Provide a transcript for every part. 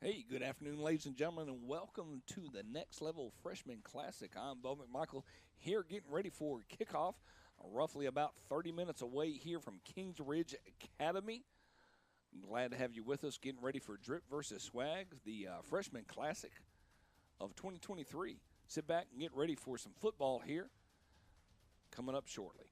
Hey, good afternoon, ladies and gentlemen, and welcome to the Next Level Freshman Classic. I'm Bo McMichael here getting ready for kickoff, roughly about 30 minutes away here from Kings Ridge Academy. I'm glad to have you with us getting ready for Drip versus Swag, the Freshman Classic of 2023. Sit back and get ready for some football here coming up shortly.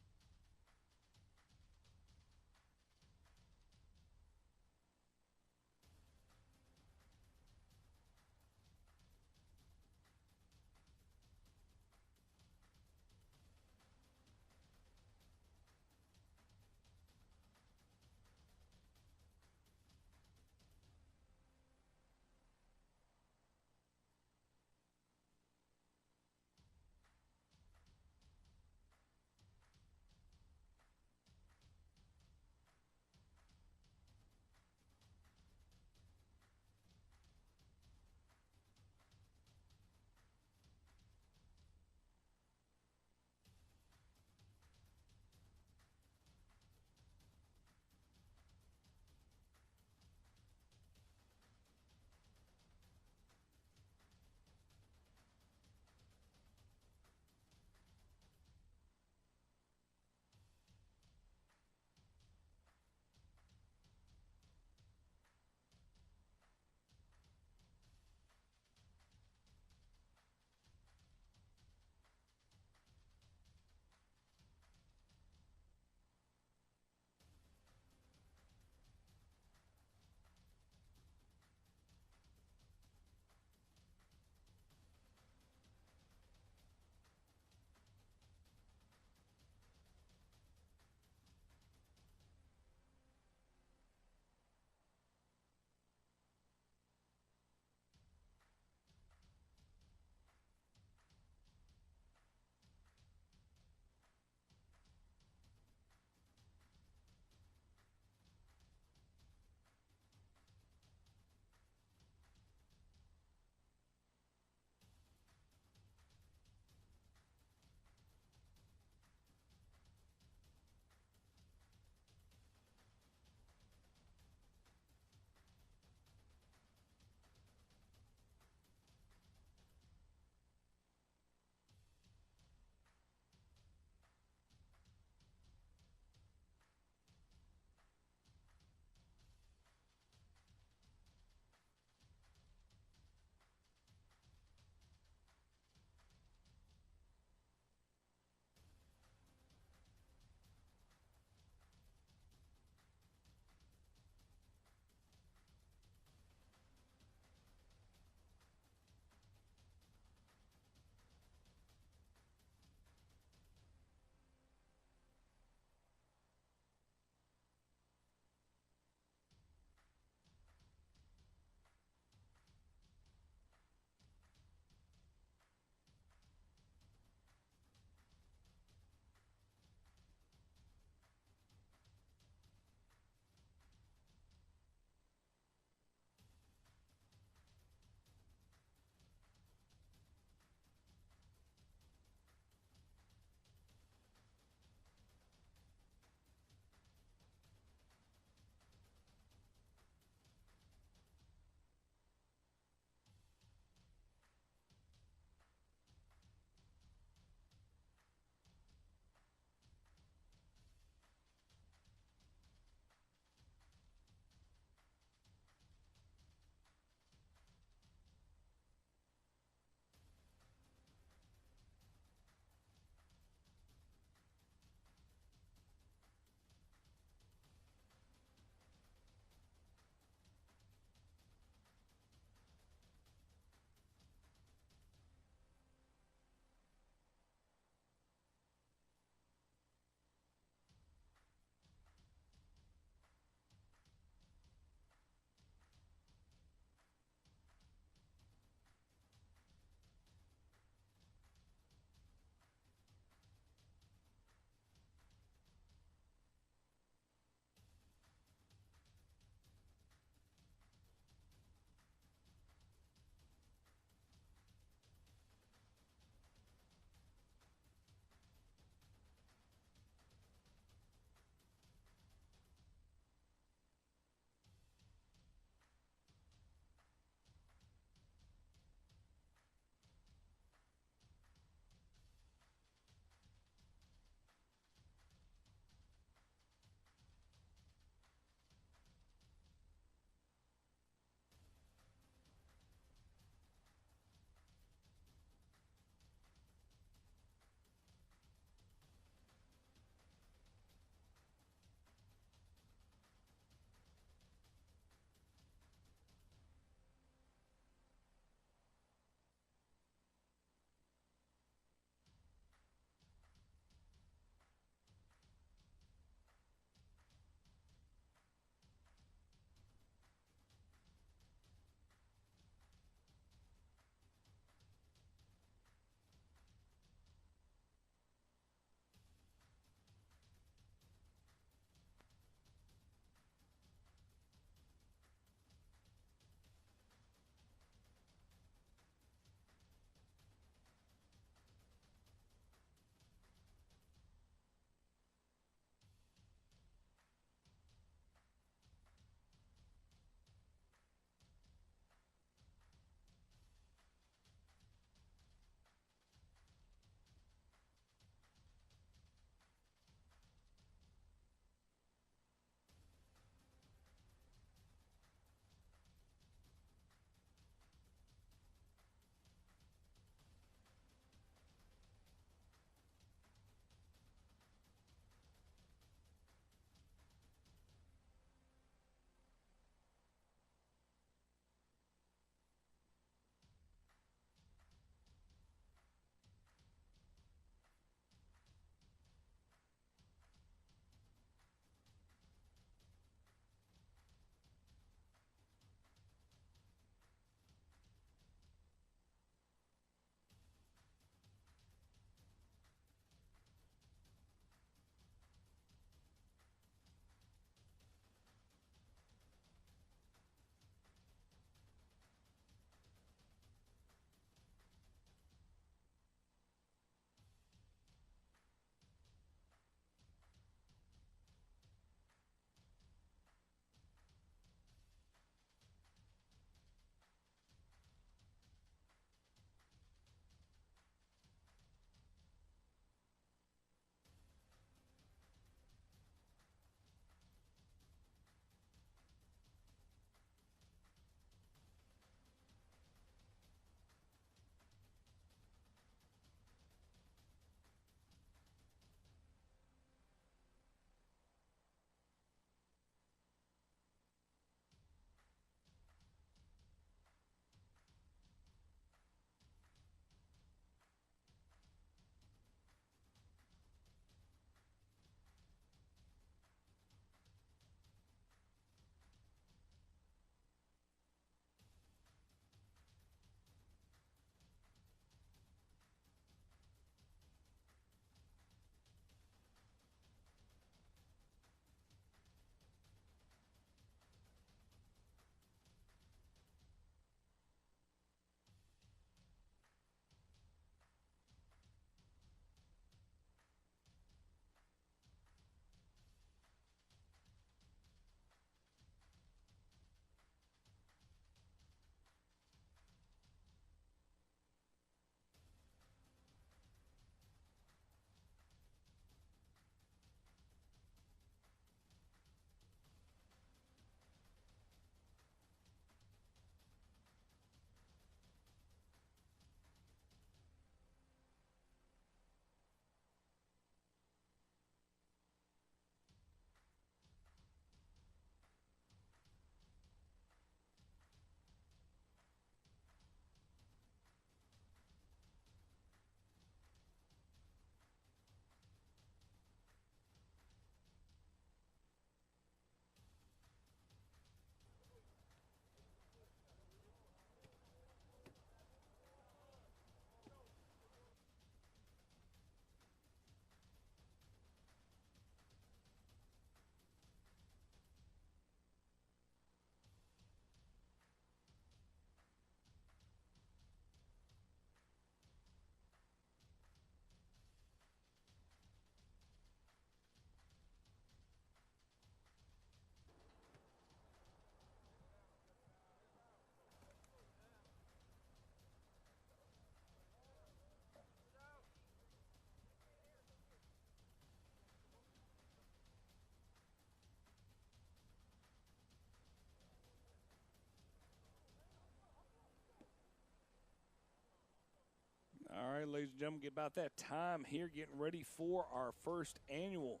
right, ladies and gentlemen, get about that time here getting ready for our first annual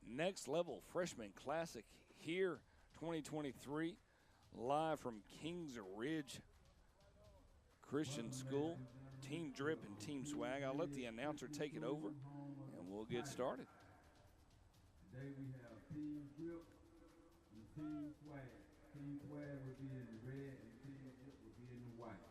Next Level Freshman Classic here 2023, live from Kings Ridge Christian School. Team Drip and Team Swag. I'll let the announcer take it over, and we'll get started. Today we have Team Drip and Team Swag. Team Swag will be in the red and Team Drip will be in the white.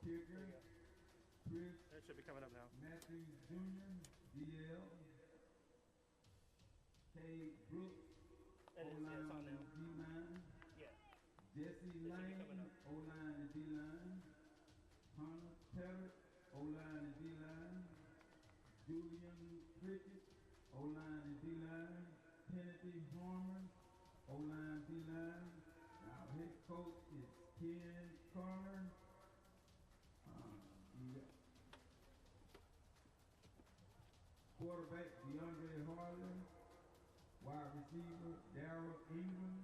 Kicker, Chris. It should be coming up now. Matthews Jr., DL. K. Brooks, It is, yeah, it's on now. D-line. Yeah. Jesse It should be Lane, coming up. O-line and D-line. Hunter Terrett, O-line and D-line. Julian Cricket, O-line and D-line. Kennedy Harmon, O-line, D-line. Our head coach is Ken Carter. Quarterback DeAndre Harlan. Wide receiver Darrell Ingram.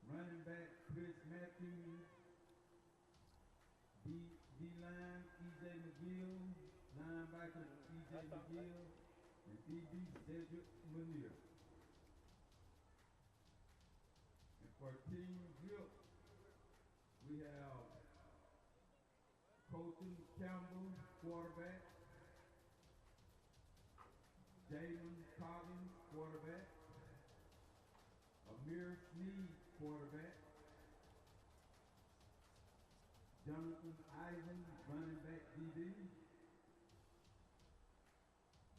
Running back Chris Matthews. D-line E.J. McGill. Linebacker E.J. McGill. And DB Cedric Lanier. And for Team Drip, we have Colton Campbell, quarterback. Jalen Coggins, quarterback. Amir Sneed, quarterback. Jonathan Ivan, running back DB.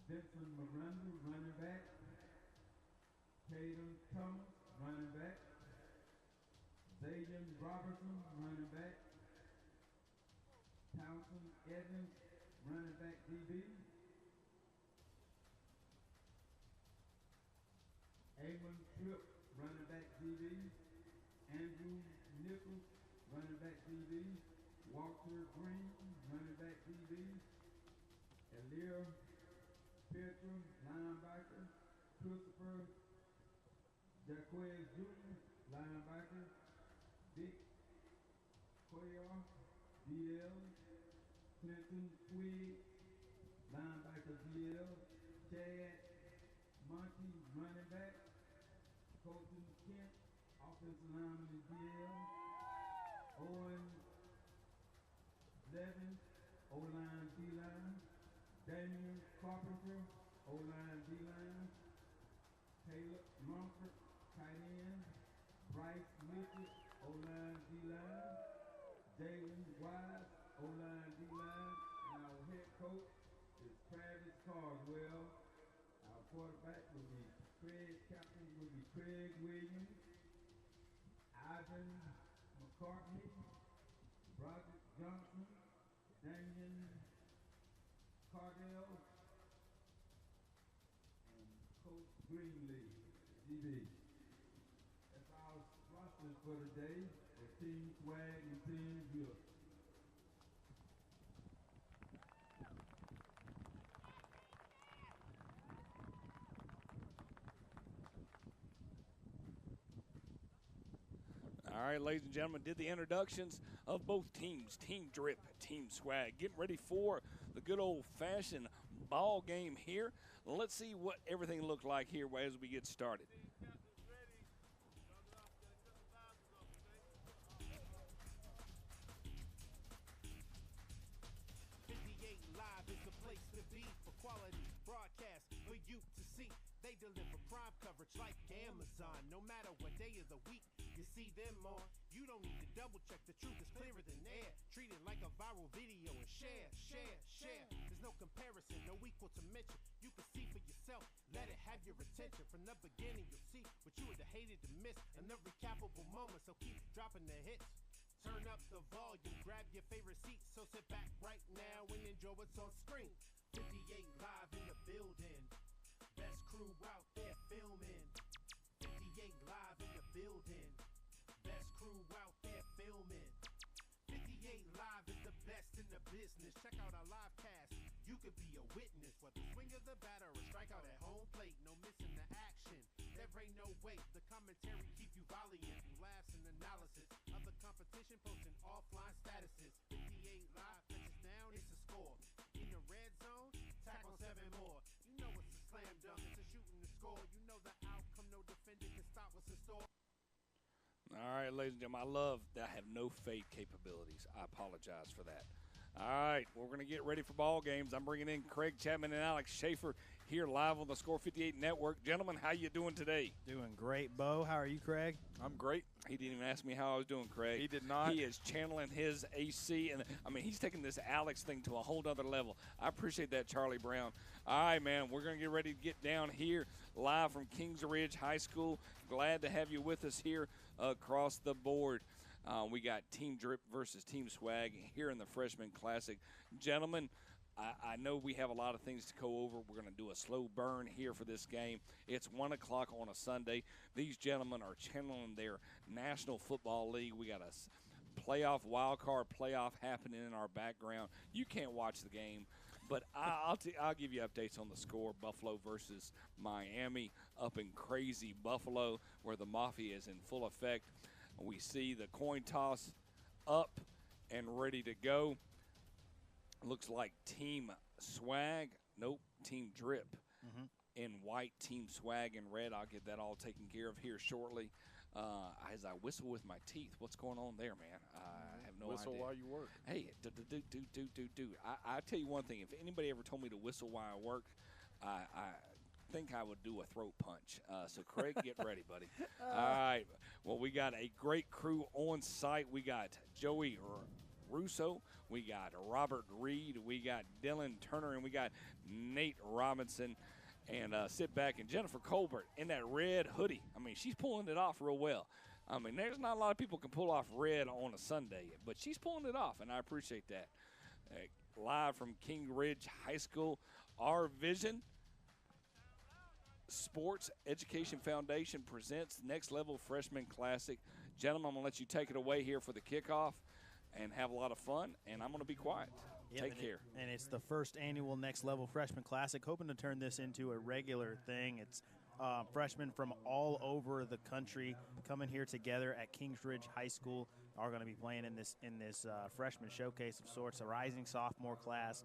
Vincent Miranda, running back. Caden Thomas, running back. Zayn Robertson, running back. Townsend Evans, running back DB. Amon Tripp, running back DB. Andrew Nichols, running back DB. Walter Green, running back DB. Elir Petra, linebacker. Christopher Jaquez Jr., linebacker. Vic Coyar, DL. Clinton Twig, linebacker DL. Chad Monty, running back. Colton Kent, offensive lineman DL. Owen Levin, O-line D-line. Damian Carpenter, O-line D-line. Caleb Mumford, tight end. Bryce Mitchell, O-line D-line. Jalen Wise, O-line D-line. And our head coach is Travis Cardwell. Our quarterback will be captain will be Craig Williams. Ivan McCartney. Broderick Johnson. Damian Cardell. And Coach Greenlee, DB. That's our roster for today for Team Swag and Team Drip. All right, ladies and gentlemen, did the introductions of both teams, Team Drip, Team Swag, getting ready for the good old-fashioned ball game here. Let's see what everything looked like here as we get started. Live is the place to be for quality broadcast for you to see. They deliver prime coverage like Amazon. No matter what day of the week you see them on, you don't need to double check. The truth is clearer than air. Treat it like a viral video and share. There's no comparison, no equal to mention. You can see for yourself. Let it have your attention. From the beginning, you'll see what you would have hated to miss. Another recapable moment, so keep dropping the hits. Turn up the volume, grab your favorite seat. So sit back right now and enjoy what's on screen. 58 live in the building. Best crew out there filming. 58 live in the building. Best crew out there filming. 58 live is the best in the business. Check out our live cast. You could be a witness. Whether swing of the bat or a strikeout at home plate. No missing the action. There ain't no wait. The commentary keep you volleying through laughs and analysis of the competition, posting offline statuses. 58 live touches down, it's a score. In the red zone, tack on 7 more. You know it's a slam dunk, it's a shooting the score. You know the outcome, no defender can stop what's in store. All right, ladies and gentlemen, I love that I have no fade capabilities. I apologize for that. All right, we're going to get ready for ball games. I'm bringing in Craig Chapman and Alex Schaefer here live on the Score 58 Network. Gentlemen, how you doing today? Doing great, Bo. How are you, Craig? I'm great. He didn't even ask me how I was doing, Craig. He did not. He is channeling his AC, and I mean, he's taking this Alex thing to a whole other level. I appreciate that, Charlie Brown. All right, man, we're going to get ready to get down here live from Kings Ridge High School. Glad to have you with us here across the board. We got Team Drip versus Team Swag here in the Freshman Classic. Gentlemen, I know we have a lot of things to go over. We're going to do a slow burn here for this game. It's 1 o'clock on a Sunday. These gentlemen are channeling their National Football League. We got a playoff, wild card playoff happening in our background. You can't watch the game, but I'll give you updates on the score. Buffalo versus Miami up in crazy Buffalo, where the Mafia is in full effect. We see the coin toss up and ready to go. Looks like Team Swag. Nope, Team Drip in white, Team Swag in red. I'll get that all taken care of here shortly. As I whistle with my teeth, what's going on there, man? I have no idea. Whistle while you work. Hey, do. I tell you one thing. If anybody ever told me to whistle while I work, I think I would do a throat punch. So, Craig, get ready, buddy. All right. Well, we got a great crew on site. We got Joey Russo. We got Robert Reed. We got Dylan Turner. And we got Nate Robinson. And sit back. And Jennifer Colbert in that red hoodie. I mean, she's pulling it off real well. I mean, there's not a lot of people can pull off red on a Sunday. But she's pulling it off, and I appreciate that. Live from King Ridge High School, our vision. Sports Education Foundation presents Next Level Freshman Classic. Gentlemen, I'm going to let you take it away here for the kickoff and have a lot of fun, and I'm going to be quiet. Yep, Take care. And it's the first annual Next Level Freshman Classic, hoping to turn this into a regular thing. It's freshmen from all over the country coming here together at Kings Ridge High School are going to be playing in this freshman showcase of sorts, a rising sophomore class.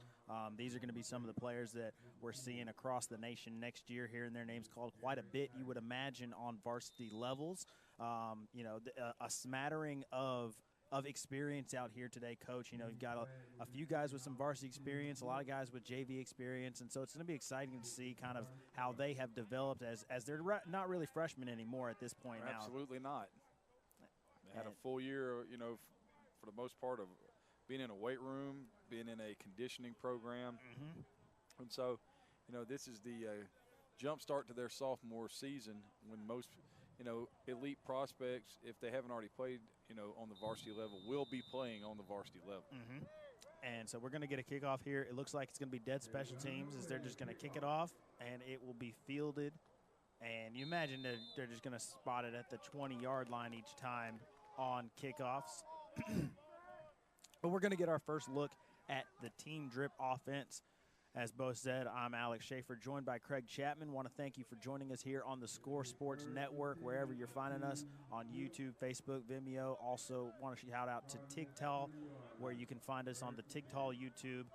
These are going to be some of the players that we're seeing across the nation next year, hearing their names called quite a bit, you would imagine, on varsity levels. A smattering of experience out here today, Coach. You know, you've got a few guys with some varsity experience, a lot of guys with JV experience, and so it's going to be exciting to see kind of how they have developed as they're not really freshmen anymore at this point now. Absolutely not. They had a full year, you know, for the most part, of being in a weight room, being in a conditioning program. And so, you know, this is the jump start to their sophomore season when most, you know, elite prospects, if they haven't already played, you know, on the varsity level, will be playing on the varsity level. And so we're going to get a kickoff here. It looks like it's going to be dead special teams as they're just going to kick it off, and it will be fielded. And you imagine that they're just going to spot it at the 20-yard line each time on kickoffs. But we're going to get our first look at the Team Drip offense. As Bo said, I'm Alex Schaefer, joined by Craig Chapman. Want to thank you for joining us here on the Score Sports Network, wherever you're finding us, on YouTube, Facebook, Vimeo. Also want to shout out to TikTok, where you can find us on the TikTok YouTube.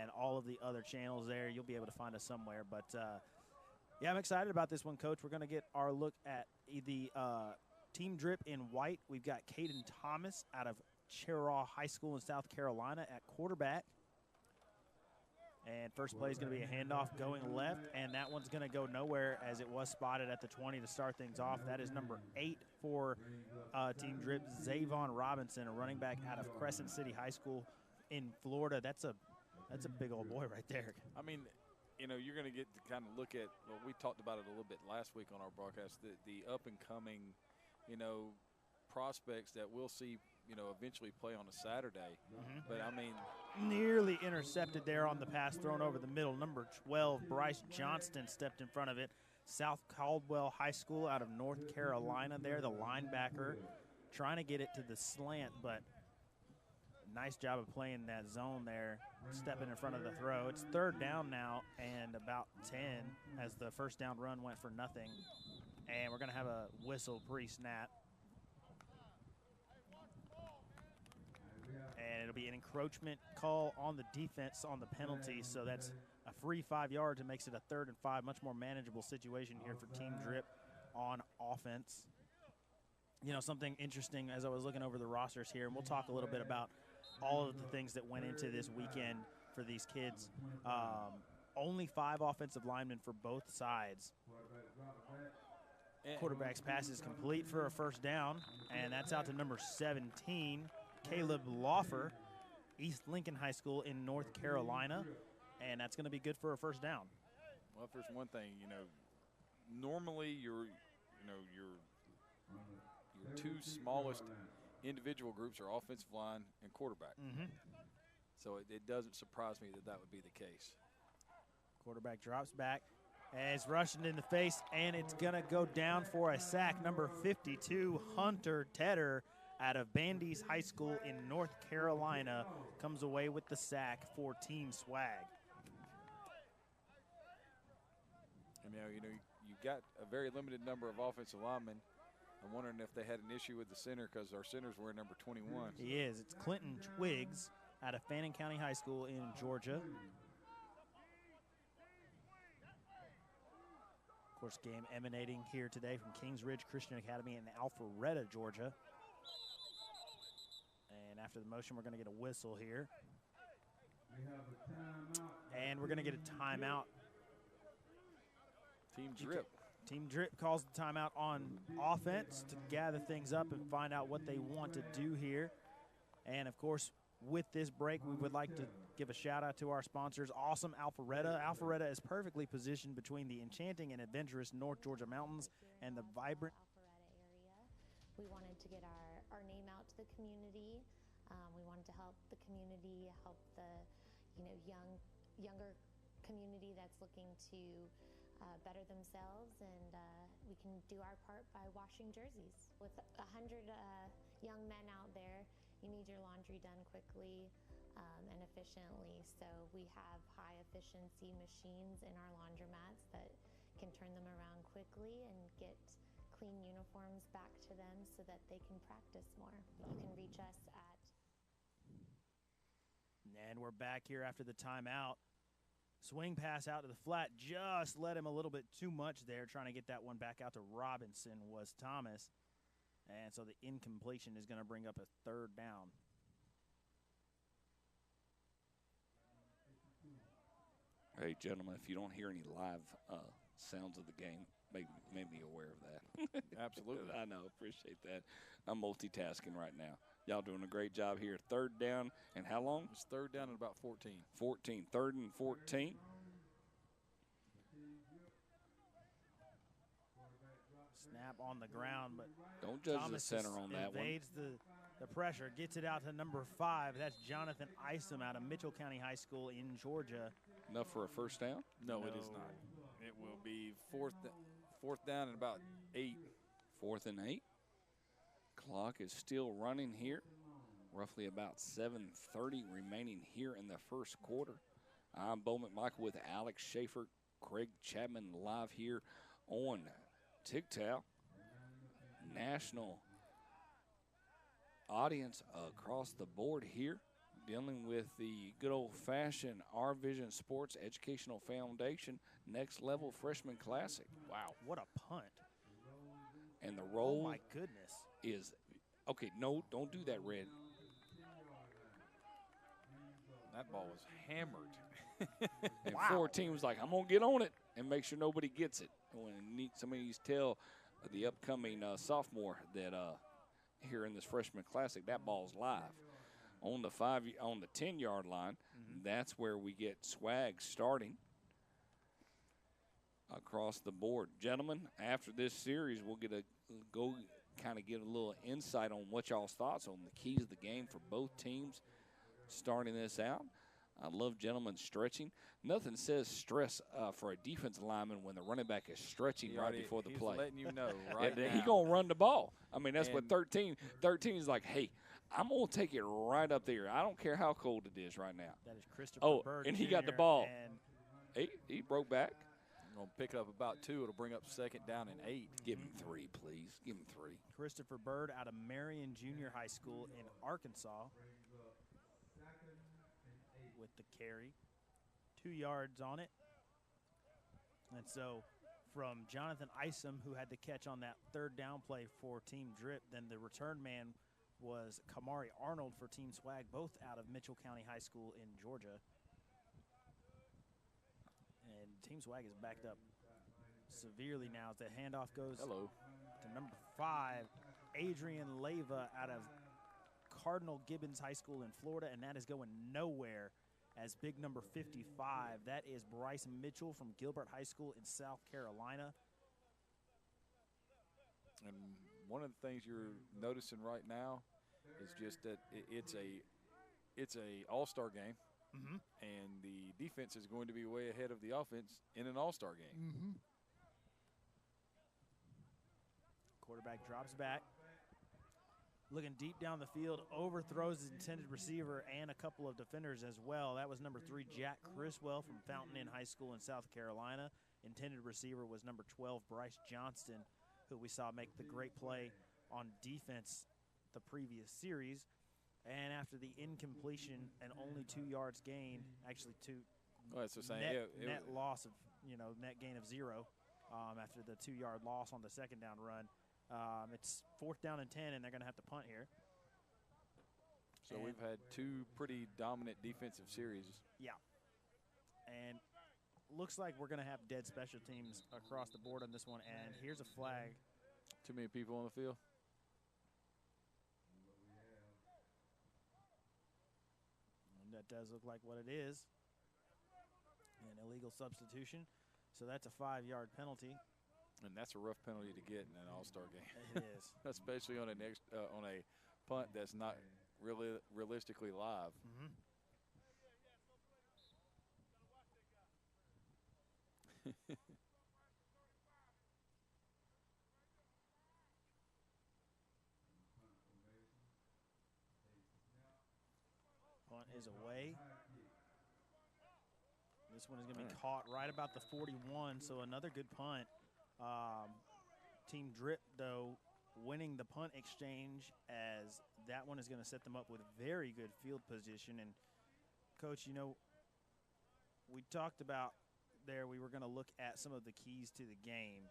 and all of the other channels there. You'll be able to find us somewhere. But, yeah, I'm excited about this one, Coach. We're going to get our look at the team drip in white. We've got Caden Thomas out of Cheraw High School in South Carolina at quarterback. And first play is going to be a handoff going left, and that one's going to go nowhere as it was spotted at the 20 to start things off. That is number 8 for Team Drip, Zavon Robinson, a running back out of Crescent City High School in Florida. That's a big old boy right there. I mean, you know, you're going to get to kind of look at, well, we talked about it a little bit last week on our broadcast, the up-and-coming, you know, prospects that we'll see, you know, eventually play on a Saturday. But, I mean, nearly intercepted there on the pass thrown over the middle. Number 12, Bryce Johnston, stepped in front of it. South Caldwell High School out of North Carolina there, the linebacker, trying to get it to the slant, but nice job of playing that zone there, stepping in front of the throw. It's third down now and about 10 as the first down run went for nothing. And we're going to have a whistle pre-snap. And it'll be an encroachment call on the defense on the penalty, so that's a free 5 yards and makes it a 3rd and 5, much more manageable situation here for Team Drip on offense. You know, something interesting as I was looking over the rosters here, and we'll talk a little bit about all of the things that went into this weekend for these kids. Only 5 offensive linemen for both sides. Quarterback's pass is complete for a first down, and that's out to number 17, Caleb Lawfer, East Lincoln High School in North Carolina, and that's going to be good for a first down. Well, if there's one thing, you know, normally your two smallest individual groups are offensive line and quarterback. So it doesn't surprise me that would be the case. Quarterback drops back, and it's rushing in the face, and it's going to go down for a sack. Number 52, Hunter Tedder, out of Bandy's High School in North Carolina, comes away with the sack for Team Swag. And you know, you've got a very limited number of offensive linemen. I'm wondering if they had an issue with the center because our center's wearing number 21. He is. It's Clinton Twiggs out of Fannin County High School in Georgia. Of course, game emanating here today from Kings Ridge Christian Academy in Alpharetta, Georgia. And after the motion, we're going to get a whistle here. And we're going to get a timeout. Team Drip. Team Drip calls the timeout on offense to gather things up and find out what they want to do here. And, of course, with this break, we would like to give a shout-out to our sponsors, Awesome Alpharetta. Alpharetta is perfectly positioned between the enchanting and adventurous North Georgia mountains and the vibrant Alpharetta area. We wanted to get our name out to the community. We wanted to help the community, help the younger community that's looking to better themselves, and we can do our part by washing jerseys. With 100 young men out there, you need your laundry done quickly and efficiently. So we have high efficiency machines in our laundromats that can turn them around quickly and get clean uniforms back to them so that they can practice more. You can reach us at... And we're back here after the timeout. Swing pass out to the flat, just led him a little bit too much there. Trying to get that one back out to Robinson was Thomas. And so the incompletion is going to bring up a 3rd down. Hey, gentlemen, if you don't hear any live sounds of the game, make me aware of that. Absolutely. I know, appreciate that. I'm multitasking right now. Y'all doing a great job here. 3rd down, and how long? It's 3rd down and about 14. 14, 3rd and 14. Snap on the ground, but don't judge Thomas the center on that one. Evades the pressure, gets it out to number 5. That's Jonathan Isom out of Mitchell County High School in Georgia. Enough for a first down? No, it is not. It will be fourth down and about 8. 4th and 8. Clock is still running here. Roughly about 7:30 remaining here in the first quarter. I'm Bo McMichael with Alex Schaefer, Craig Chapman live here on TikTok. National audience across the board here. dealing with the good old-fashioned Our Vision Sports Educational Foundation Next Level Freshman Classic. Wow. What a punt. And the Oh, roll my goodness. is – okay, no, don't do that, Red. That ball was hammered. And Wow. 14 was like, I'm going to get on it and make sure nobody gets it. And when somebody needs to tell the upcoming sophomore that here in this freshman classic, that ball's live. On the 10-yard line, that's where we get swag starting across the board. Gentlemen, after this series, we'll get kind of get a little insight on what y'all's thoughts on the keys of the game for both teams starting this out. I love gentlemen stretching. Nothing says stress for a defensive lineman when the running back is stretching before the play. He's letting you know right now. He's going to run the ball. I mean, that's what And- 13 is like, hey, I'm going to take it right up there. I don't care how cold it is right now. That is Christopher Oh, Bird and he got the Jr. ball. And He broke back. I'm going to pick up about 2. It'll bring up 2nd down and 8. Give him 3, please. Give him 3. Christopher Bird out of Marion Junior High School in Arkansas with the carry. 2 yards on it. And so from Jonathan Isom, who had the catch on that 3rd down play for Team Drip, then the return man was Kamari Arnold for Team Swag, both out of Mitchell County High School in Georgia. And Team Swag is backed up severely now as the handoff goes to number 5, Adrian Leyva out of Cardinal Gibbons High School in Florida, and that is going nowhere as big number 55. That is Bryce Mitchell from Gilbert High School in South Carolina. And one of the things you're noticing right now is just that it's a all-star game, and the defense is going to be way ahead of the offense in an all-star game. Quarterback drops back, looking deep down the field, overthrows his intended receiver and a couple of defenders as well. That was number 3, Jack Criswell from Fountain Inn High School in South Carolina. Intended receiver was number 12, Bryce Johnston, who we saw make the great play on defense the previous series. And after the incompletion and only 2 yards gain, actually That's the same. net loss of, net gain of 0 after the 2-yard loss on the 2nd down run. It's 4th down and 10, and they're going to have to punt here. So we've had 2 pretty dominant defensive series. Yeah. And looks like we're going to have dead special teams across the board on this one. And here's a flag. Too many people on the field. And that does look like what it is. An illegal substitution. So that's a 5-yard penalty. And that's a rough penalty to get in an all-star game. It is. Especially on on a punt that's not really realistically live. Punt is away. This one is going to be caught right about the 41, so another good punt. Team Drip, though, winning the punt exchange, as that one is going to set them up with very good field position. And, Coach, we talked about there we were going to look at some of the keys to the game.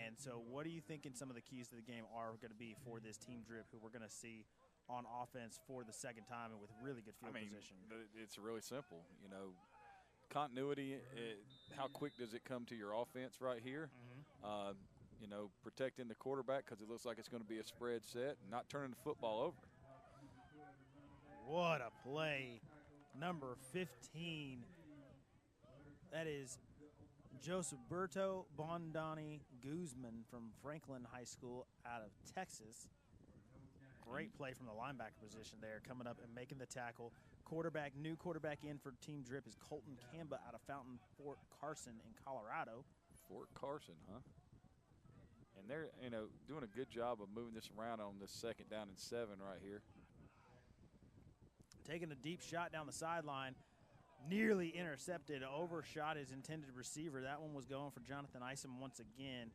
And so what are you thinking some of the keys to the game are going to be for this Team Drip, who we're going to see on offense for the 2nd time and with really good field position? It's really simple. Continuity, how quick does it come to your offense right here? Protecting the quarterback because it looks like it's going to be a spread set, not turning the football over. What a play. Number 15. That is Joseberto Bondani Guzman from Franklin High School out of Texas. Great play from the linebacker position there, coming up and making the tackle. New quarterback in for Team Drip is Colton Camba out of Fountain Fort Carson in Colorado. Fort Carson, huh? And they're, doing a good job of moving this around on this 2nd down and 7 right here. Taking a deep shot down the sideline, nearly intercepted, overshot his intended receiver. That one was going for Jonathan Isom once again.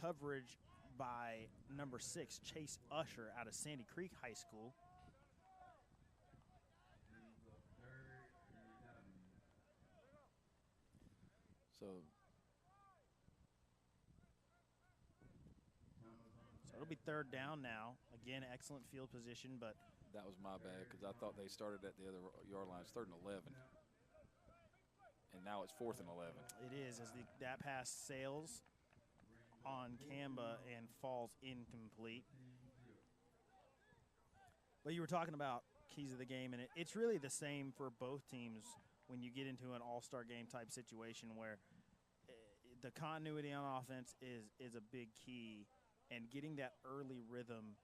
Coverage by number 6, Chase Usher out of Sandy Creek High School. So it'll be third down now. Again, excellent field position, but that was my bad because I thought they started at the other yard line. It's 3rd and 11. And now it's 4th and 11. it is as that pass sails on Kamba and falls incomplete. But you were talking about keys of the game, and it's really the same for both teams when you get into an all-star game type situation where the continuity on offense is a big key, and getting that early rhythm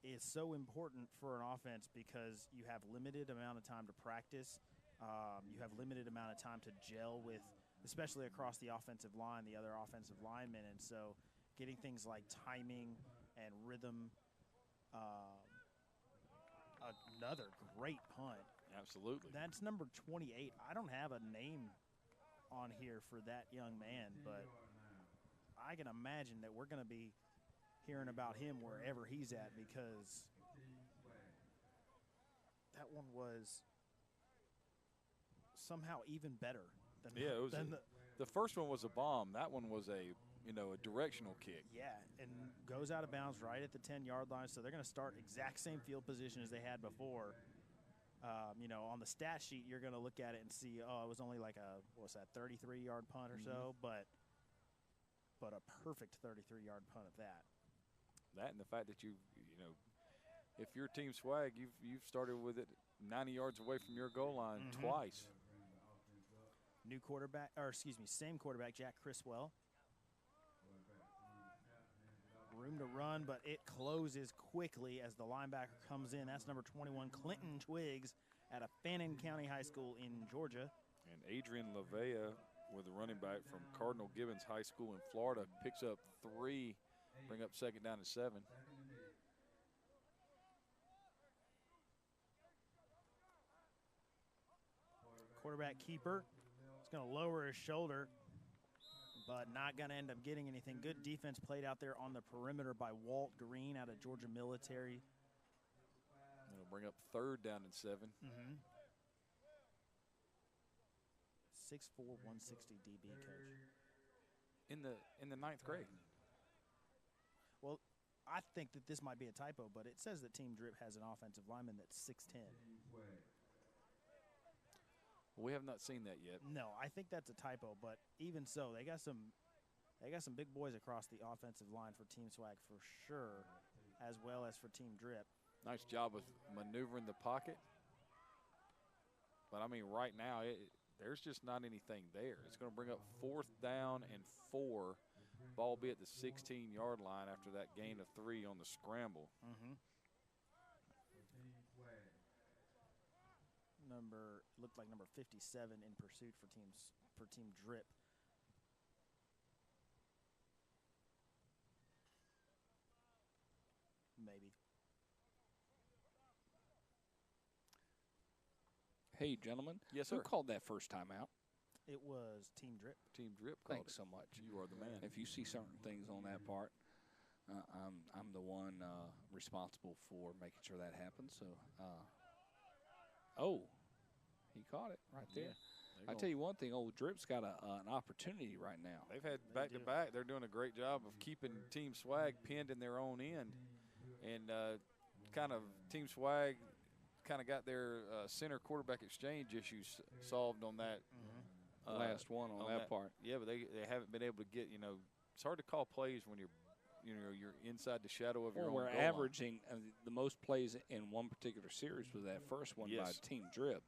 is so important for an offense because you have limited amount of time to practice. You have limited amount of time to gel with, especially across the offensive line, the other offensive linemen. And so getting things like timing and rhythm, another great punt. Absolutely. That's number 28. I don't have a name on here for that young man, but I can imagine that we're going to be hearing about him wherever he's at because that one was somehow even better than it was. The first one was a bomb. That one was a directional kick. Yeah, and goes out of bounds right at the 10-yard line. So they're going to start exact same field position as they had before. On the stat sheet, you're going to look at it and see, it was only like a 33-yard punt or so, but a perfect 33-yard punt at that. That and the fact that if you're Team Swag, you've started with it 90 yards away from your goal line twice. Same quarterback, Jack Criswell. Room to run, but it closes quickly as the linebacker comes in. That's number 21, Clinton Twiggs, at a Fannin County High School in Georgia. And Adrian Lavea, with the running back from Cardinal Gibbons High School in Florida, picks up 3, bring up 2nd down and 7. Quarterback keeper is going to lower his shoulder, but not going to end up getting anything. Good defense played out there on the perimeter by Walt Green out of Georgia Military. It'll bring up 3rd down and 7. 6'4", 160 DB coach. In the 9th grade. Well, I think that this might be a typo, but it says that Team Drip has an offensive lineman that's 6'10". We have not seen that yet. No, I think that's a typo, but even so, they got some big boys across the offensive line for Team Swag for sure, as well as for Team Drip. Nice job of maneuvering the pocket. But, I mean, right now, there's just not anything there. It's going to bring up 4th down and 4. Ball be at the 16-yard line after that gain of 3 on the scramble. Looked like number 57 in pursuit for Team Drip. Maybe. Hey, gentlemen. Yes, sir. Who called that first time out? It was Team Drip. Team Drip called Thanks so much. You are the man. If you see certain things on that part, I'm the one responsible for making sure that happens. So, he caught it right there. I tell you one thing, old Drip's got an opportunity right now. They've had back-to-back. They're doing a great job of keeping Team Swag pinned in their own end. And kind of Team Swag kind of got their center quarterback exchange issues solved on that. Last one on that part. Yeah, but they haven't been able to get, it's hard to call plays when you're inside the shadow of your own goal line. We're averaging the most plays in one particular series with that first one by Team Drip.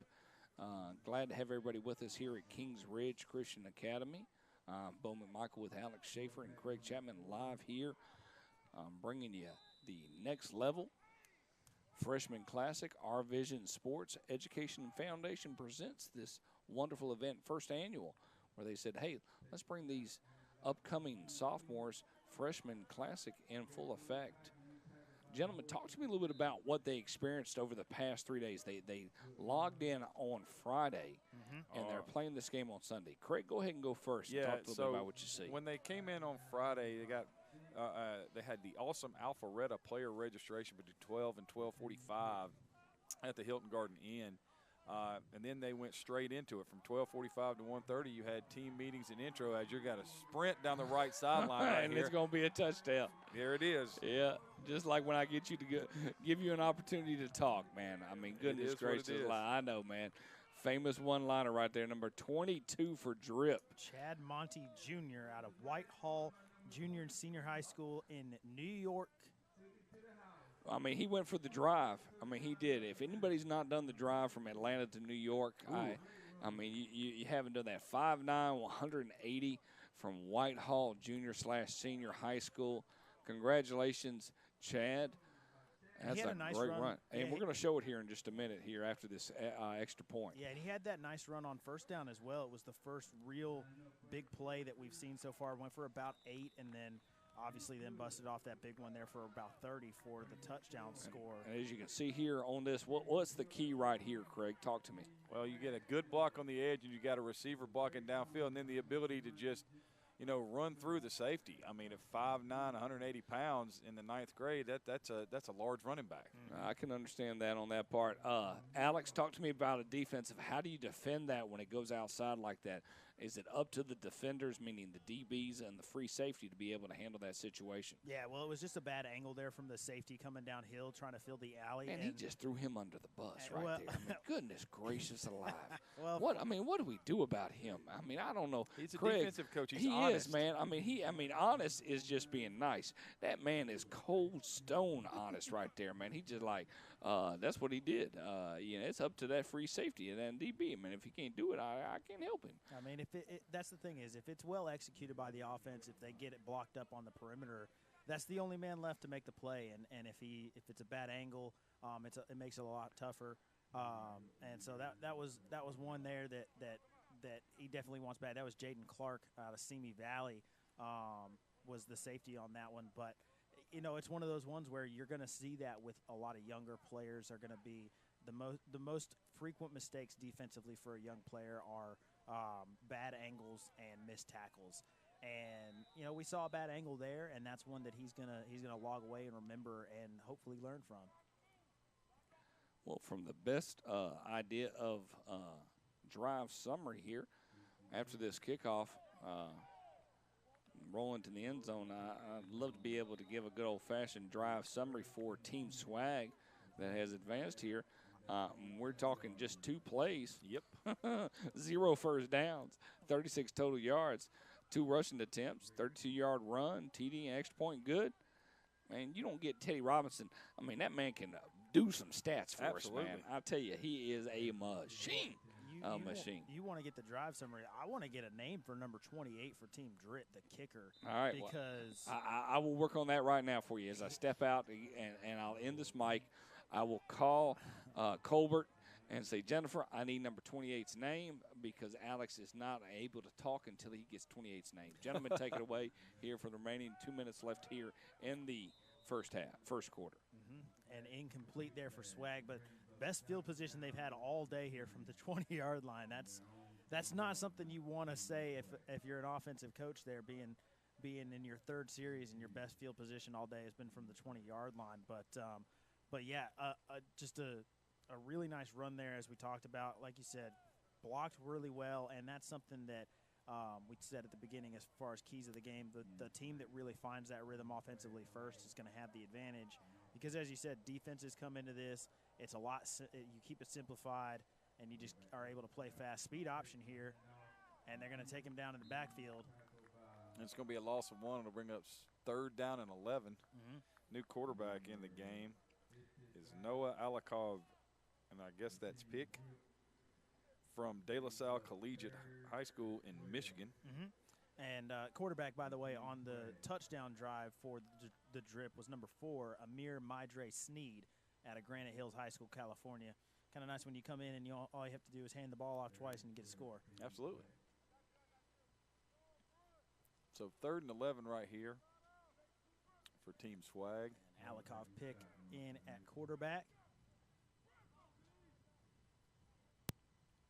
Glad to have everybody with us here at Kings Ridge Christian Academy. Bo McMichael with Alex Schaefer and Craig Chapman live here, bringing you the next level Freshman Classic. Our Vision Sports Education Foundation presents this wonderful event, first annual, where they said, hey, let's bring these upcoming sophomores Freshman Classic in full effect. Gentlemen, talk to me a little bit about what they experienced over the past 3 days. They logged in on Friday, and they're playing this game on Sunday. Craig, go ahead and go first. Yeah, and talk a little bit about what you see. When they came in on Friday, they had the awesome Alpharetta player registration between 12 and 12:45 at the Hilton Garden Inn. And then they went straight into it from 12:45 to 1:30. You had team meetings and intro as you got to sprint down the right sideline right and here. it's going to be a touchdown. There it is. Yeah, just like when I get you to give you an opportunity to talk, man. I mean, goodness gracious, I know, man. Famous one-liner right there, number 22 for Drip. Chad Monty Jr. out of Whitehall Junior and Senior High School in New York. I mean, he went for the drive. I mean, he did. If anybody's not done the drive from Atlanta to New York, I mean, you haven't done that. 5'9", 180 from Whitehall Junior/Senior High School. Congratulations, Chad. That's a nice great run. And yeah, we're going to show it here in just a minute here after this extra point. Yeah, and he had that nice run on first down as well. It was the first real big play that we've seen so far. Went for about 8 and then obviously then busted off that big one there for about 30 for the touchdown score. And as you can see here on this, what's the key right here, Craig? Talk to me. Well, you get a good block on the edge, and you got a receiver blocking downfield, and then the ability to just, run through the safety. I mean, at 5'9", 180 pounds in the 9th grade, that's a large running back. I can understand that on that part. Alex, talk to me about a defensive. How do you defend that when it goes outside like that? Is it up to the defenders, meaning the DBs and the free safety, to be able to handle that situation? Yeah, well, it was just a bad angle there from the safety coming downhill trying to fill the alley. And he just threw him under the bus there. I mean, goodness gracious alive. What do we do about him? I mean, I don't know. He's a Craig, defensive coach. He's he honest. Is, man. I mean, honest is just being nice. That man is cold stone honest right there, man. He just like, that's what he did. It's up to that free safety and that DB. I mean, if he can't do it, I can't help him. I mean, that's the thing is, if it's well executed by the offense, if they get it blocked up on the perimeter, that's the only man left to make the play. And if it's a bad angle, it makes it a lot tougher. And so that was one there that he definitely wants back. That was Jaden Clark out of Simi Valley, was the safety on that one. But it's one of those ones where you're going to see that with a lot of younger players. Are going to be the most frequent mistakes defensively for a young player are bad angles and missed tackles. And we saw a bad angle there, and that's one that he's gonna log away and remember and hopefully learn from. Well, from the best idea of drive summary here, after this kickoff, rolling to the end zone, I'd love to be able to give a good old-fashioned drive summary for Team Swag that has advanced here. We're talking just 2 plays. Yep. 0 first downs, 36 total yards, 2 rushing attempts, 32-yard run, TD, and extra point good. Man, you don't get Teddy Robinson. I mean, that man can do some stats for Absolutely. us, man. I'll tell you, he is a machine. You want to get the drive summary. I want to get a name for number 28 for Team Drit, the kicker. All right. Because I will work on that right now for you. As I step out and I'll end this mic, I will call Colbert and say, Jennifer, I need number 28's name because Alex is not able to talk until he gets 28's name. Gentlemen, take it away here for the remaining 2 minutes left here in the first quarter. And incomplete there for Swag, but best field position they've had all day here from the 20-yard line. That's not something you want to say if you're an offensive coach there, being in your 3rd series and your best field position all day has been from the 20-yard line. But yeah, just a really nice run there, as we talked about. Like you said, blocked really well, and that's something that we said at the beginning as far as keys of the game. The team that really finds that rhythm offensively first is going to have the advantage because, as you said, defenses come into this. It's a lot. You keep it simplified, and you just are able to play fast. Speed option here, and they're going to take him down in the backfield. And it's going to be a loss of 1. It'll bring up 3rd down and 11. New quarterback in the game is Noah Alikov, and I guess that's Pick from De La Salle Collegiate High School in Michigan. And quarterback, by the way, on the touchdown drive for the Drip was number 4, Amir Maidre Sneed out of Granite Hills High School, California. Kind of nice when you come in and all you have to do is hand the ball off twice and you get a score. Absolutely. So 3rd and 11 right here for Team Swag. And Alikov Pick in at quarterback.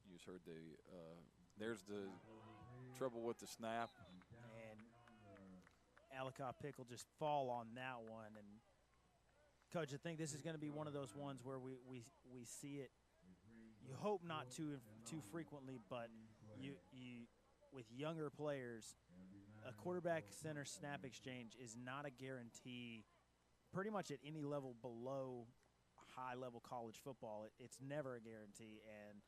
You just heard there's the trouble with the snap. And Alikov Pick will just fall on that one. And Coach, I think this is going to be one of those ones where we see it you hope not too frequently, but you with younger players, a quarterback center snap exchange is not a guarantee. Pretty much at any level below high level college football, it's never a guarantee, and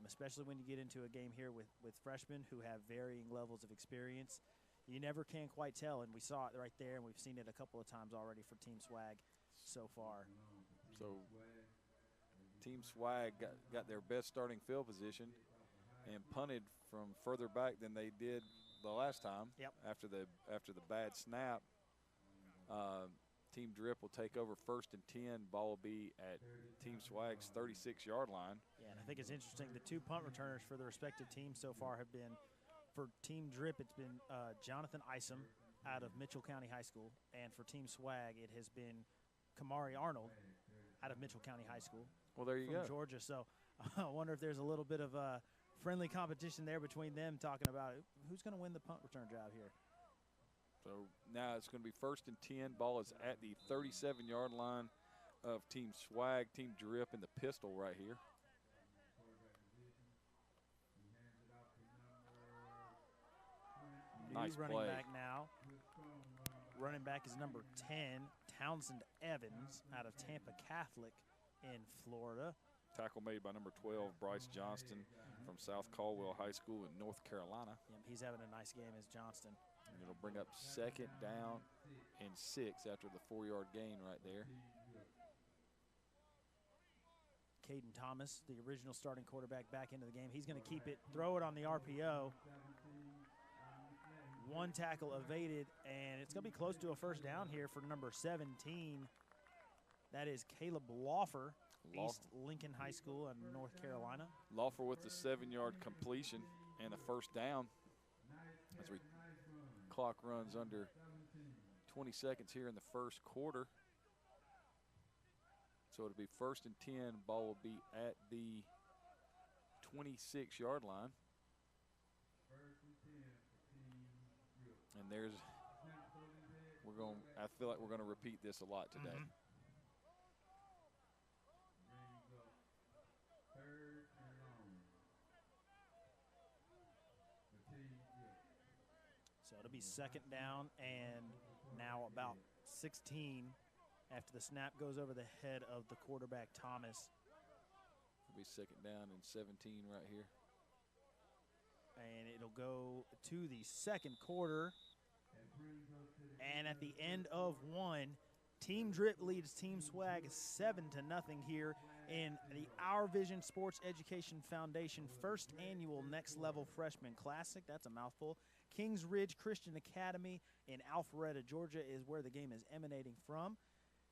especially when you get into a game here with freshmen who have varying levels of experience, you never can quite tell. And we saw it right there, and we've seen it a couple of times already for Team Swag so far. So Team Swag got their best starting field position and punted from further back than they did the last time. Yep. After the bad snap, Team Drip will take over 1st and 10. Ball will be at Team Swag's 36-yard line. Yeah, and I think it's interesting. The 2 punt returners for the respective teams so far have been, for Team Drip, it's been Jonathan Isom out of Mitchell County High School, and for Team Swag, it has been Kamari Arnold out of Mitchell County High School. Well, there you from go. Georgia. So I wonder if there's a little bit of friendly competition there between them, talking about who's going to win the punt return job here. So now it's going to be 1st and 10. Ball is at the 37-yard line of Team Swag. Team Drip in the pistol right here. Nice running play. back now. Running back is number 10, Townsend Evans out of Tampa Catholic in Florida. Tackle made by number 12, Bryce Johnston from South Caldwell High School in North Carolina. Yeah, he's having a nice game as Johnston. And it'll bring up 2nd down and 6 after the 4-yard gain right there. Caden Thomas, the original starting quarterback, back into the game. He's going to keep it, throw it on the RPO. 1 tackle evaded, and it's going to be close to a 1st down here for number 17. That is Caleb Lawfer, East Lincoln High School in North Carolina. Lawfer with the 7-yard completion and a 1st down as we clock runs under 20 seconds here in the 1st quarter. So it'll be 1st and 10. Ball will be at the 26-yard line. And I feel like we're going to repeat this a lot today. So it'll be 2nd down and now about 16 after the snap goes over the head of the quarterback, Thomas. It'll be 2nd down and 17 right here. And it'll go to the 2nd quarter. And at the end of 1, Team Drip leads Team Swag 7-0 here in the Our Vision Sports Education Foundation 1st annual Next Level Freshman Classic. That's a mouthful. Kings Ridge Christian Academy in Alpharetta, Georgia is where the game is emanating from.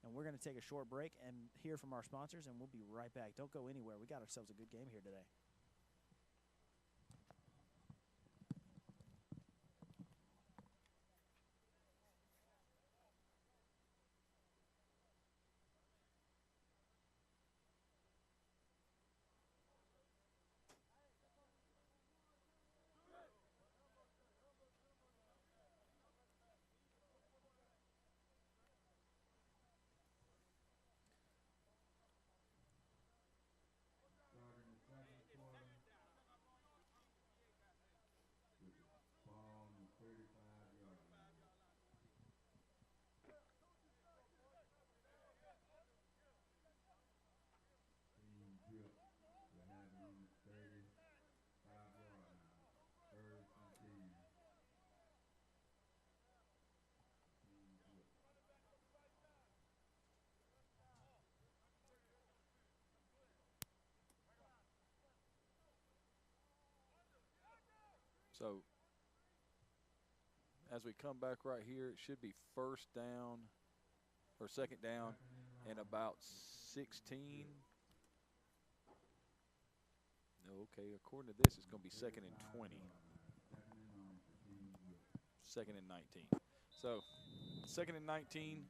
And we're going to take a short break and hear from our sponsors, and we'll be right back. Don't go anywhere. We got ourselves a good game here today. So as we come back right here, it should be 1st down or 2nd down and about 16. Okay, according to this, it's going to be 2nd and 20. 2nd and 19. So 2nd and 19.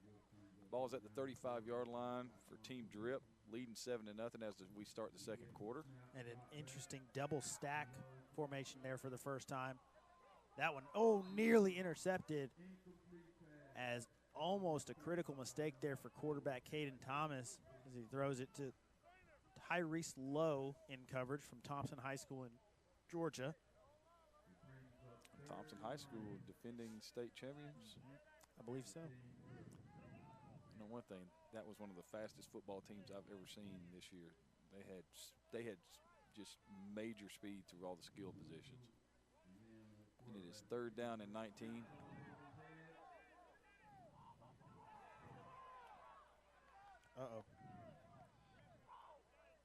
Ball's at the 35-yard line for Team Drip, leading 7-0 as we start the 2nd quarter. And an interesting double stack formation there for the first time. That one, nearly intercepted, as almost a critical mistake there for quarterback Caden Thomas as he throws it to Tyrese Lowe in coverage from Thompson High School in Georgia. Thompson High School defending state champions. I believe so. You know, one thing, that was one of the fastest football teams I've ever seen this year. They had just major speed through all the skill positions. And it is 3rd down and 19. Uh-oh.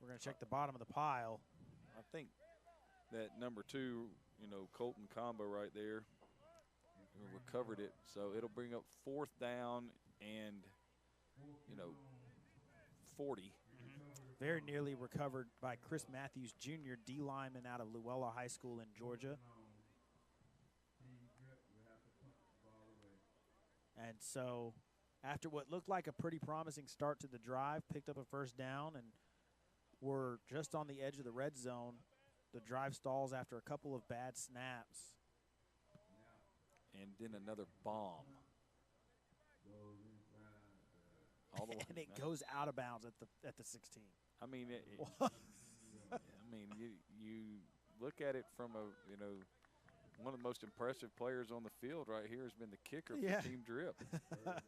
We're going to check the bottom of the pile. I think that number 2, you know, Colton Combo right there, recovered it. So it'll bring up 4th down and, you know, 40. Very nearly recovered by Chris Matthews Jr., D lineman out of Luella High School in Georgia. And so after what looked like a pretty promising start to the drive, picked up a 1st down, and were just on the edge of the red zone. The drive stalls after a couple of bad snaps. And then another bomb. All the way, and it goes out of bounds at the 16. I mean, you look at it from a, you know, one of the most impressive players on the field right here has been the kicker for Team Drip. I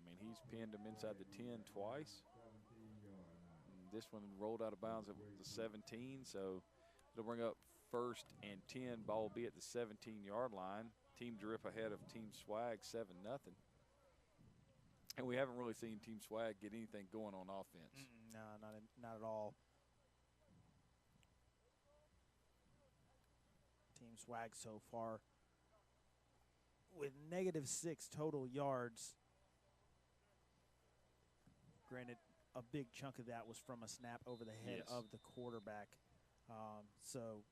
mean, he's pinned him inside the 10 twice. And this one rolled out of bounds at the 17, so it'll bring up 1st and 10. Ball will be at the 17-yard line. Team Drip ahead of Team Swag 7-0. And we haven't really seen Team Swag get anything going on offense. No, not at all. Team Swag so far with -6 total yards. Granted, a big chunk of that was from a snap over the head of the quarterback. So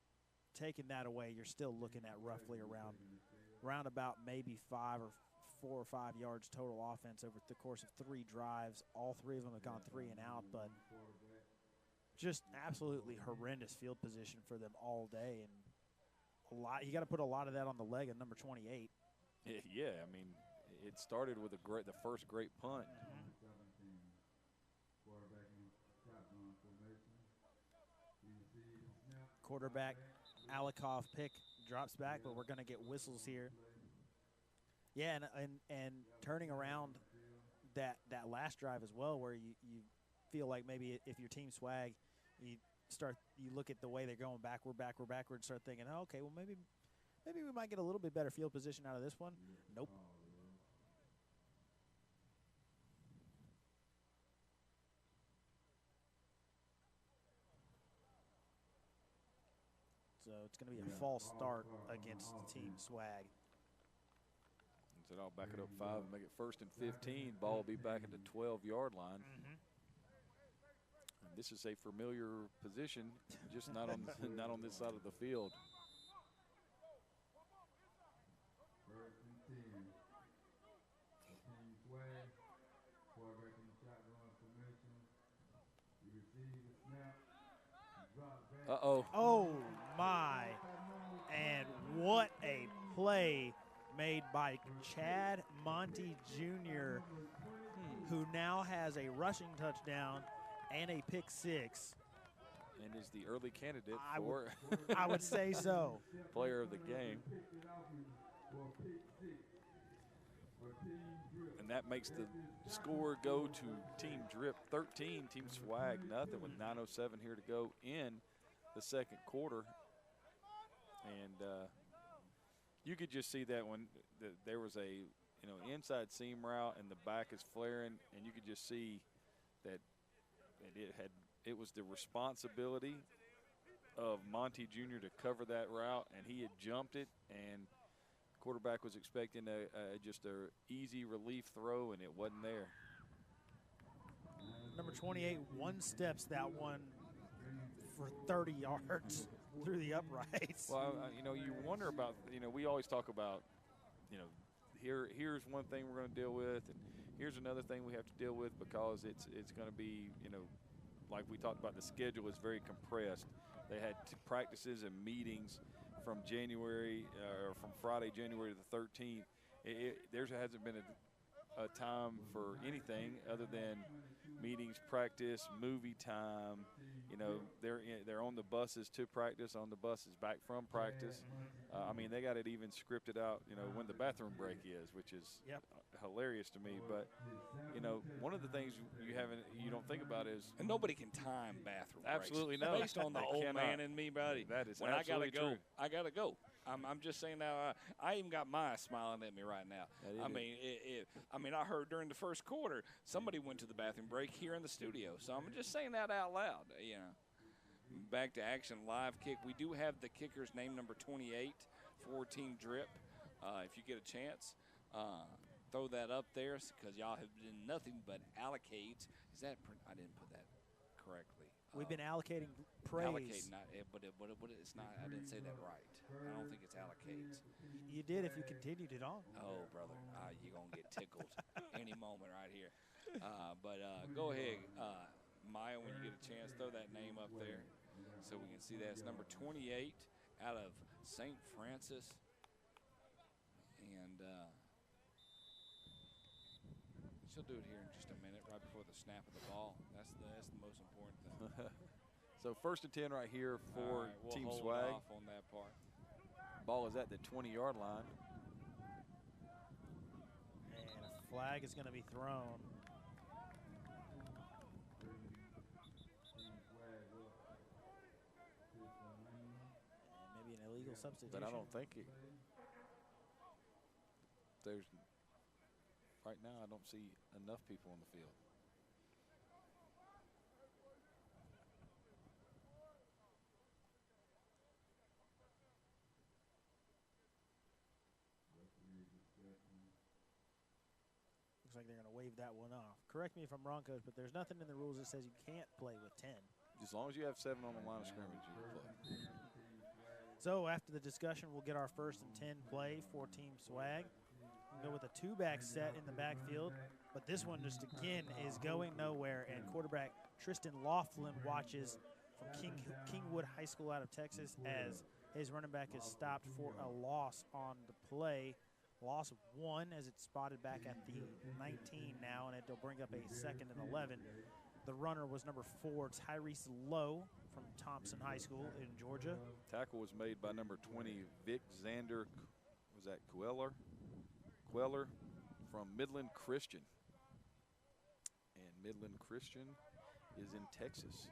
taking that away, you're still looking at roughly around about maybe 4 or 5 yards total offense over the course of 3 drives. All 3 of them have gone 3 and out, but just absolutely horrendous field position for them all day. And you got to put a lot of that on the leg of number 28. Yeah, I mean, it started with the first great punt. Quarterback Alikov pick drops back, but we're going to get whistles here. Yeah, and turning around that last drive as well, where you feel like maybe if your Team Swag, you look at the way they're going backward, start thinking, oh, okay, well maybe we might get a little bit better field position out of this one. Nope. So it's going to be a false start against Team Swag. So I'll back it up 5 and make it 1st and 15. Ball will be back at the 12-yard line. And this is a familiar position, just not on not on this side of the field. 1st and 10. Team Swag, quarterback in the shotgun formation. You receive the snap. Drop back. Uh-oh. Oh, my. And what a play made by Chad Monty Jr., who now has a rushing touchdown and a pick 6. And is the early candidate for I would say so. player of the game. And that makes the score go to Team Drip 13, Team Swag nothing, with 9:07 here to go in the 2nd quarter. And you could just see that when there was a inside seam route and the back is flaring, and you could just see that it was the responsibility of Monty Jr. to cover that route, and he had jumped it, and quarterback was expecting just a easy relief throw, and it wasn't there. Number 28 one-steps that one for 30 yards through the uprights. Well, you wonder about, we always talk about, here's one thing we're going to deal with, and here's another thing we have to deal with, because it's going to be, like we talked about, the schedule is very compressed. They had practices and meetings from January, or from Friday, January the 13th. There hasn't been a time for anything other than meetings, practice, movie time. You know, they're on the buses to practice, on the buses back from practice. I mean, they got it even scripted out, you know, when the bathroom break is, which is hilarious to me. But, you know, one of the things you don't think about is – And nobody can time bathroom absolutely breaks. no. Based on the They old cannot. man in me, buddy. That is when absolutely true. I got to go. I'm just saying now, I even got my smiling at me right now. I mean, I heard during the first quarter somebody went to the bathroom break here in the studio. So I'm just saying that out loud, you know. Back to action, live kick. We do have the kicker's name, number 28, for Team Drip. If you get a chance, throw that up there because y'all have been nothing but allocate. Is that I didn't put that correctly. We've been allocating praise. Allocate, but it's not. I didn't say that right. I don't think it's allocate. You did if you continued it on. Oh, brother, you're going to get tickled any moment right here. But go ahead, Maya, when you get a chance, throw that name up there so we can see that. It's number 28 out of St. Francis. And she'll do it here in just a minute, right before the snap of the ball. That's the most important thing. So 1st and 10 right here for we'll Team hold Swag. off on that part. Ball is at the 20-yard line. And a flag is going to be thrown. And maybe an illegal substitution. But I don't think there's right now. I don't see enough people on the field. Looks like they're going to wave that one off. Correct me if I'm wrong, Coach, but there's nothing in the rules that says you can't play with 10. As long as you have 7 on the line of scrimmage, you can play. So after the discussion, we'll get our 1st and 10 play for Team Swag. We'll go with a 2-back set in the backfield, but this one just again is going nowhere. And quarterback Tristan Laughlin watches from Kingwood High School out of Texas as his running back is stopped for a loss on the play. Loss of 1 as it's spotted back at the 19 now, and it'll bring up a 2nd and 11. The runner was number 4, Tyrese Lowe from Thompson High School in Georgia. Tackle was made by number 20, Vic Xander, was that Queller from Midland Christian. And Midland Christian is in Texas.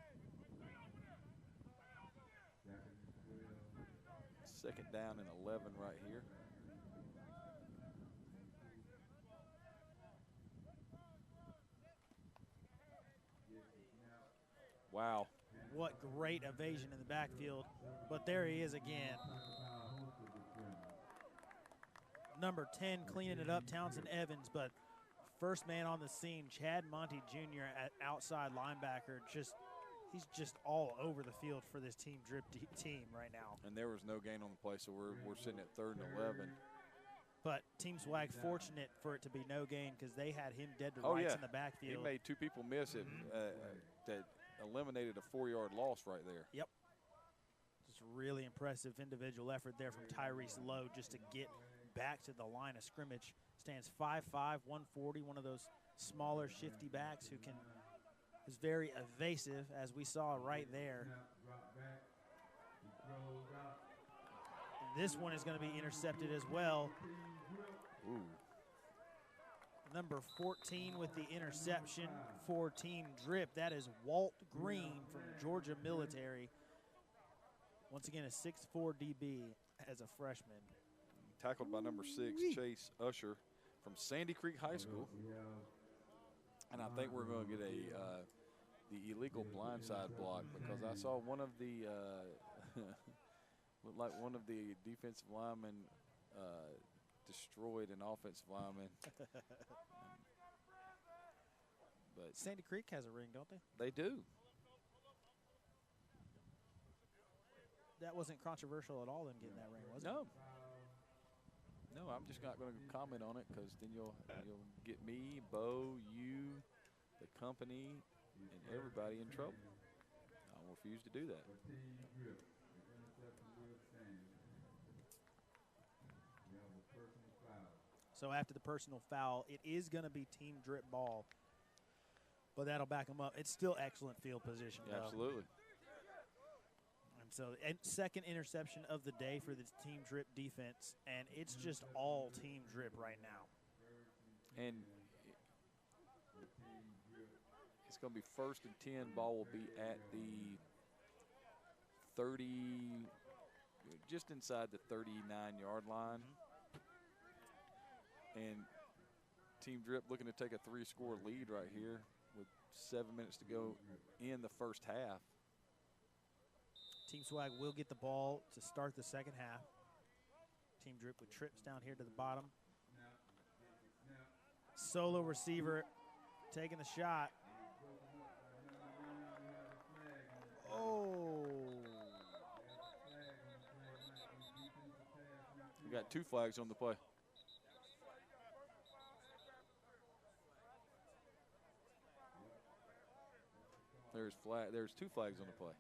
2nd down and 11 right here. Wow. What great evasion in the backfield. But there he is again. Number 10 cleaning it up, Townsend Evans. But first man on the scene, Chad Monty Jr. at outside linebacker. He's just all over the field for this Team Drip team right now. And there was no gain on the play, so we're sitting at 3rd and 11. But Team Swag fortunate for it to be no gain because they had him dead to rights in the backfield. He made 2 people miss it that eliminated a 4-yard loss right there. Yep. Just really impressive individual effort there from Tyrese Lowe just to get back to the line of scrimmage. Stands 5'5", 140, one of those smaller, shifty backs who is very evasive, as we saw right there. This one is going to be intercepted as well. Ooh. Number 14 with the interception for Team Drip. That is Walt Green from Georgia Military. Once again, a 6'4" DB as a freshman. Tackled by number 6, Chase Usher from Sandy Creek High School. And I think we're going to get the illegal blindside block because I saw one of the looked like one of the defensive linemen destroyed an offensive lineman. But Sandy Creek has a ring, don't they? they do. That wasn't controversial at all, them getting that ring, was it? No, I'm just not going to comment on it because then you'll get me, Bo, you, the company, and everybody in trouble. I'll refuse to do that. So after the personal foul, it is going to be team drip ball. But that'll back them up. It's still excellent field position, though. Absolutely. And so, second interception of the day for the team drip defense, and it's just all team drip right now. And it's going to be 1st and 10. Ball will be at the 30, just inside the 39-yard line. And Team Drip looking to take a 3-score lead right here with 7 minutes to go in the first half. Team Swag will get the ball to start the second half. Team Drip with trips down here to the bottom. Solo receiver taking the shot. Oh. We got 2 flags on the play. There's 2 flags on the play.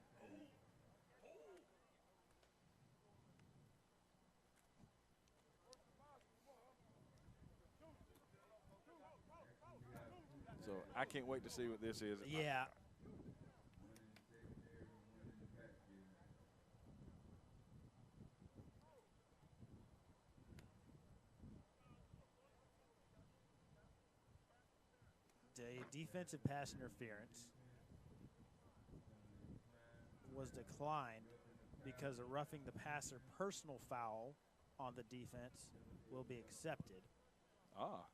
So I can't wait to see what this is. Yeah. The defensive pass interference was declined because a roughing the passer personal foul on the defense will be accepted. Ah.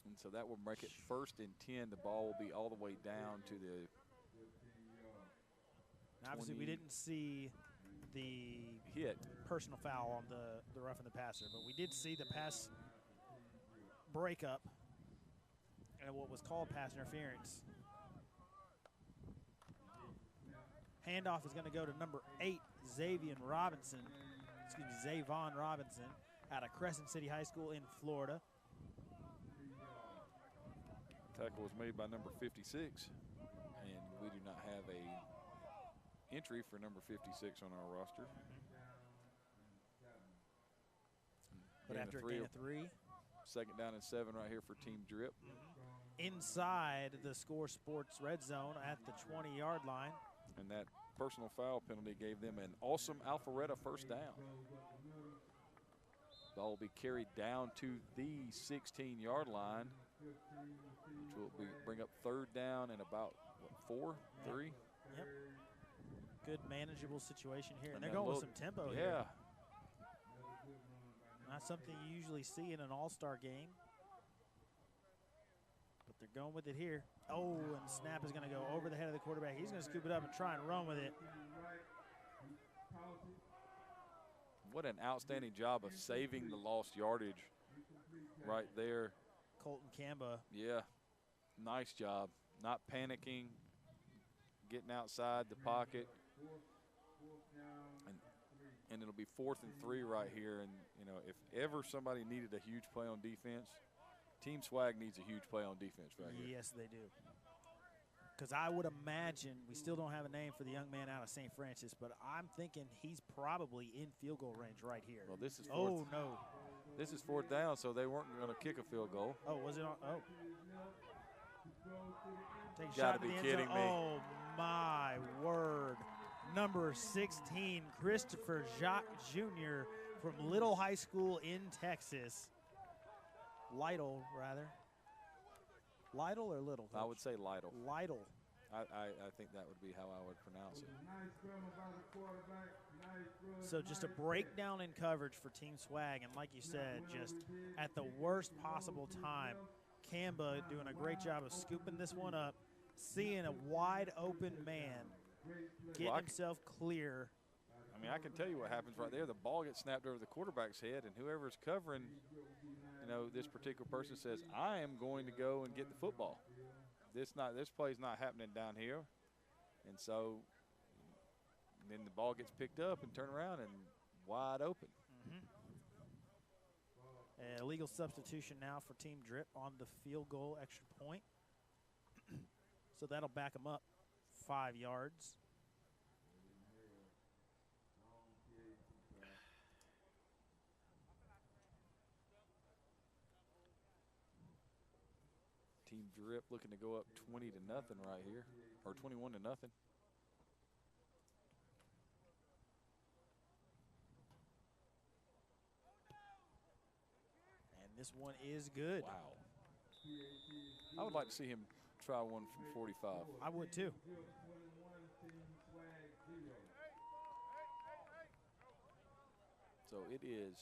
And so that will make it 1st and 10. The ball will be all the way down to the Now, obviously, we didn't see the hit personal foul on the roughing the passer, but we did see the pass breakup and what was called pass interference. Handoff is going to go to number 8, Zavon Robinson out of Crescent City High School in Florida. Tackle was made by number 56, and we do not have a entry for number 56 on our roster. But after a gain of 3. 2nd down and 7 right here for Team Drip. Inside the Score Sports red zone at the 20-yard line. And that personal foul penalty gave them an awesome Alpharetta 1st down. Ball will be carried down to the 16-yard line, which will bring up 3rd down and about, what, 3? Yep. Good manageable situation here. And they're going with some tempo here. Yeah. Not something you usually see in an all-star game. But they're going with it here. Oh, and the snap is going to go over the head of the quarterback. He's going to scoop it up and try and run with it. What an outstanding job of saving the lost yardage right there. Colton Kamba. Yeah, nice job. Not panicking, getting outside the pocket. And it'll be 4th and 3 right here. And, you know, if ever somebody needed a huge play on defense, Team Swag needs a huge play on defense right here. Yes, they do. Because I would imagine, we still don't have a name for the young man out of St. Francis, but I'm thinking he's probably in field goal range right here. Well, this is 4th. Oh, no. This is 4th down, so they weren't going to kick a field goal. Oh, was it on? Oh. Take a Gotta shot at be the end kidding zone. me. Oh, my word. Number 16, Christopher Jacques Jr. from Little High School in Texas. Lytle, rather. Lytle or Little? I would say Lytle. Lytle. I think that would be how I would pronounce it. So just a breakdown in coverage for Team Swag, and like you said, just at the worst possible time. Kamba doing a great job of scooping this one up, seeing a wide open man, getting himself clear. I mean, I can tell you what happens right there. The ball gets snapped over the quarterback's head, and whoever's covering, you know, this particular person says, I am going to go and get the football. This play's not happening down here. And so then the ball gets picked up and turned around and wide open. Illegal substitution now for Team Drip on the field goal extra point. So that'll back them up 5 yards. Team Drip looking to go up 20 to nothing right here, or 21 to nothing. And this one is good. Wow. I would like to see him try one from 45. I would too. So it is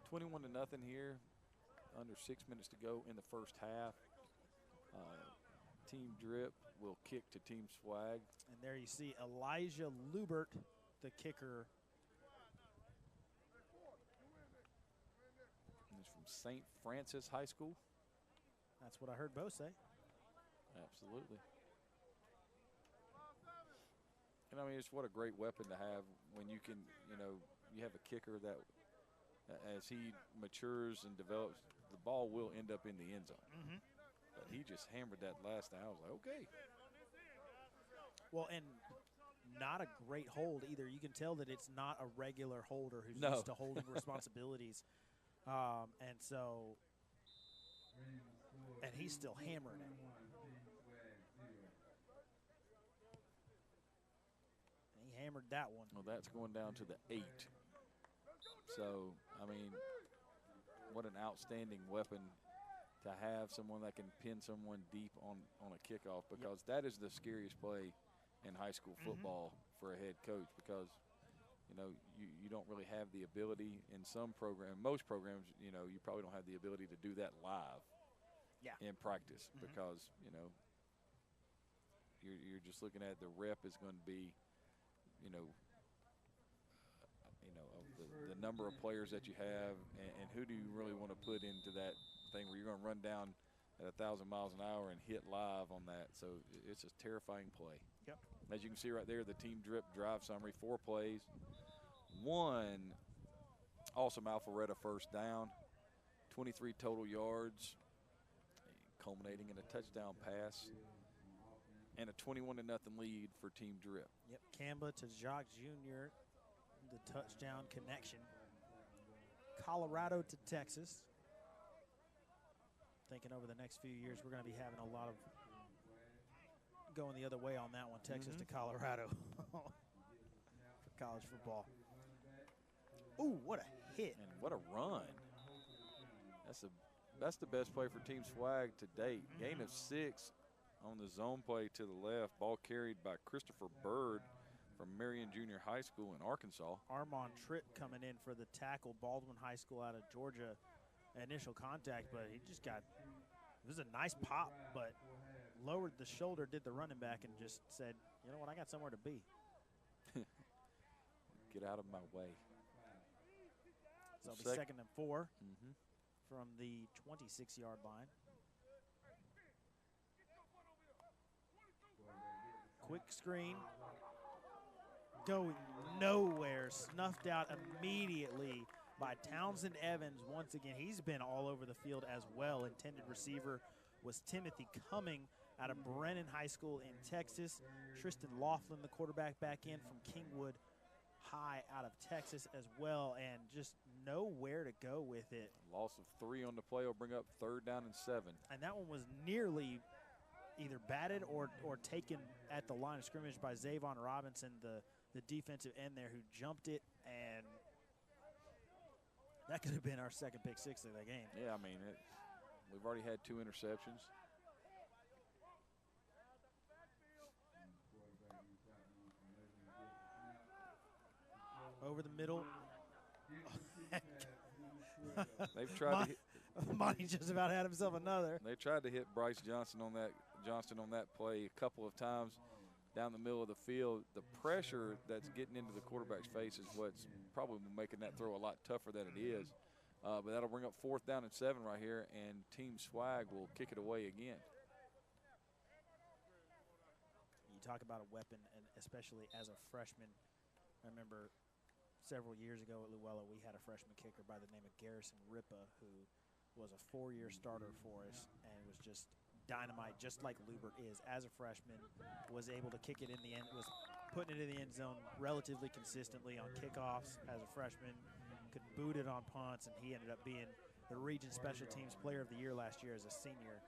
21 to nothing here. Under 6 minutes to go in the first half. Team Drip will kick to Team Swag. And there you see Elijah Lubert, the kicker. He's from St. Francis High School. That's what I heard Bo say. Absolutely. And I mean, it's what a great weapon to have when you can, you know, you have a kicker that as he matures and develops, the ball will end up in the end zone. Mm-hmm. But he just hammered that last time. I was like, okay. Well, and not a great hold either. You can tell that it's not a regular holder who's No. used to holding responsibilities. And so, and he's still hammering it. And he hammered that one. Well, that's going down to the 8. So, I mean, what an outstanding weapon to have, someone that can pin someone deep on a kickoff, because that is the scariest play in high school football for a head coach, because, you know, you don't really have the ability in some program, most programs, you know, you probably don't have the ability to do that live in practice because, you know, you're just looking at the rep is going to be, you know, of the number of players that you have, and who do you really want to put into that thing where you're going to run down at 1,000 miles an hour and hit live on that. So it's a terrifying play. Yep. As you can see right there, the Team Drip drive summary, 4 plays, 1 awesome Alpharetta first down, 23 total yards, culminating in a touchdown pass, and a 21 to nothing lead for Team Drip. Yep, Kamba to Jacques Jr., the touchdown connection. Colorado to Texas. Thinking over the next few years, we're going to be having a lot of going the other way on that one, Texas to Colorado for college football. Ooh, what a hit. And what a run. That's the best play for Team Swag to date. Gain of 6 on the zone play to the left. Ball carried by Christopher Bird from Marion Junior High School in Arkansas. Armand Tripp coming in for the tackle, Baldwin High School out of Georgia. Initial contact, but he just got, it was a nice pop, but lowered the shoulder, did the running back, and just said, you know what, I got somewhere to be. Get out of my way. So it'll be 2nd and 4 from the 26-yard line. Quick screen. Going nowhere. Snuffed out immediately by Townsend Evans. Once again, he's been all over the field as well. Intended receiver was Timothy Cumming out of Brennan High School in Texas. Tristan Laughlin, the quarterback, back in from Kingwood High out of Texas as well, and just nowhere to go with it. Loss of 3 on the play will bring up 3rd down and 7. And that one was nearly either batted or taken at the line of scrimmage by Zavon Robinson, the defensive end there, who jumped it, and that could have been our 2nd pick 6 of the game. Yeah, I mean, we've already had 2 interceptions. Over the middle. They've tried to hit. Monty just about had himself another. They tried to hit Bryce Johnston on that play a couple of times down the middle of the field. The pressure that's getting into the quarterback's face is what's probably making that throw a lot tougher than it is. But that'll bring up 4th down and 7 right here, and Team Swag will kick it away again. You talk about a weapon, and especially as a freshman. I remember several years ago at Luella, we had a freshman kicker by the name of Garrison Ripa, who was a 4-year starter for us and was just dynamite, just like Lubert is as a freshman. Was able to kick it in the end, was putting it in the end zone relatively consistently on kickoffs as a freshman, could boot it on punts, and he ended up being the region special teams player of the year last year as a senior.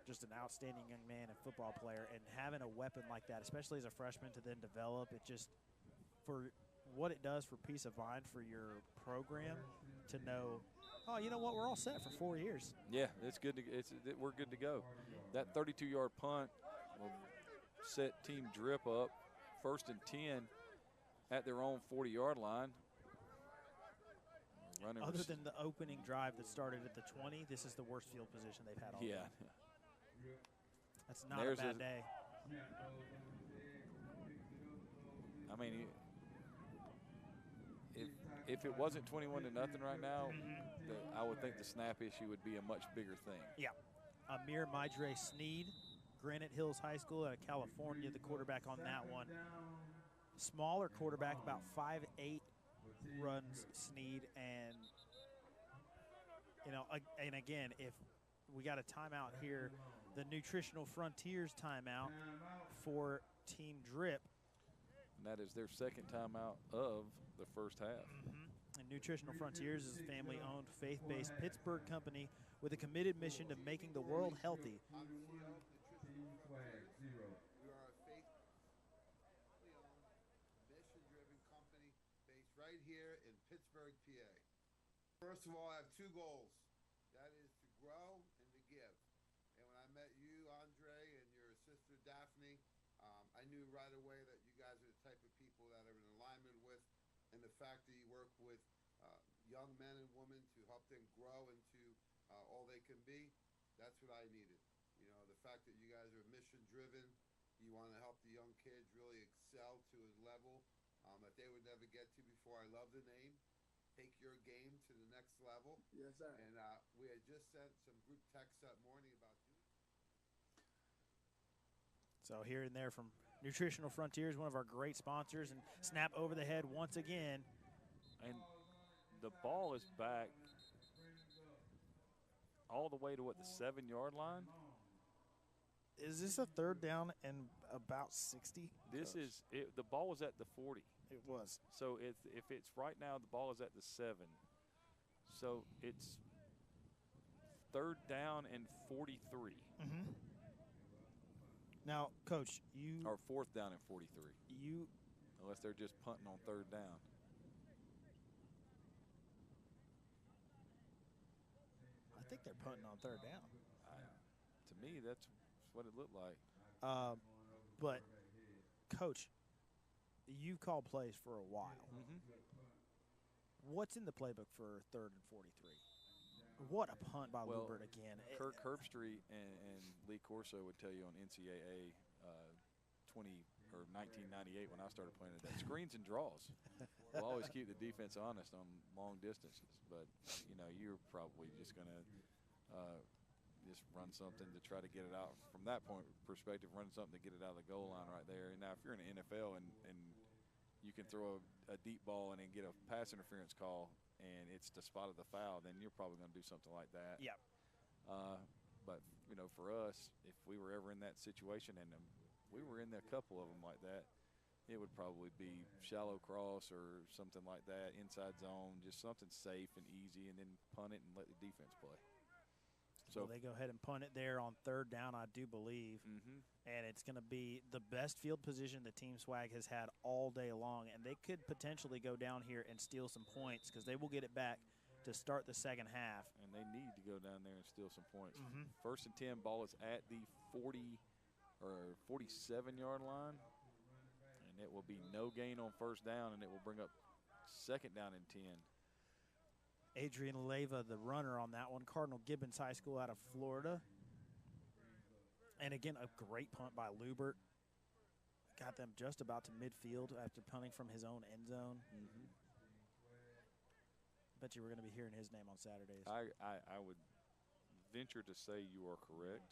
just an outstanding young man and football player, and having a weapon like that, especially as a freshman, to then develop, it just, for what it does for peace of mind for your program, to know, oh, you know what, we're all set for 4 years. Yeah, it's good. We're good to go. That 32-yard punt will set Team Drip up 1st and 10 at their own 40-yard line. Other than the opening drive that started at the 20, this is the worst field position they've had all yeah. game. That's not a bad day. I mean, if it wasn't 21-0 right now, I would think the snap issue would be a much bigger thing. Yeah. Amir Maidre Sneed, Granite Hills High School out of California, the quarterback on that one. Smaller quarterback, about 5'8", runs Sneed, and and again, if we got a timeout here, the Nutritional Frontiers timeout for Team Drip. And that is their second timeout of the first half. And Nutritional Frontiers is a family-owned, faith-based Pittsburgh company with a committed mission to making the world healthy. I'm CEO of Nutrition Swag. We are a faith-owned, mission-driven company based right here in Pittsburgh, PA. First of all, I have 2 goals. That is to grow and to give. And when I met you, Andre, and your sister, Daphne, I knew right away that you guys are the type of people that are in alignment with, and the fact that you work with young men and women to help them grow into all they can be, that's what I needed. You know, the fact that you guys are mission-driven, you want to help the young kids really excel to a level that they would never get to before. I love the name. Take your game to the next level. Yes, sir. And we had just sent some group texts that morning about doing. So here and there from Nutritional Frontiers, one of our great sponsors, and snap over the head once again. And the ball is back all the way to, what, the 7-yard line? Is this a third down and about 60? This is it. The ball was at the 40. It was. So if it's right now, the ball is at the 7. So it's 3rd down and 43. Now, Coach, or 4th down and 43. Unless they're just punting on 3rd down. I think they're punting on 3rd down. To me, that's what it looked like. But, Coach, you've called plays for a while. What's in the playbook for 3rd and 43? What a punt by Lubert again. Kirk Herbstreit and Lee Corso would tell you on NCAA 1998 when I started playing it, that screens and draws will always keep the defense honest on long distances. But, you know, you're probably just going to just run something to try to get it out. From that point perspective, run something to get it out of the goal line right there. And now if you're in the NFL and you can throw a deep ball and then get a pass interference call and it's the spot of the foul, then you're probably going to do something like that. Yeah. But, you know, for us, if we were ever in that situation, and we were in a couple of them like that, it would probably be shallow cross or something like that, inside zone, just something safe and easy, and then punt it and let the defense play. So they go ahead and punt it there on 3rd down, I do believe. And it's going to be the best field position that Team Swag has had all day long. And they could potentially go down here and steal some points because they will get it back to start the second half. And they need to go down there and steal some points. 1st and 10, ball is at the 40 or 47-yard line. And it will be no gain on 1st down, and it will bring up 2nd down and 10. Adrian Leyva, the runner on that one. Cardinal Gibbons High School out of Florida. And again, a great punt by Lubert. Got them just about to midfield after punting from his own end zone. Bet you we're going to be hearing his name on Saturdays. I would venture to say you are correct.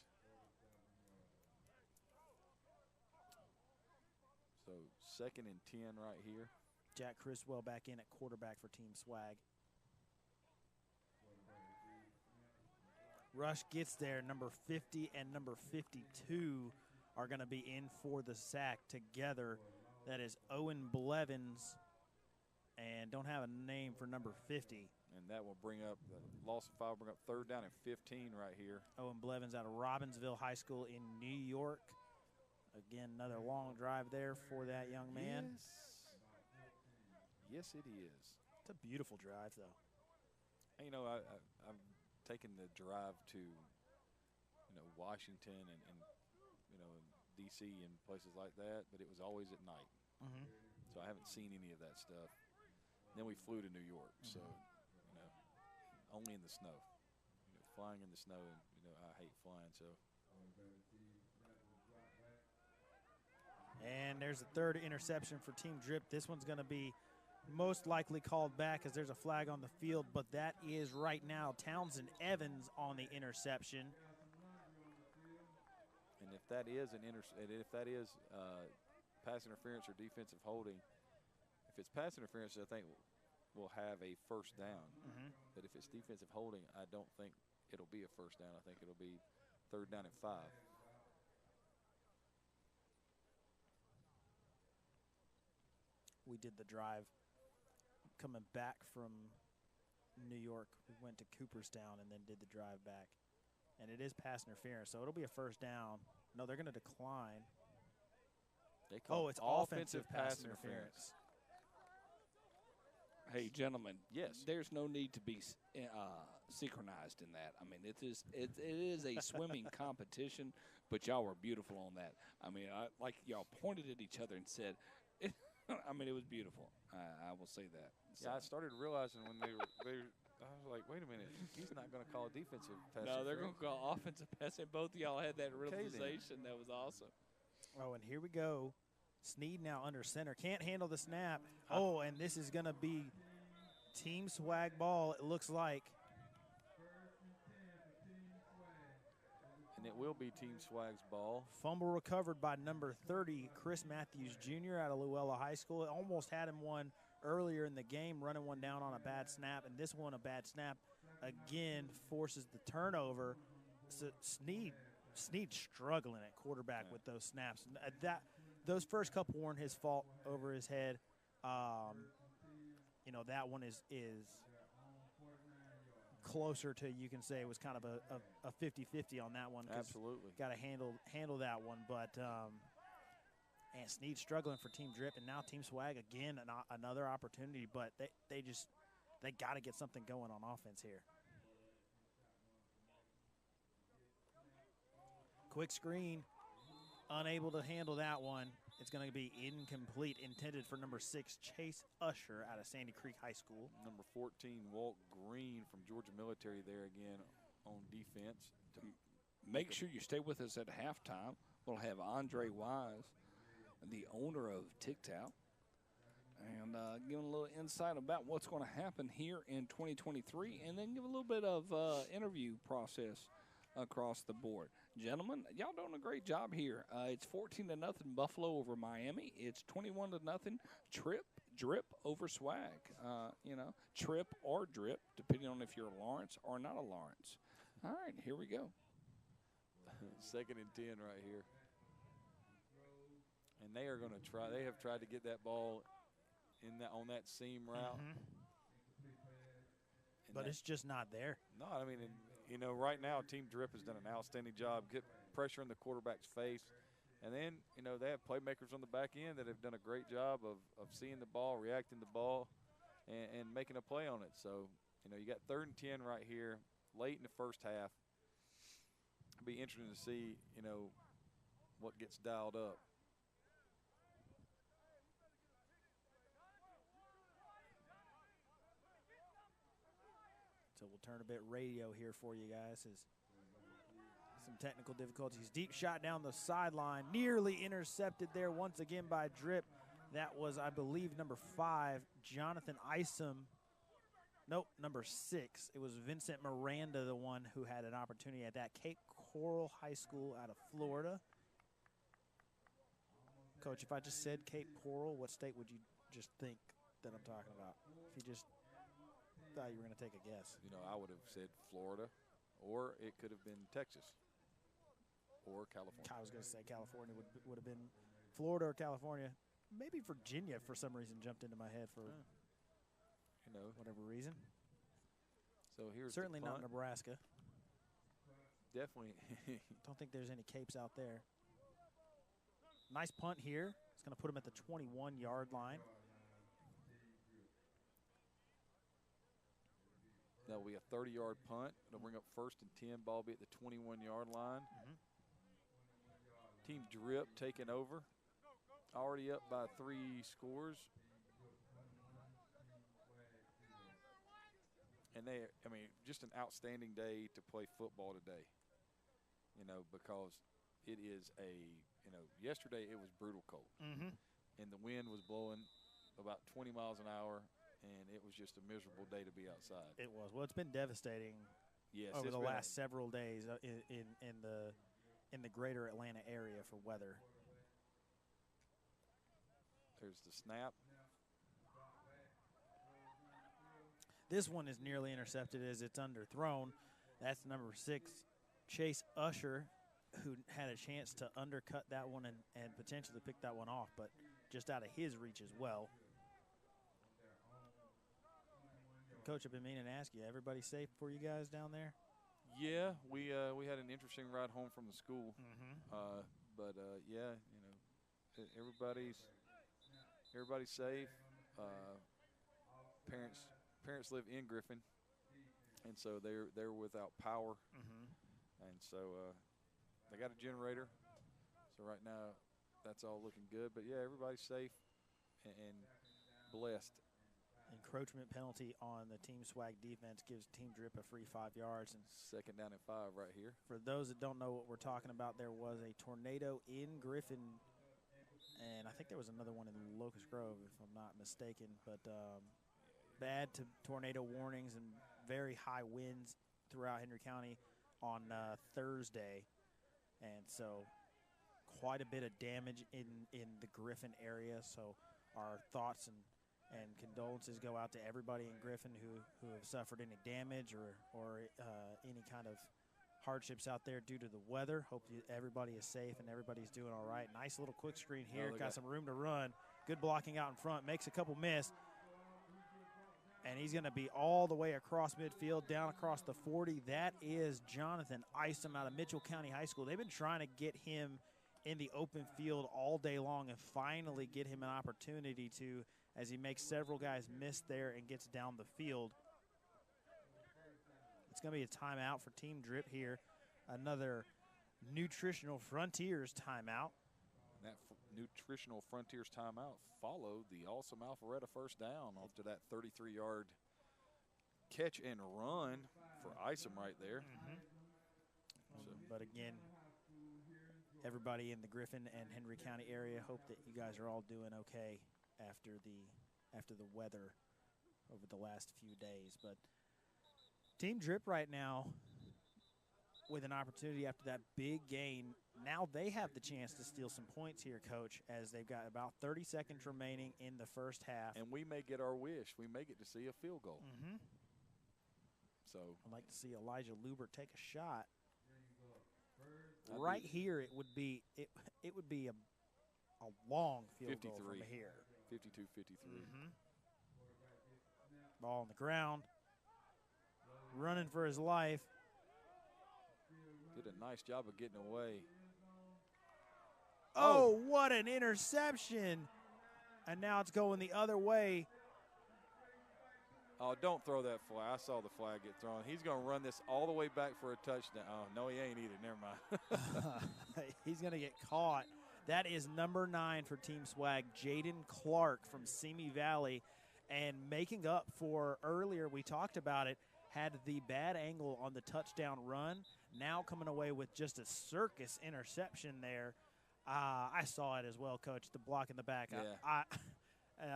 So 2nd and 10 right here. Jack Criswell back in at quarterback for Team Swag. Rush gets there. Number 50 and number 52 are going to be in for the sack together. That is Owen Blevins, and don't have a name for number 50. And that will bring up the loss of 5 will bring up 3rd down and 15 right here. Owen Blevins out of Robbinsville High School in New York. Again, another long drive there for that young man. Yes, it is. It's a beautiful drive, though. And, you know, I've taken the drive to, you know, Washington and you know, D.C. and places like that, but it was always at night. So I haven't seen any of that stuff. Then we flew to New York, so, you know, only in the snow. You know, flying in the snow, and, you know, I hate flying, so. And there's a 3rd interception for Team Drip. This one's going to be most likely called back as there's a flag on the field, but that is right now Townsend Evans on the interception. And if that is pass interference or defensive holding, if it's pass interference, I think we'll have a 1st down. But if it's defensive holding, I don't think it'll be a 1st down. I think it'll be 3rd down and 5. We did the drive coming back from New York. We went to Cooperstown and then did the drive back. And it is pass interference, so it'll be a 1st down. No, they're going to decline. Oh, it's offensive pass interference. Hey, gentlemen. Yes. There's no need to be synchronized in that. I mean, it is a swimming competition, but y'all were beautiful on that. I mean, like y'all pointed at each other and said, I mean, it was beautiful. I will say that. So. Yeah, I started realizing when they were I was like, wait a minute, he's not going to call a defensive pass. No, they're going to call offensive pass, and both of y'all had that realization. That was awesome. Oh, and here we go. Sneed now under center. Can't handle the snap. Oh, and this is going to be Team Swag ball, it looks like. And it will be Team Swag's ball. Fumble recovered by number 30, Chris Matthews Jr. out of Luella High School. It almost had him one earlier in the game, running one down on a bad snap, and this one a bad snap again forces the turnover. So Sneed struggling at quarterback with those snaps. Those first couple weren't his fault over his head. You know, that one is closer to, you can say it was kind of a 50-50 on that one. Absolutely. Got to handle that one, but and Sneed struggling for Team Drip, and now Team Swag again, another opportunity, but they got to get something going on offense here. Quick screen, unable to handle that one. It's going to be incomplete, intended for number 6, Chase Usher out of Sandy Creek High School. Number 14, Walt Green from Georgia Military there again on defense. Make sure you stay with us at halftime. We'll have Andre Wise, the owner of TikTok, and give a little insight about what's going to happen here in 2023, and then give a little bit of interview process across the board. Gentlemen, y'all doing a great job here. It's 14-0 Buffalo over Miami. It's 21-0 Drip over Swag. You know, Trip or Drip, depending on if you're a Lawrence or not a Lawrence. All right, here we go. 2nd and 10 right here. And they are going to try. They have tried to get that ball on that seam route. But it's just not there. No, I mean, you know, right now Team Drip has done an outstanding job, get pressure in the quarterback's face. And then, you know, they have playmakers on the back end that have done a great job of seeing the ball, reacting to the ball, and making a play on it. So, you know, you got 3rd and 10 right here, late in the first half. It'll be interesting to see, you know, what gets dialed up. So we'll turn a bit radio here for you guys as some technical difficulties. Deep shot down the sideline, nearly intercepted there once again by Drip. That was, I believe, number 5, Jonathan Isom. Nope, number 6. It was Vincent Miranda, the one who had an opportunity at that. Cape Coral High School out of Florida. Coach, if I just said Cape Coral, what state would you just think that I'm talking about? If you just thought you were going to take a guess. You know, I would have said Florida, or it could have been Texas or California. I was going to say California would have been Florida or California. Maybe Virginia for some reason jumped into my head for you know, whatever reason. So here's Certainly the not punt. Nebraska. Definitely. Don't think there's any capes out there. Nice punt here. It's going to put him at the 21-yard line. That will be a 30-yard punt. It'll bring up 1st and 10. Ball be at the 21-yard line. Team Drip taking over. Already up by 3 scores. And just an outstanding day to play football today. Because it is yesterday it was brutal cold. And the wind was blowing about 20 miles an hour, and it was just a miserable day to be outside. It was. Well, it's been devastating over the last several days in the greater Atlanta area for weather. There's the snap. This one is nearly intercepted as it's underthrown. That's number 6, Chase Usher, who had a chance to undercut that one and potentially pick that one off, but just out of his reach as well. Coach, I've been meaning to ask you, everybody safe for you guys down there? Yeah, we had an interesting ride home from the school. Everybody's safe. Parents live in Griffin, and so they're without power, and so they got a generator. So right now, that's all looking good. But yeah, everybody's safe and blessed. Encroachment penalty on the Team Swag defense gives Team Drip a free 5 yards. And 2nd down and 5 right here. For those that don't know what we're talking about, there was a tornado in Griffin, and I think there was another one in Locust Grove, if I'm not mistaken. But bad tornado warnings and very high winds throughout Henry County on Thursday. And so quite a bit of damage in the Griffin area. So our thoughts and condolences go out to everybody in Griffin who have suffered any damage or any kind of hardships out there due to the weather. Hope everybody is safe and everybody's doing all right. Nice little quick screen here. Got some room to run. Good blocking out in front. Makes a couple miss. And he's going to be all the way across midfield, down across the 40. That is Jonathan Isom out of Mitchell County High School. They've been trying to get him in the open field all day long and finally get him an opportunity to, as he makes several guys miss there and gets down the field. It's going to be a timeout for Team Drip here. Another Nutritional Frontiers timeout. And that Nutritional Frontiers timeout followed the awesome Alpharetta first down after that 33-yard catch and run for Isom right there. But again, everybody in the Griffin and Henry County area, hope that you guys are all doing okay after the weather over the last few days. But Team Drip right now, with an opportunity after that big gain, now they have the chance to steal some points here, Coach, as they've got about 30 seconds remaining in the first half. And we may get our wish. We may get to see a field goal. So I'd like to see Elijah Luber take a shot. Right here, it would be a long field goal from here. 52-53. Ball on the ground, running for his life. Did a nice job of getting away. Oh, what an interception. And now it's going the other way. Oh, don't throw that flag. I saw the flag get thrown. He's going to run this all the way back for a touchdown. Oh, no, he ain't either. Never mind. He's going to get caught. That is number 9 for Team Swag, Jaden Clark from Simi Valley. And making up for earlier, we talked about it, had the bad angle on the touchdown run. Now coming away with just a circus interception there. I saw it as well, Coach, the block in the back. Yeah.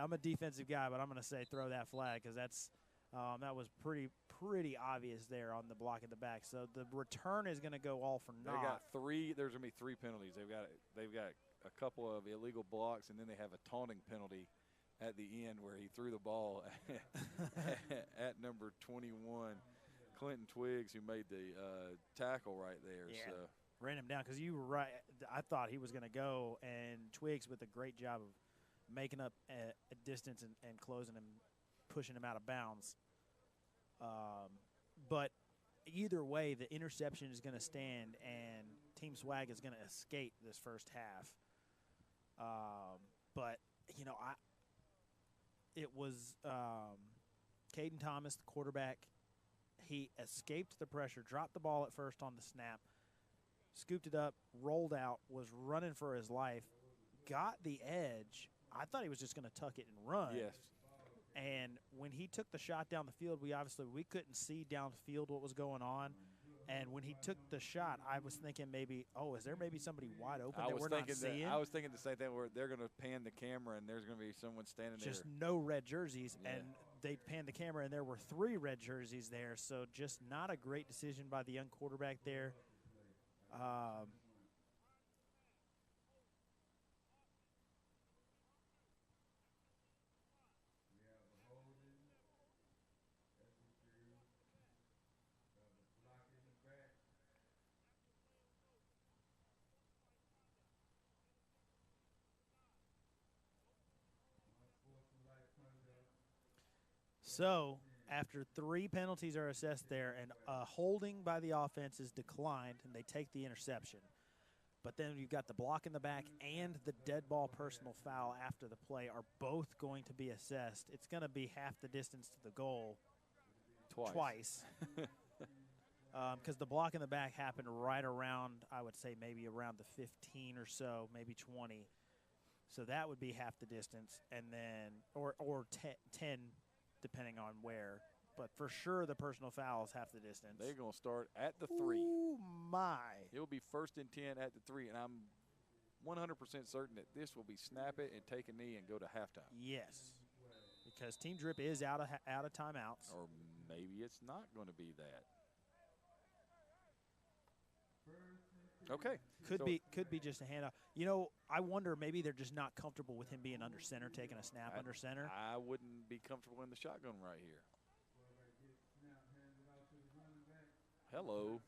I'm a defensive guy, but I'm going to say throw that flag because that was pretty obvious there on the block in the back. So the return is going to go all for naught. They got 3. There's going to be 3 penalties. They've got a couple of illegal blocks, and then they have a taunting penalty at the end where he threw the ball at number 21, Clinton Twiggs, who made the tackle right there. Yeah. So ran him down because you were right. I thought he was going to go, and Twiggs with a great job of making up a distance and closing him, pushing him out of bounds. but either way, the interception is going to stand, and Team Swag is going to escape this first half. But you know, it was Caden Thomas, the quarterback. He escaped the pressure, dropped the ball at first on the snap, scooped it up, rolled out, was running for his life, got the edge. I thought he was just going to tuck it and run. Yes. And when he took the shot down the field, we couldn't see downfield what was going on. And when he took the shot, I was thinking maybe, oh, is there maybe somebody wide open that we're not seeing? I was thinking the same thing, where they're going to pan the camera and there's going to be someone standing just there. no red jerseys, Yeah. and they panned the camera, and there were 3 red jerseys there. So just not a great decision by the young quarterback there. So after 3 penalties are assessed there, and holding by the offense is declined, and they take the interception. But then you've got the block in the back and the dead ball personal foul after the play are both going to be assessed. It's going to be half the distance to the goal twice. Because the block in the back happened right around, I would say maybe around the 15 or so, maybe 20. So that would be half the distance, and then or 10, depending on where. But for sure, the personal foul is half the distance. They're going to start at the 3. Ooh, my. It will be 1st and 10 at the 3, and I'm 100% certain that this will be snap it and take a knee and go to halftime. Yes, because Team Drip is out of timeouts. Or maybe it's not going to be that. Okay. Could be just a handoff. You know, I wonder, maybe they're just not comfortable with him being under center, taking a snap under center. I wouldn't be comfortable in the shotgun right here. Hello.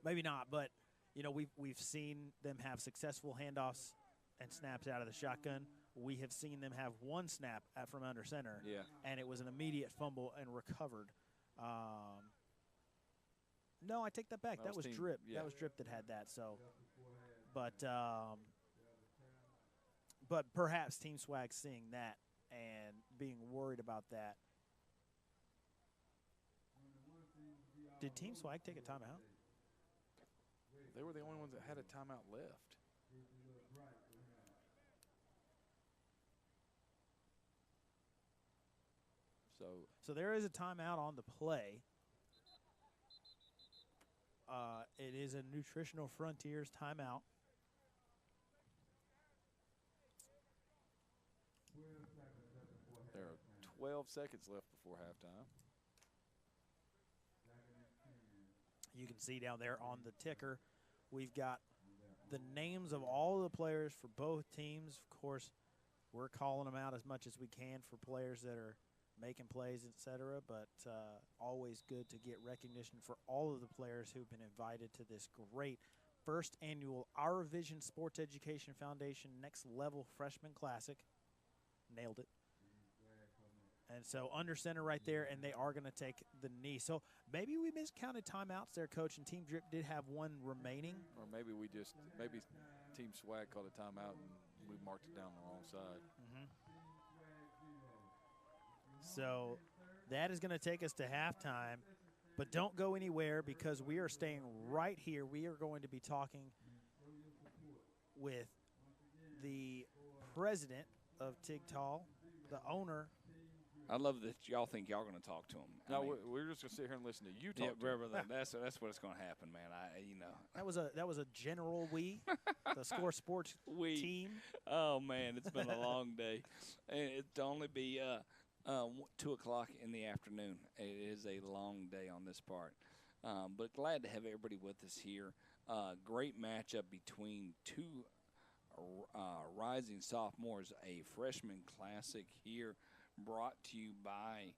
Maybe not, but you know, we've seen them have successful handoffs and snaps out of the shotgun. We have seen them have one snap from under center, Yeah. and it was an immediate fumble and recovered. No, I take that back. That was Drip. Yeah. That was Drip that had that. So, but perhaps Team Swag seeing that and being worried about that. Did Team Swag take a timeout? They were the only ones that had a timeout left. So there is a timeout on the play. It is a Nutritional Frontiers timeout. There are 12 seconds left before halftime. You can see down there on the ticker, we've got the names of all of the players for both teams. Of course, we're calling them out as much as we can for players that are making plays, etc. But always good to get recognition for all of the players who've been invited to this great first annual Our Vision Sports Education Foundation Next Level Freshman Classic. Nailed it. And so under center right there, and they are going to take the knee. So maybe we miscounted timeouts there, Coach, and Team Drip did have one remaining. Or maybe maybe Team Swag called a timeout and we marked it down the wrong side. So that is going to take us to halftime. But don't go anywhere, because we are staying right here. We are going to be talking with the president of TIGTAL, the owner. I love that y'all think y'all going to talk to him. No, we're just going to sit here and listen to you talk. That's what's going to happen, man. That was a general the Score Sports team. Oh man, it's been a long day, and it'll only be 2 o'clock in the afternoon. It is a long day on this part, but glad to have everybody with us here. Great matchup between two rising sophomores, a freshman classic here, brought to you by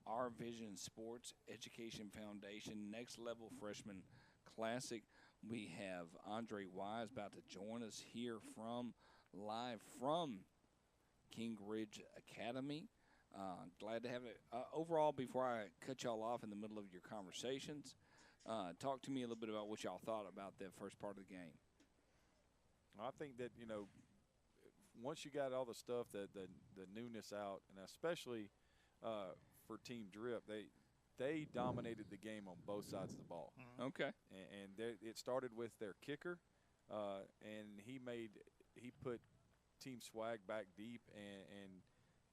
Our Vision Sports Education Foundation Next Level Freshman Classic. We have Andre Wise about to join us here live from King Ridge Academy. Glad to have it. Overall, before I cut y'all off in the middle of your conversations, talk to me a little bit about what y'all thought about that first part of the game. I think that, once you got all the stuff, the newness out, and especially for Team Drip, they dominated the game on both sides of the ball. Okay. And it started with their kicker, and he put Team Swag back deep, and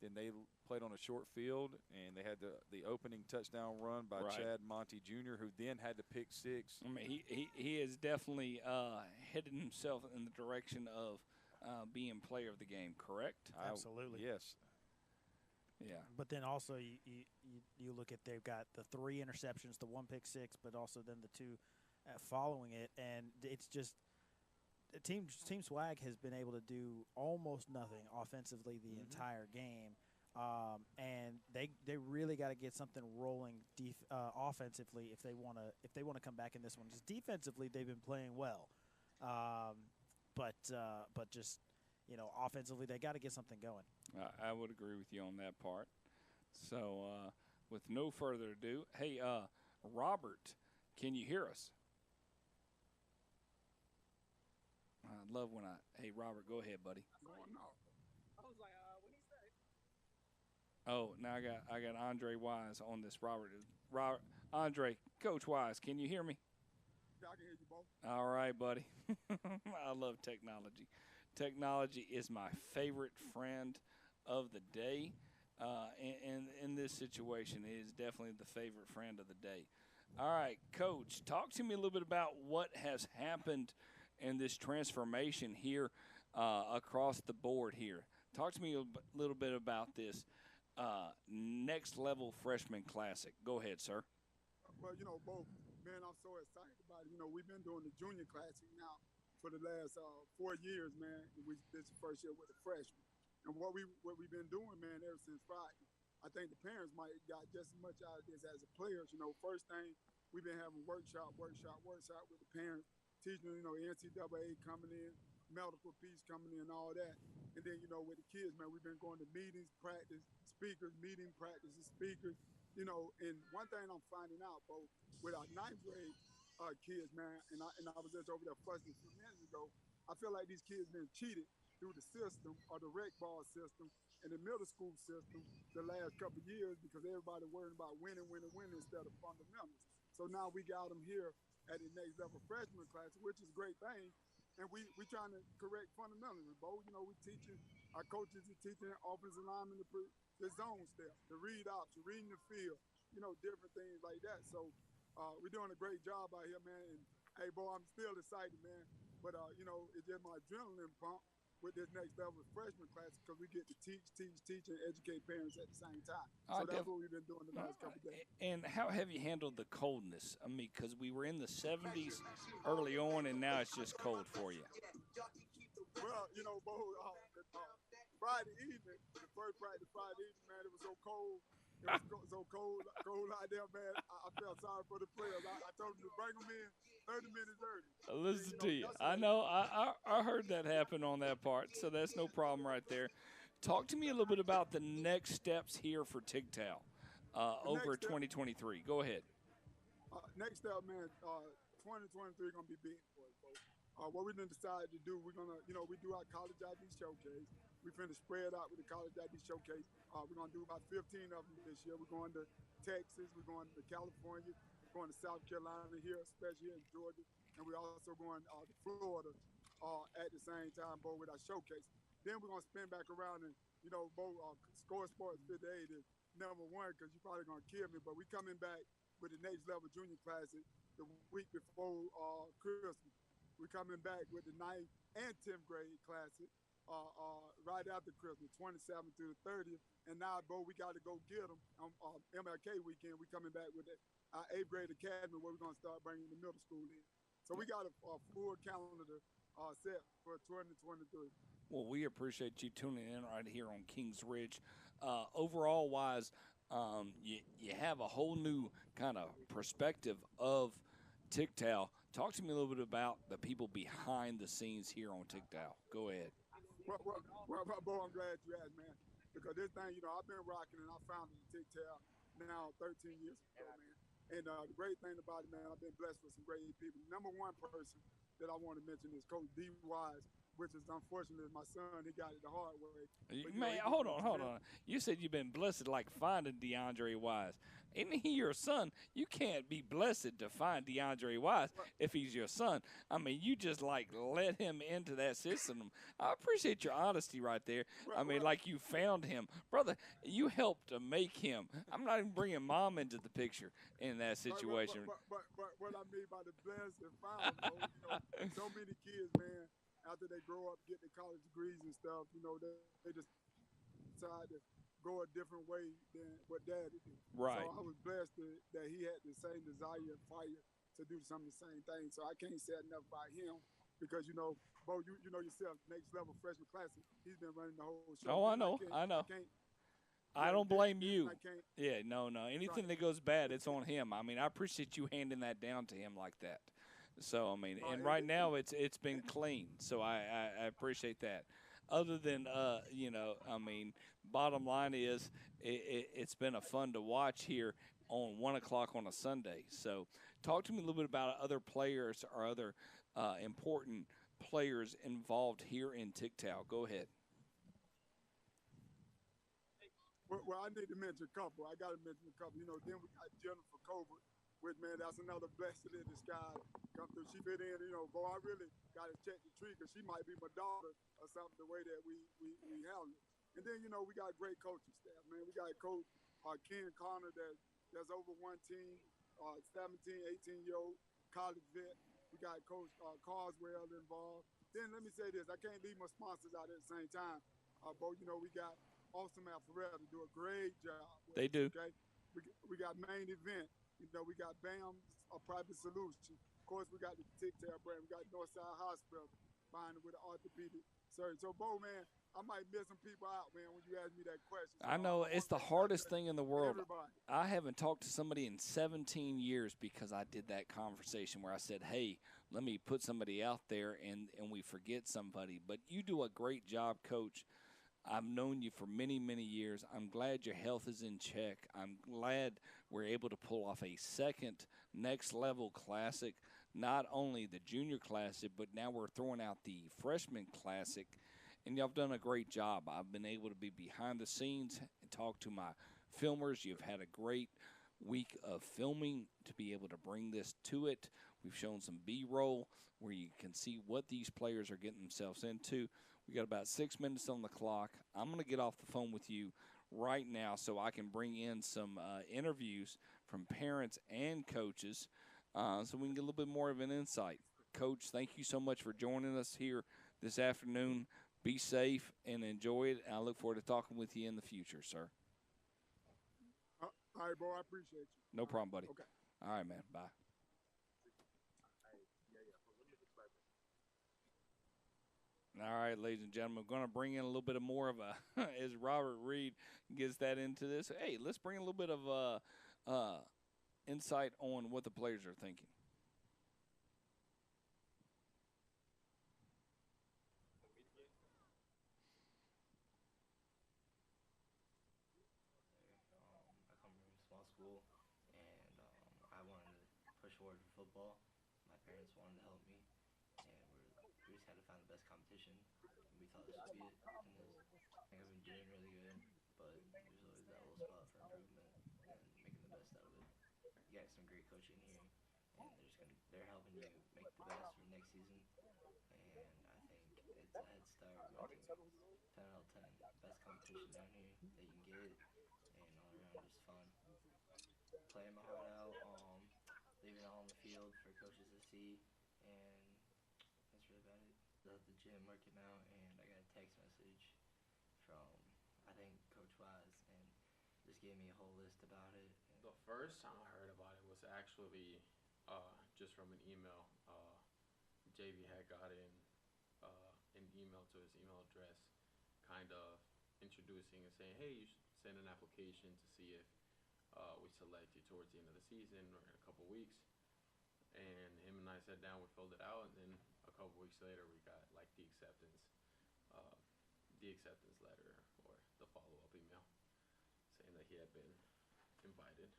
then they played on a short field, and they had the opening touchdown run by Chad Monty Jr., who then had to pick six. I mean, he is definitely headed himself in the direction of being player of the game, correct? Absolutely. Yes. Yeah. But then also you look at, they've got the 3 interceptions, the 1 pick six, but also then the 2 following it, and it's just Team Swag has been able to do almost nothing offensively the entire game, and they really got to get something rolling offensively if they want to come back in this one. Just defensively, they've been playing well, but just offensively, they got to get something going. I would agree with you on that part. So, with no further ado, hey, Robert, can you hear us? I love when hey, Robert, go ahead, buddy. I was like, what did he say? Oh, now I got Andre Wise on this. Andre, Coach Wise, can you hear me? Yeah, I can hear you, both. All right, buddy. I love technology. Technology is my favorite friend of the day. And in this situation, it is definitely the favorite friend of the day. All right, Coach, talk to me a little bit about what has happened in this transformation here across the board here. Talk to me a little bit about this next level freshman classic. Go ahead, sir. Well, both, man, I'm so excited about it. We've been doing the junior classic now for the last 4 years, man. This is the first year with the freshmen. And what we've been doing, man, ever since Friday, I think the parents might have got just as much out of this as the players. First thing, we've been having workshop with the parents, teaching them, NCAA coming in, medical piece coming in, all that. And then, with the kids, man, we've been going to meetings, practice, speakers, meeting, practices, speakers. And one thing I'm finding out, Bo, with our 9th grade kids, man, and I was just over there fussing a few minutes ago, I feel like these kids been cheated through the system or the rec ball system and the middle school system the last couple of years because everybody worrying about winning instead of fundamentals. So now we got them here at the next level freshman class, which is a great thing. And we trying to correct fundamentals, Bo. We teaching, our coaches are teaching offensive linemen the zone step, the read option, reading the field, different things like that. So we're doing a great job out here, man. And hey, Bo, I'm still excited, man. But, it's just my adrenaline pump with this next level freshman class because we get to teach, and educate parents at the same time. So that's what we've been doing the last couple of days. And how have you handled the coldness? I mean, because we were in the 70s early on, and now it's just cold for you. Well, Bo, Friday evening, the first practice Friday evening, man, it was so cold. It was so cold out there, man. I felt sorry for the players. I told them to bring them in 30 minutes early. Listen to you. I know. I heard that happen on that part, so that's no problem right there. Talk to me a little bit about the next steps here for TIGTAL over 2023. Go ahead. Next step, man, 2023 going to be big for us, folks. What we done decided to do, we're going to, we do our college ID showcase. We finna spread out with the college ID showcase. We're going to do about 15 of them this year. We're going to Texas. We're going to California. We're going to South Carolina here, especially here in Georgia. And we're also going to Florida at the same time, Bo, with our showcase. Then we're going to spin back around and, Bo, Score Sports 58 is #1 because you're probably going to kill me. But we coming back with the next level junior classic the week before Christmas. We're coming back with the 9th and 10th grade classic. Right after Christmas, 27th through the 30th. And now, Bo, we got to go get them. MLK weekend, we coming back with our 8th grade academy where we're going to start bringing the middle school in. So we got a full calendar set for 2023. Well, we appreciate you tuning in right here on Kings Ridge. Overall wise, you have a whole new kind of perspective of TIGTAL. Talk to me a little bit about the people behind the scenes here on TIGTAL. Go ahead. Well, Bo, I'm glad you asked, man. because this thing, I've been rocking and I founded the TikTok now 13 years ago, man. And the great thing about it, man, I've been blessed with some great people. Number one person that I want to mention is Coach D. Wise, which is unfortunately my son. He got it the hard way. But, Man, hold on. You said you've been blessed like finding DeAndre Wise. Isn't he your son? You can't be blessed to find DeAndre Wise if he's your son. I mean, you just like let him into that system. I appreciate your honesty right there. I mean, like you found him. Brother, you helped to make him. I'm not even bringing mom into the picture in that situation. But what I mean by the blessed and found, so many kids, man, after they grow up, get their college degrees and stuff, they decide to go a different way than what Daddy did. Right. So I was blessed that he had the same desire and fire to do some of the same things. So I can't say enough about him because, Bo, you know yourself, next level freshman classic, he's been running the whole show. Oh, I know. I don't blame you. Yeah, no. Anything that goes bad, it's on him. I mean, I appreciate you handing that down to him like that. So, I mean, and right now it's been clean. So I appreciate that. Other than, I mean, bottom line is it's been a fun to watch here on 1 o'clock on a Sunday. So talk to me a little bit about other players or other important players involved here in TikTok. Go ahead. Well, I need to mention a couple. I got to mention a couple. Then we got Jennifer Colbert, which, man, that's another blessing in disguise. Come through. She fit in, boy, I really got to check the tree because she might be my daughter or something, the way that we handle it. And then, we got great coaching staff, man. We got Coach Ken Connor that's over one team, 17, 18-year-old college vet. We got Coach Carswell involved. Then let me say this. I can't leave my sponsors out at the same time. Bo, we got Awesome Alpharetta do a great job. They do. Okay. We got Main Event. We got BAM's a private solution. Of course, we got the TikTok brand. We got Northside Hospital buying it with an orthopedic surgeon. So, Bo, man, I might miss some people out, man, when you ask me that question. So I know it's the hardest thing in the world. Everybody. I haven't talked to somebody in 17 years because I did that conversation where I said, hey, let me put somebody out there and we forget somebody. But you do a great job, Coach. I've known you for many, many years. I'm glad your health is in check. I'm glad we're able to pull off a second next level classic, not only the junior classic, but now we're throwing out the freshman classic. And y'all have done a great job. I've been able to be behind the scenes and talk to my filmers. You've had a great week of filming to be able to bring this to it. We've shown some B-roll where you can see what these players are getting themselves into. We got about 6 minutes on the clock. I'm going to get off the phone with you right now so I can bring in some interviews from parents and coaches so we can get a little bit more of an insight. Coach, thank you so much for joining us here this afternoon. Be safe and enjoy it. I look forward to talking with you in the future, sir. All right, Bo, I appreciate you. No problem, buddy. Okay. All right, man. Bye. All right, ladies and gentlemen, we're going to bring in a little bit of more of a, as Robert Reed gets that into this, hey, let's bring a little bit of insight on what the players are thinking. I come from a small school, and I wanted to push forward for football. My parents wanted to help me, and we just had to find the best competition. And we thought this would be it. And I think I've been doing really good, but there's always that little spot for improvement and making the best out of it. You got some great coaching here, and they're helping you make the best for next season. And I think it's a head start. I think 10 out of 10, best competition down here that you can get. And all around just fun. Playing my heart out, leaving it all on the field for coaches to see, and that's really about it. At the gym working out, and I got a text message from, I think, Coach Wise, and just gave me a whole list about it. The first time I heard about it was actually just from an email. JV had got in an email to his email address, kind of introducing and saying, hey, you should send an application to see if we select you towards the end of the season or in a couple weeks. And him and I sat down, we filled it out, and then a couple weeks later we got like the acceptance letter or the follow-up email saying that he had been invited.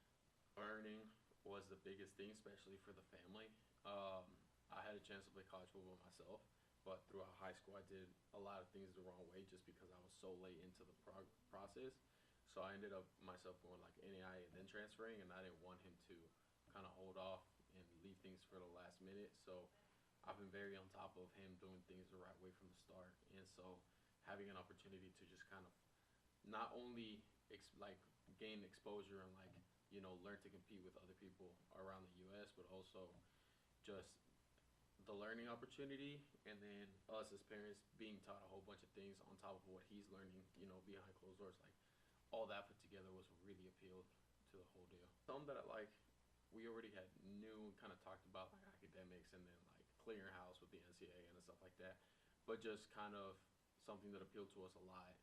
Learning was the biggest thing, especially for the family. I had a chance to play college football myself, but throughout high school I did a lot of things the wrong way just because I was so late into the process. So I ended up myself going like NAI and then transferring, and I didn't want him to kind of hold off and leave things for the last minute. So I've been very on top of him doing things the right way from the start. And so having an opportunity to just kind of not only like gain exposure and like, you know, learn to compete with other people around the U.S., but also just the learning opportunity, and then us as parents being taught a whole bunch of things on top of what he's learning, you know, behind closed doors. Like all that put together was really appealed to the whole deal. Some that I like, we already had knew and kind of talked about, like academics and then like clearinghouse with the NCAA and stuff like that. But just kind of something that appealed to us a lot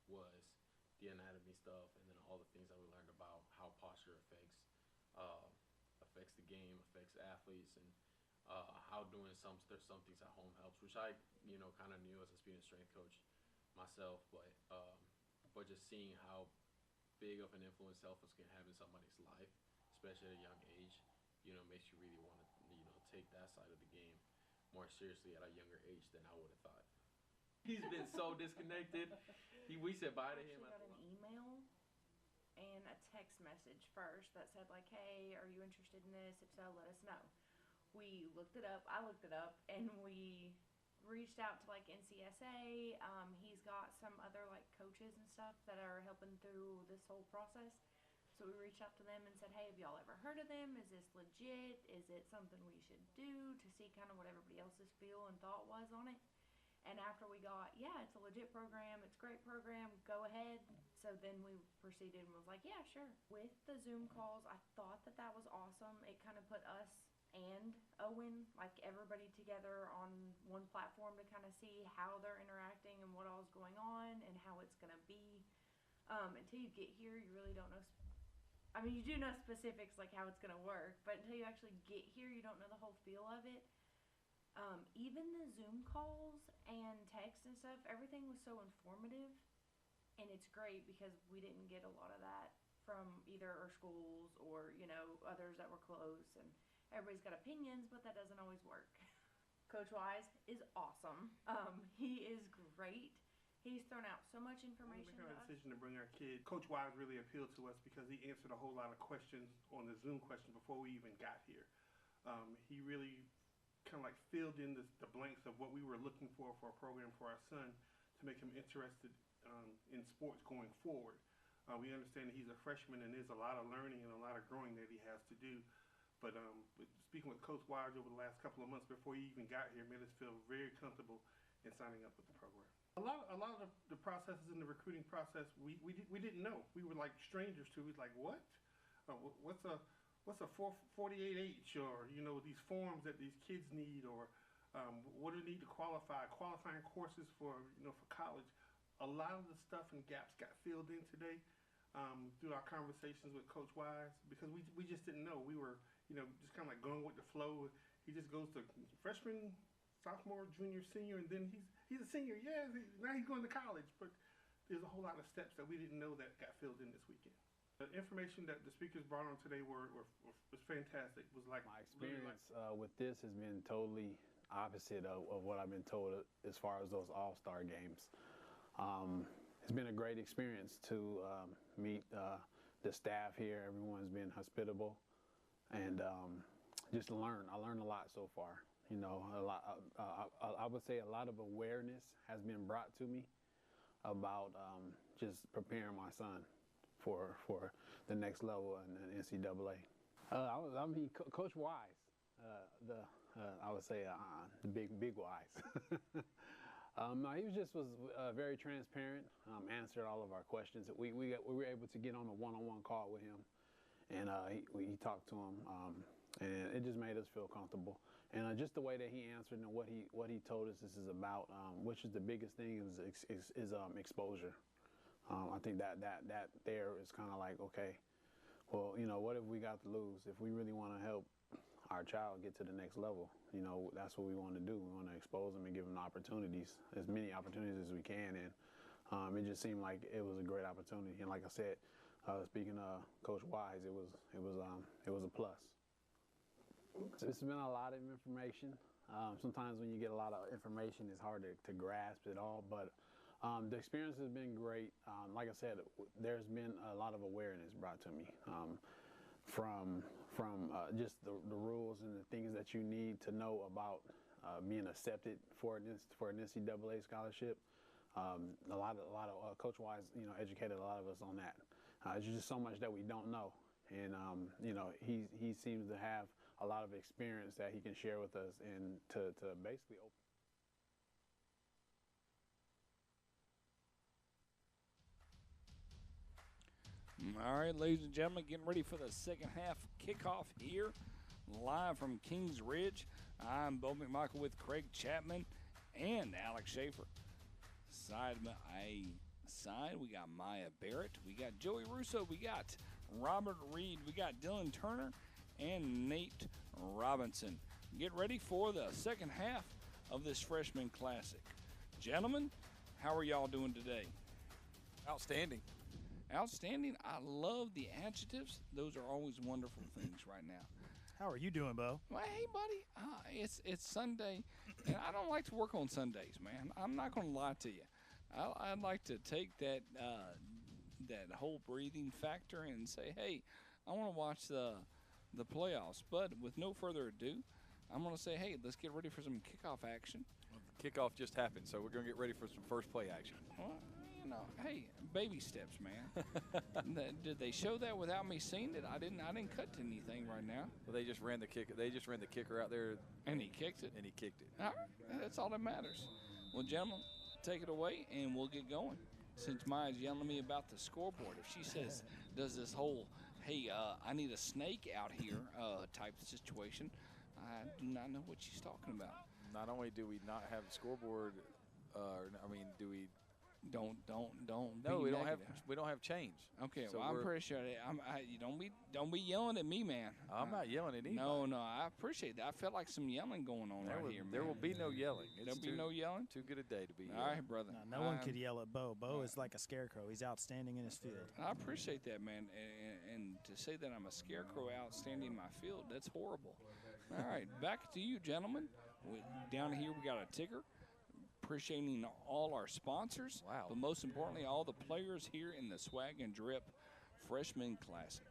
was the anatomy stuff, and then all the things that we learned about how posture affects the game, affects athletes, and how doing some things at home helps, which I, you know, kind of knew as a speed and strength coach myself, but just seeing how big of an influence self-esteem can have in somebody's life, especially at a young age, you know, makes you really want to, you know, take that side of the game more seriously at a younger age than I would have thought. He's been so disconnected. We said bye to him. I got an email and a text message first that said like, hey, are you interested in this? If so, let us know. We looked it up, I looked it up, and we reached out to like NCSA. He's got some other like coaches and stuff that are helping through this whole process. So we reached out to them and said, hey, have y'all ever heard of them? Is this legit? Is it something we should do, to see kind of what everybody else's feel and thought was on it? And after we got, yeah, it's a legit program, it's a great program, go ahead. So then we proceeded and was like, yeah, sure. With the Zoom calls, I thought that that was awesome. It kind of put us and Owen, like everybody together on one platform to kind of see how they're interacting and what all's going on and how it's going to be. Until you get here, you really don't know. I mean, you do know specifics like how it's going to work, but until you actually get here, you don't know the whole feel of it. Even the Zoom calls and text and stuff, everything was so informative, and it's great because we didn't get a lot of that from either our schools or, you know, others that were close, and everybody's got opinions, but that doesn't always work. Coach Wise is awesome. He is great. He's thrown out so much information When we made to our us. decision to bring our kid, Coach Wise really appealed to us because he answered a whole lot of questions on the Zoom questions before we even got here. He really kind of like filled in the blanks of what we were looking for a program for our son to make him interested in sports going forward. We understand that he's a freshman and there's a lot of learning and a lot of growing that he has to do. But speaking with Coach Wise over the last couple of months before he even got here made us feel very comfortable in signing up with the program. A lot of the processes in the recruiting process we didn't know. We were like strangers to. We was like, what? What's a 48H, or you know, these forms that these kids need, or what do they need to qualifying courses for, you know, for college. A lot of the stuff and gaps got filled in today through our conversations with Coach Wise, because we just didn't know. We were, you know, just kind of like going with the flow. He just goes to freshman, sophomore, junior, senior, and then he's a senior. Yeah, now he's going to college. But there's a whole lot of steps that we didn't know that got filled in this weekend. The information that the speakers brought on today was fantastic. It was like my experience with this has been totally opposite of what I've been told as far as those all-star games. It's been a great experience to meet the staff here. Everyone's been hospitable, and just learn. I learned a lot so far. You know, a lot. I would say a lot of awareness has been brought to me about just preparing my son for the next level in the NCAA. I mean, Coach Wise, I would say the big Wise. No, he was very transparent. Answered all of our questions. We were able to get on a one-on-one call with him, and he talked to him, and it just made us feel comfortable. And just the way that he answered and what he told us this is about, which is the biggest thing, is exposure. I think that there is kind of like, okay, well, you know, what have we got to lose? If we really want to help our child get to the next level, you know, that's what we want to do. We want to expose them and give them opportunities, as many opportunities as we can. And It just seemed like it was a great opportunity. And like I said, speaking of Coach Wise, it was a plus. So it's been a lot of information. Sometimes when you get a lot of information, it's hard to grasp it all. But the experience has been great. Like I said, there's been a lot of awareness brought to me from just the rules and the things that you need to know about being accepted for an NCAA scholarship. A lot of Coach Wise, educated a lot of us on that. There's just so much that we don't know, and he seems to have a lot of experience that he can share with us, and to basically open. All right, ladies and gentlemen, getting ready for the second half kickoff here, live from Kings Ridge. I'm Bo McMichael with Craig Chapman and Alex Schaefer. Side by side, we got Maya Barrett, we got Joey Russo, we got Robert Reed, we got Dylan Turner, and Nate Robinson. Get ready for the second half of this freshman classic. Gentlemen, how are y'all doing today? Outstanding. Outstanding. I love the adjectives. Those are always wonderful things right now. How are you doing, Bo? Well, hey, buddy. It's Sunday, and I don't like to work on Sundays, man. I'm not going to lie to you. I'd like to take that whole breathing factor and say, hey, I want to watch the playoffs. But with no further ado, I'm going to say, hey, let's get ready for some kickoff action. Well, the kickoff just happened, so we're going to get ready for some first play action. Well, hey, baby steps, man. Did they show that without me seeing it? I didn't cut to anything right now. Well, they just ran the kicker out there, and he kicked it. All right, that's all that matters. Well, gentlemen, take it away, and we'll get going. Since Maya's yelling at me about the scoreboard, if she says does this whole hey, I need a snake out here type of situation, I do not know what she's talking about. Not only do we not have the scoreboard, do we? Don't. No, we don't have change. Okay, so well, I'm pretty sure you don't be yelling at me, man. I'm not yelling at anybody. No, I appreciate that. I felt like some yelling going on here. There will be no yelling. There'll be no yelling. Too good a day to be yelling. All right, brother. No one could yell at Bo. Bo is like a scarecrow. He's outstanding in his field. I appreciate that, man. And to say that I'm a scarecrow outstanding in my field, that's horrible. All right, back to you, gentlemen. Down here we got a ticker. Appreciating all our sponsors, wow. But most importantly, all the players here in the Swag and Drip Freshman Classic.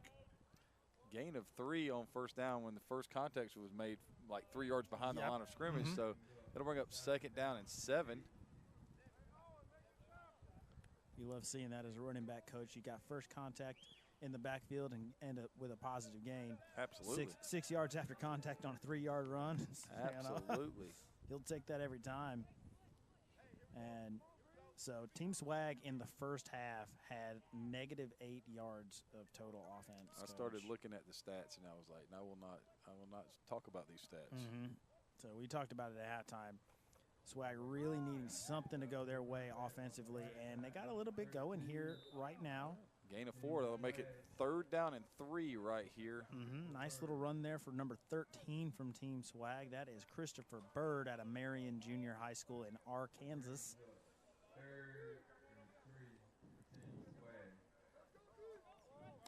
Gain of 3 on first down when the first contact was made like 3 yards behind the line of scrimmage, so it'll bring up second down and 7. You love seeing that as a running back coach. You got first contact in the backfield and end up with a positive gain. Absolutely. 6 yards after contact on a 3-yard run. Absolutely. He'll take that every time. And so Team Swag in the first half had -8 yards of total offense. I started looking at the stats and I was like, I will not talk about these stats. So we talked about it at halftime. Swag really needing something to go their way offensively, and they got a little bit going here right now. Gain of 4, that'll make it third down and 3 right here. Nice little run there for number 13 from Team Swag. That is Christopher Bird out of Marion Junior High School in Arkansas.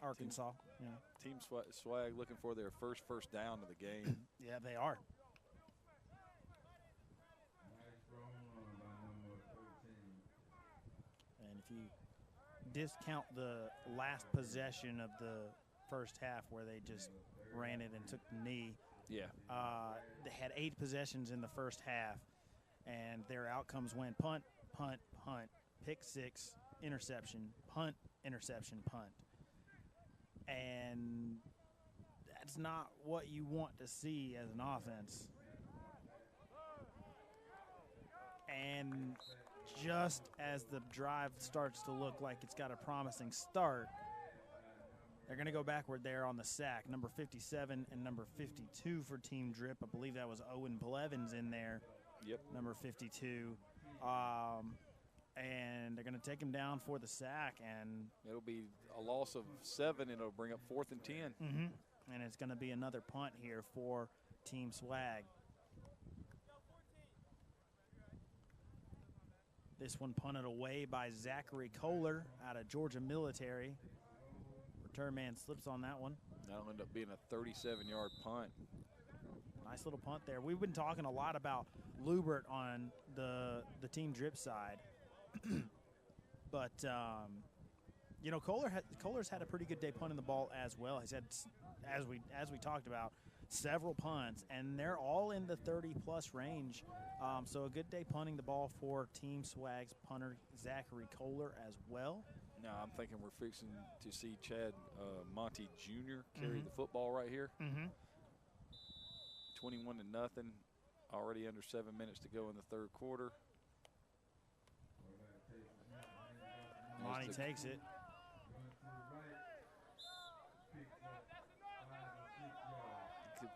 Arkansas. Yeah. Team Swag looking for their first down of the game. Yeah, they are. And if you discount the last possession of the first half where they just ran it and took the knee. Yeah. They had 8 possessions in the first half, and their outcomes went punt, punt, punt, pick 6, interception, punt, interception, punt. And that's not what you want to see as an offense. And just as the drive starts to look like it's got a promising start, they're going to go backward there on the sack. Number 57 and number 52 for Team Drip. I believe that was Owen Blevins in there. Yep. Number 52. And they're going to take him down for the sack. And it'll be a loss of 7, and it'll bring up 4th and 10. And it's going to be another punt here for Team Swag. This one punted away by Zachary Kohler out of Georgia Military. Return man slips on that one. That'll end up being a 37-yard punt. Nice little punt there. We've been talking a lot about Lubert on the team drip side. But, you know, Kohler's had a pretty good day punting the ball as well. He's had, as we talked about, several punts, and they're all in the 30-plus range. So a good day punting the ball for Team Swag's punter Zachary Kohler as well. Now I'm thinking we're fixing to see Chad Monty Jr. carry the football right here. 21-0, already under 7 minutes to go in the third quarter. Monty takes it.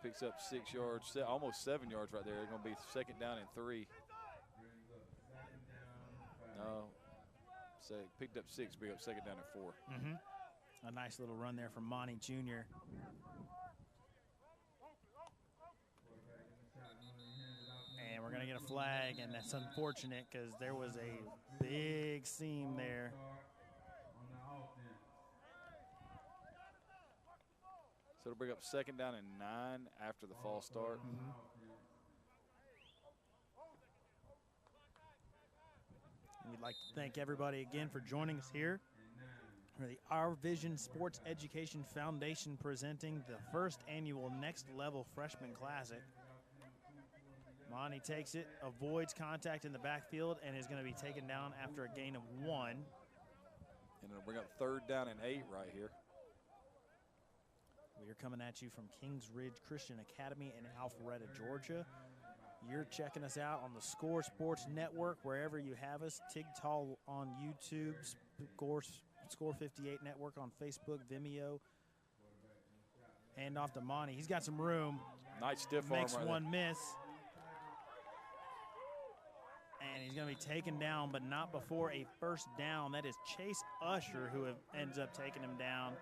Picks up 6 yards, almost 7 yards right there. It's going to be second down and 3. No, picked up 6, picked up second down and 4. A nice little run there from Monty Jr. And we're going to get a flag, and that's unfortunate because there was a big seam there. So it'll bring up second down and 9 after the false start. We'd like to thank everybody again for joining us here for the Our Vision Sports Education Foundation presenting the first annual Next Level Freshman Classic. Monty takes it, avoids contact in the backfield, and is going to be taken down after a gain of 1. And it'll bring up third down and 8 right here. We are coming at you from Kings Ridge Christian Academy in Alpharetta, Georgia. You're checking us out on the Score Sports Network, wherever you have us. TigTal on YouTube, Score 58 Network on Facebook, Vimeo. Hand off to Monty. He's got some room. Nice stiff arm. Makes right one there. miss. And he's going to be taken down, but not before a first down. That is Chase Usher who ends up taking him down.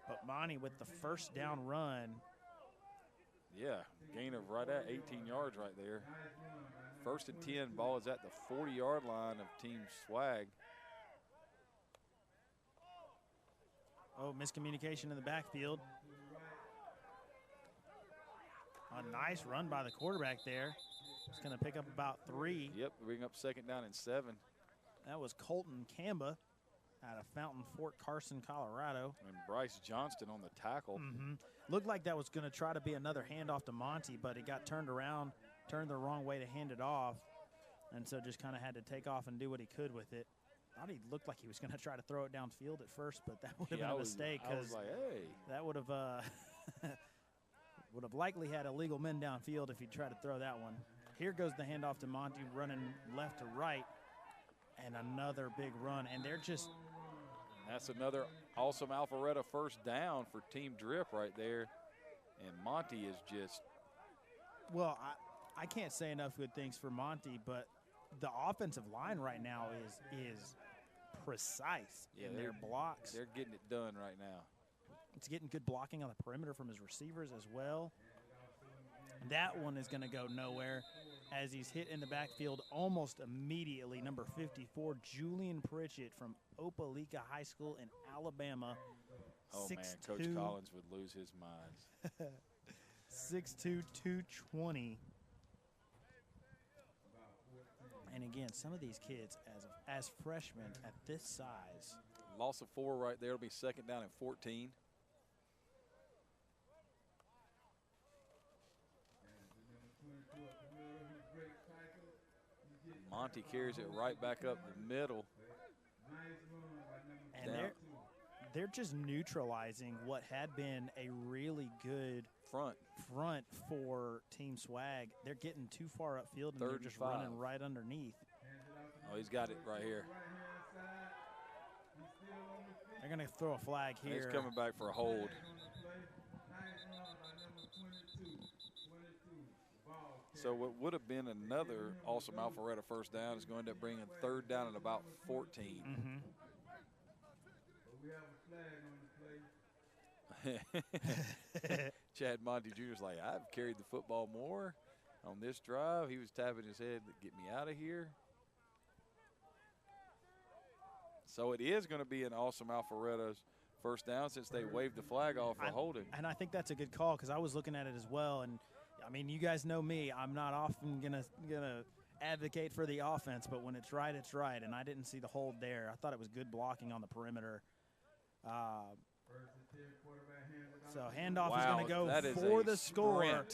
But Monty with the first down run. Yeah, gain of right at 18 yards right there. First and 10, ball is at the 40-yard line of Team Swag. Oh, miscommunication in the backfield. A nice run by the quarterback there. It's going to pick up about 3. Yep, bring up second down and 7. That was Colton Camba out of Fountain Fort Carson, Colorado. And Bryce Johnston on the tackle. Looked like that was going to try to be another handoff to Monty, but it got turned around, turned the wrong way to hand it off, and so just kind of had to take off and do what he could with it. Thought he looked like he was going to try to throw it downfield at first, but that would have been a mistake because like, hey. that would have likely had illegal men downfield if he tried to throw that one. Here goes the handoff to Monty, running left to right, and another big run, and they're just. That's another awesome Alpharetta first down for Team Drip right there. And Monty is just. Well, I can't say enough good things for Monty, but the offensive line right now is precise in their blocks. They're getting it done right now. It's getting good blocking on the perimeter from his receivers as well. That one is going to go nowhere as he's hit in the backfield almost immediately. Number 54, Julian Pritchett from Opelika High School in Alabama. Oh, 6'2", man, Coach Collins would lose his mind. 6'2", 220. And again, some of these kids as freshmen at this size. Loss of 4 right there. It'll be second down and 14. Monty carries it right back up the middle. And they're just neutralizing what had been a really good front for Team Swag. They're getting too far upfield, and they're just running right underneath. Oh, he's got it right here. They're going to throw a flag here. He's coming back for a hold. So what would have been another awesome Alpharetta first down is going to bring a third down at about 14. Chad Monty Jr. is like, I've carried the football more on this drive. He was tapping his head to get me out of here. So it is going to be an awesome Alpharetta's first down since they waved the flag off for holding. And I think that's a good call because I was looking at it as well. And, I mean, you guys know me. I'm not often gonna advocate for the offense, but when it's right, it's right. And I didn't see the hold there. I thought it was good blocking on the perimeter. So handoff is going to go for the score.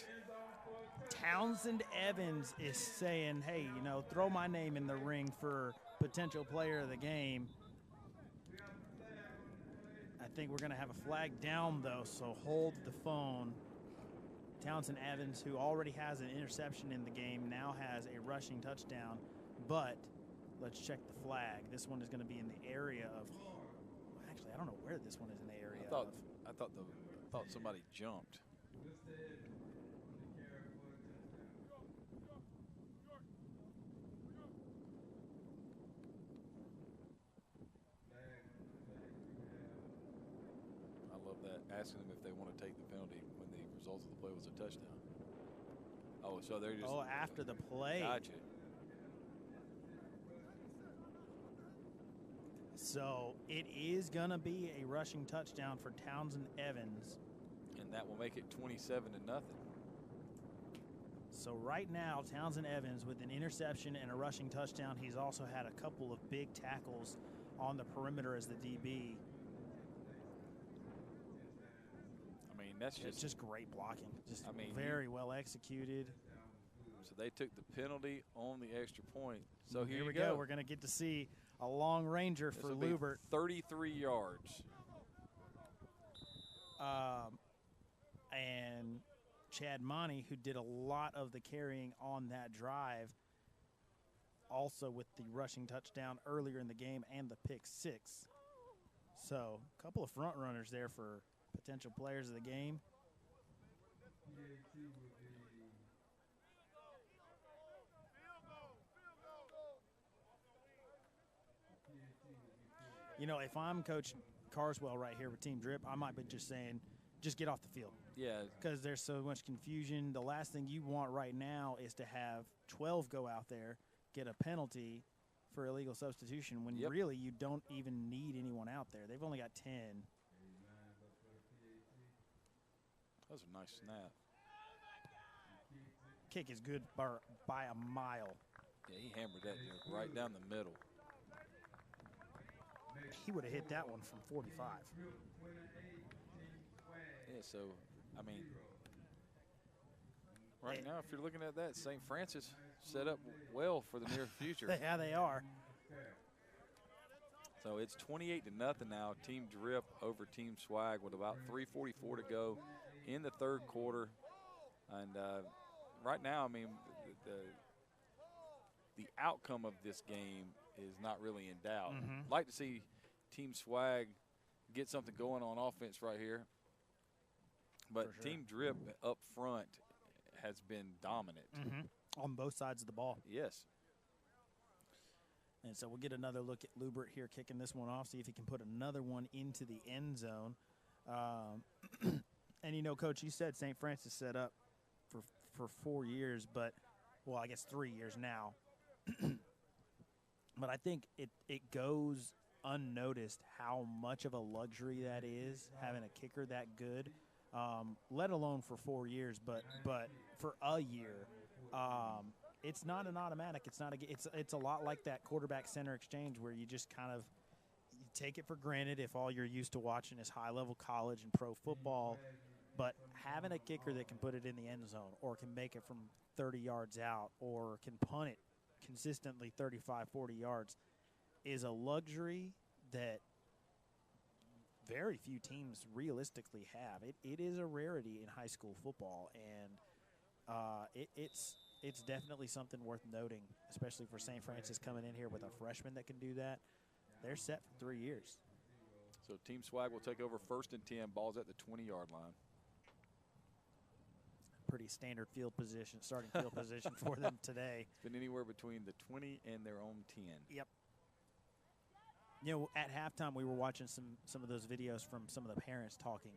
Townsend Evans is saying, hey, you know, throw my name in the ring for potential player of the game. I think we're going to have a flag down, though, so hold the phone. Townsend Evans, who already has an interception in the game, now has a rushing touchdown. But let's check the flag. This one is going to be in the area of – actually, I don't know where this one is in the area of. I thought somebody jumped. I love that, asking them if they want to take the penalty when the result of the play was a touchdown. Oh, so they're just – after the play. Gotcha. So it is going to be a rushing touchdown for Townsend Evans. And that will make it 27-0. So right now, Townsend Evans with an interception and a rushing touchdown. He's also had a couple of big tackles on the perimeter as the DB. I mean, that's just great blocking. Just very well executed. So they took the penalty on the extra point. So here we go. We're going to get to see a long ranger for Lubert. 33 yards. And Chad Monty, who did a lot of the carrying on that drive, also with the rushing touchdown earlier in the game and the pick six. So a couple of front runners there for potential players of the game. You know, if I'm Coach Carswell right here with Team Drip, I might be just saying, just get off the field. Yeah. Because there's so much confusion. The last thing you want right now is to have 12 go out there, get a penalty for illegal substitution when really you don't even need anyone out there. They've only got 10. That was a nice snap. Kick is good by a mile. Yeah, he hammered that joke right down the middle. He would have hit that one from 45. Yeah, so, I mean, right now, if you're looking at that, St. Francis set up well for the near future. Yeah, they are. So it's 28-0 now. Team Drip over Team Swag with about 3:44 to go in the third quarter. And right now, I mean, the outcome of this game is not really in doubt. Mm-hmm. Like to see Team Swag get something going on offense right here. But For sure. Team Drip up front has been dominant. Mm-hmm. On both sides of the ball. Yes. And so we'll get another look at Lubert here kicking this one off, see if he can put another one into the end zone. And, you know, Coach, you said St. Francis set up for 4 years, but, well, I guess 3 years now. But I think it goes unnoticed how much of a luxury that is, having a kicker that good, let alone for 4 years, but for a year. It's not an automatic. It's a lot like that quarterback center exchange where you just kind of you take it for granted if all you're used to watching is high-level college and pro football. But having a kicker that can put it in the end zone or can make it from 30 yards out or can punt it consistently 35, 40 yards is a luxury that very few teams realistically have. It is a rarity in high school football, and it's definitely something worth noting, especially for St. Francis coming in here with a freshman that can do that. They're set for 3 years. So Team Swag will take over 1st and 10. Ball's at the 20-yard line. Pretty standard field position, starting field position for them today. It's been anywhere between the 20 and their own 10. Yep. You know, at halftime we were watching some of those videos from some of the parents talking,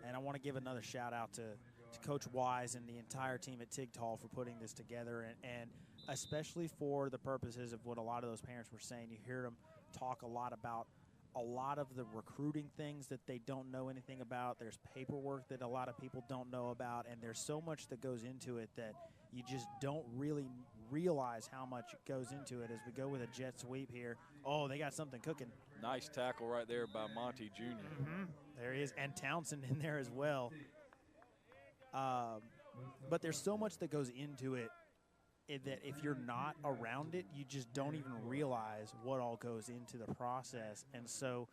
and I want to give another shout out to to Coach Wise and the entire team at Tigtall for putting this together, and especially for the purposes of what a lot of those parents were saying. You hear them talk a lot about a lot of the recruiting things that they don't know anything about. There's paperwork that a lot of people don't know about, and there's so much that goes into it that you just don't really realize how much goes into it. As we go with a jet sweep here, oh, they got something cooking. Nice tackle right there by Monty Jr. There he is, and Townsend in there as well. But there's so much that goes into it that if you're not around it, you just don't even realize what all goes into the process. And so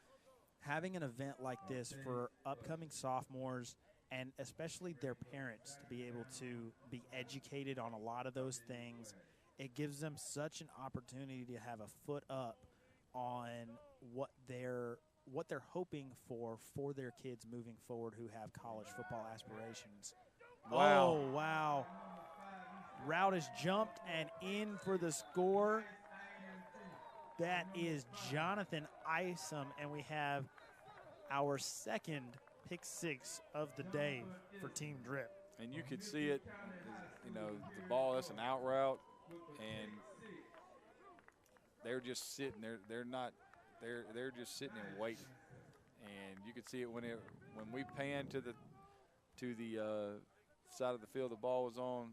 having an event like this for upcoming sophomores and especially their parents to be able to be educated on a lot of those things, it gives them such an opportunity to have a foot up on what they're hoping for their kids moving forward who have college football aspirations. Wow. Oh, wow. Route is jumped and in for the score. That is Jonathan Isom, and we have our second pick six of the day for Team Drip. And you could see it, you know, the ball, that's an out route, and they're just sitting there. They're just sitting and waiting. And you could see it when we panned to the side of the field the ball was on.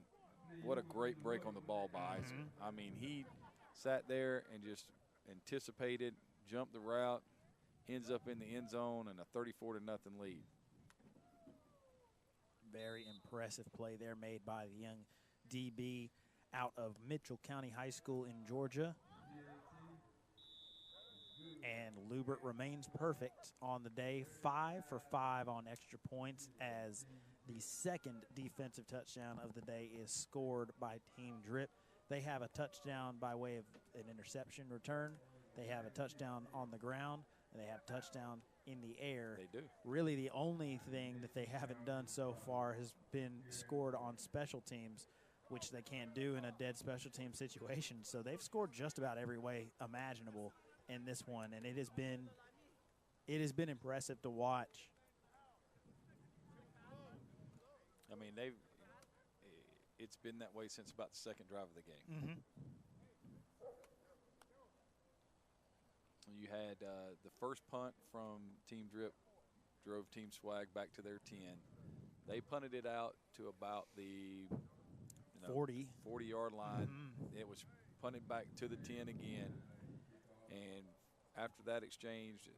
What a great break on the ball by Isom. I mean, he sat there and just anticipated, jumped the route, ends up in the end zone, and a 34-0 lead. Very impressive play there made by the young DB out of Mitchell County High School in Georgia. And Lubert remains perfect on the day, 5 for 5 on extra points, as the second defensive touchdown of the day is scored by Team Drip. They have a touchdown by way of an interception return. They have a touchdown on the ground, and they have a touchdown in the air. They do. Really the only thing that they haven't done so far has been scored on special teams, which they can't do in a dead special team situation. So they've scored just about every way imaginable in this one, and it has been impressive to watch. I mean, it's been that way since about the second drive of the game. You had the first punt from Team Drip drove Team Swag back to their 10. They punted it out to about the 40-yard line. It was punted back to the 10 again. And after that exchange,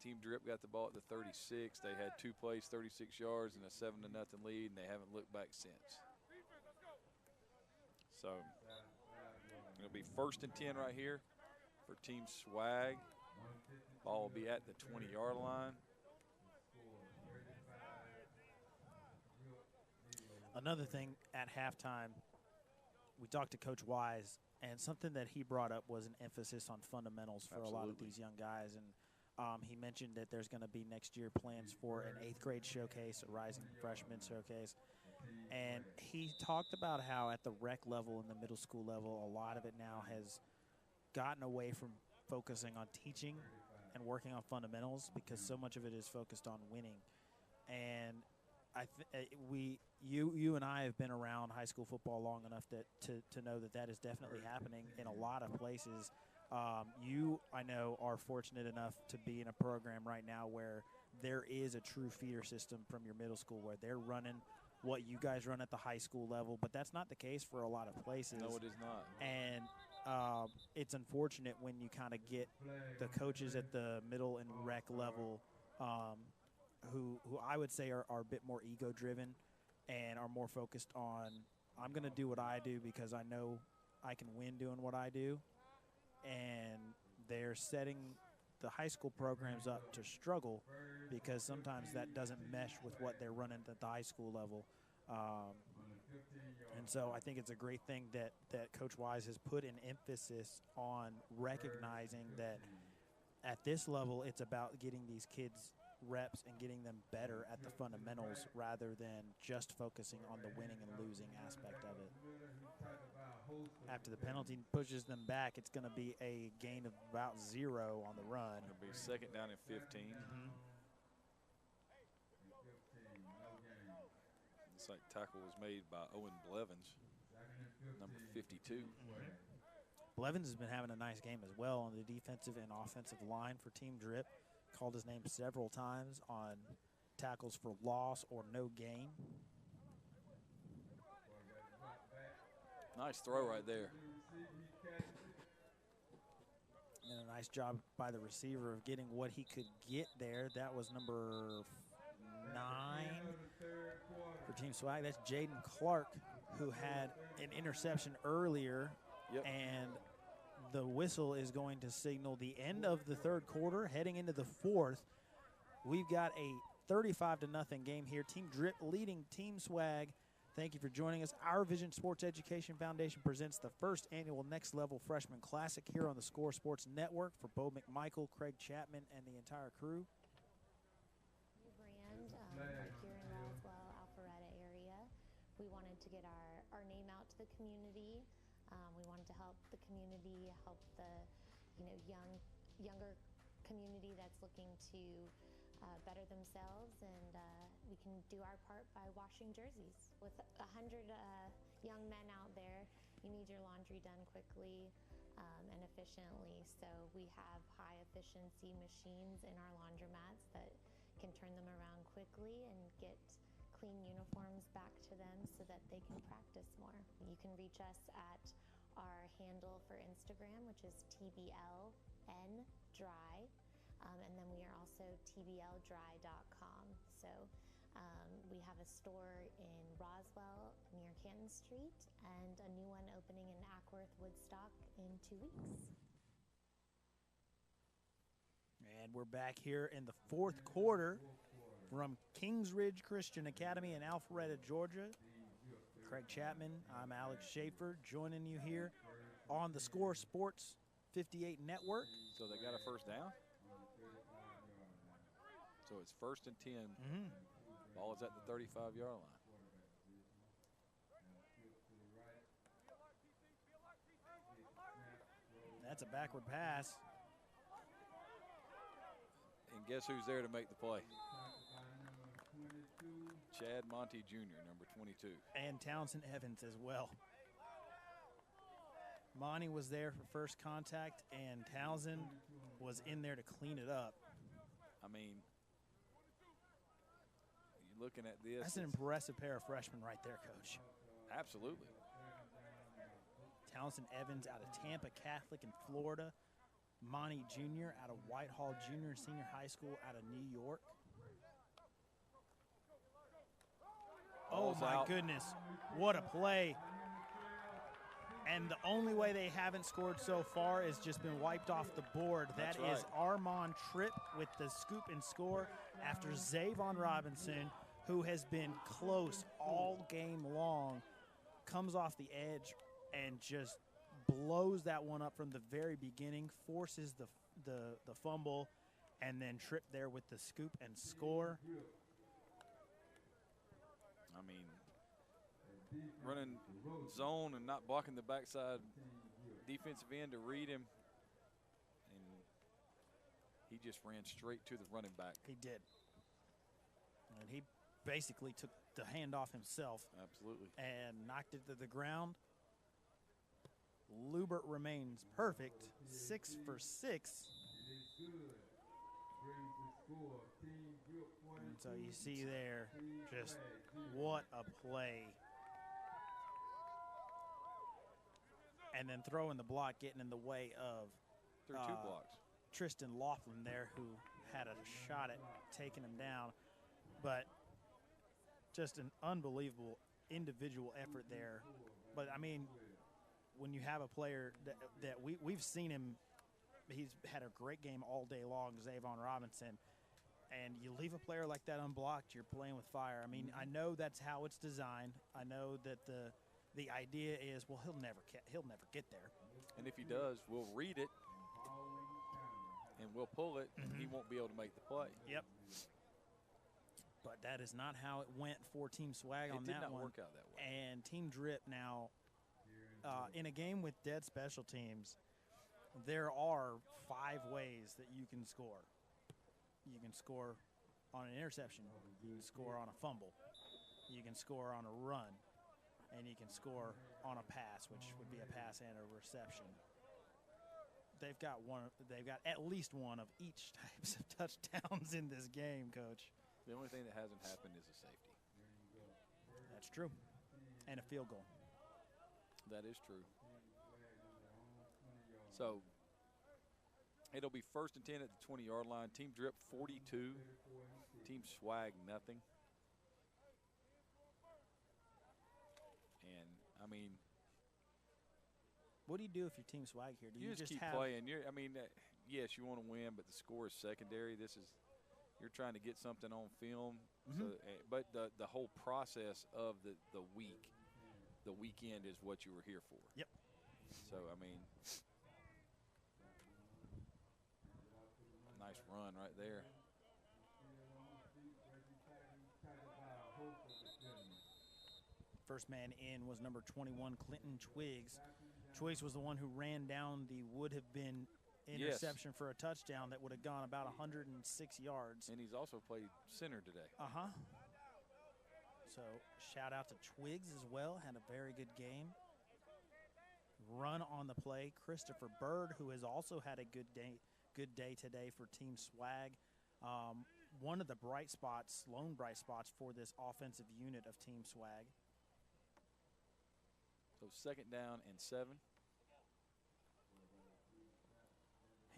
Team Drip got the ball at the 36. They had 2 plays, 36 yards, and a 7-0 lead, and they haven't looked back since. So it'll be 1st and 10 right here for Team Swag. Ball will be at the 20-yard line. Another thing at halftime, we talked to Coach Wise, and something that he brought up was an emphasis on fundamentals for a lot of these young guys. And he mentioned that there's going to be next year plans for an 8th grade showcase, a rising freshman showcase. And he talked about how at the rec level and the middle school level, a lot of it now has gotten away from focusing on teaching and working on fundamentals because so much of it is focused on winning. And you and I have been around high school football long enough to know that is definitely happening in a lot of places. You, I know, are fortunate enough to be in a program right now where there is a true feeder system from your middle school where they're running what you guys run at the high school level, but that's not the case for a lot of places. No, it is not. And it's unfortunate when you kind of get the coaches at the middle and rec level who I would say are a bit more ego-driven and are more focused on, I'm going to do what I do because I know I can win doing what I do. And they're setting the high school programs up to struggle because sometimes that doesn't mesh with what they're running at the high school level. And so I think it's a great thing that Coach Wise has put an emphasis on recognizing that at this level it's about getting these kids reps and getting them better at the fundamentals rather than just focusing on the winning and losing aspect of it. After the penalty pushes them back, it's going to be a gain of about 0 on the run. It'll be 2nd down and 15. Looks like tackle was made by Owen Blevins, number 52. Blevins has been having a nice game as well on the defensive and offensive line for Team Drip. Called his name several times on tackles for loss or no gain. Nice throw right there. And a nice job by the receiver of getting what he could get there. That was number 9 for Team Swag. That's Jaden Clark, who had an interception earlier. Yep. And the whistle is going to signal the end of the third quarter, heading into the fourth. We've got a 35-0 game here. Team Drip leading Team Swag. Thank you for joining us. Our Vision Sports Education Foundation presents the first annual Next Level Freshman Classic here on the Score Sports Network. For Bo McMichael, Craig Chapman, and the entire crew. New brand right here in Roswell, Alpharetta area. We wanted to get our name out to the community. We wanted to help the community, help the younger community that's looking to better themselves, and we can do our part by washing jerseys. With 100 young men out there, you need your laundry done quickly and efficiently. So we have high efficiency machines in our laundromats that can turn them around quickly and get clean uniforms back to them so that they can practice more. You can reach us at our handle for Instagram, which is TBLNDry. And then we are also tbldry.com. So we have a store in Roswell near Canton Street and a new one opening in Ackworth, Woodstock in 2 weeks. And we're back here in the fourth quarter from Kings Ridge Christian Academy in Alpharetta, Georgia. Craig Chapman, I'm Alex Schaefer, joining you here on the Score Sports 58 Network. So they got a first down? So it's 1st and 10. Ball is at the 35-yard line. That's a backward pass. And guess who's there to make the play? Chad Monty Jr., number 22. And Townsend Evans as well. Monty was there for first contact, and Townsend was in there to clean it up. I mean, you're looking at this. That's an impressive pair of freshmen right there, Coach. Absolutely. Townsend Evans out of Tampa Catholic in Florida. Monty Jr. out of Whitehall Junior and Senior High School out of New York. Oh, my goodness. What a play. And the only way they haven't scored so far is just been wiped off the board. That is Armand Tripp with the scoop and score after Zavon Robinson, who has been close all game long, comes off the edge and just blows that one up from the very beginning, forces the fumble, and then Tripp there with the scoop and score. I mean, running zone and not blocking the backside defensive end to read him. And he just ran straight to the running back. He did. And he basically took the handoff himself. Absolutely. And knocked it to the ground. Lubert remains perfect, 6 for 6. And so you see there, just what a play. And then throwing the block, getting in the way of Through 2 blocks. Tristan Laughlin there, who had a shot at taking him down. But just an unbelievable individual effort there. But, I mean, when you have a player that we've seen him, he's had a great game all day long, Zavon Robinson, and you leave a player like that unblocked, you're playing with fire. I mean, I know that's how it's designed. I know that the idea is, well, he'll never get there. And if he does, we'll read it and we'll pull it, and he won't be able to make the play. Yep. But that is not how it went for Team Swag on that one. It did not work out that way. And Team Drip now, in a game with dead special teams, there are 5 ways that you can score. You can score on an interception. You can score on a fumble. You can score on a run, and you can score on a pass, which would be a pass and a reception. They've got at least one of each types of touchdowns in this game, Coach. The only thing that hasn't happened is a safety. That's true. And a field goal. That is true. So it'll be 1st and 10 at the 20-yard line. Team Drip 42. Team Swag nothing. And I mean, what do you do if your team Swag here? Do you just keep playing. Yes, you want to win, but the score is secondary. You're trying to get something on film. So, but the whole process of the weekend is what you were here for. Yep. So I mean, nice run right there. First man in was number 21, Clinton Twiggs. Twiggs was the one who ran down the would-have-been interception for a touchdown that would have gone about 106 yards. And he's also played center today. Uh-huh. So shout out to Twiggs as well. Had a very good game. Run on the play, Christopher Bird, who has also had a good day today for Team Swag. One of the lone bright spots for this offensive unit of Team Swag. So 2nd down and 7.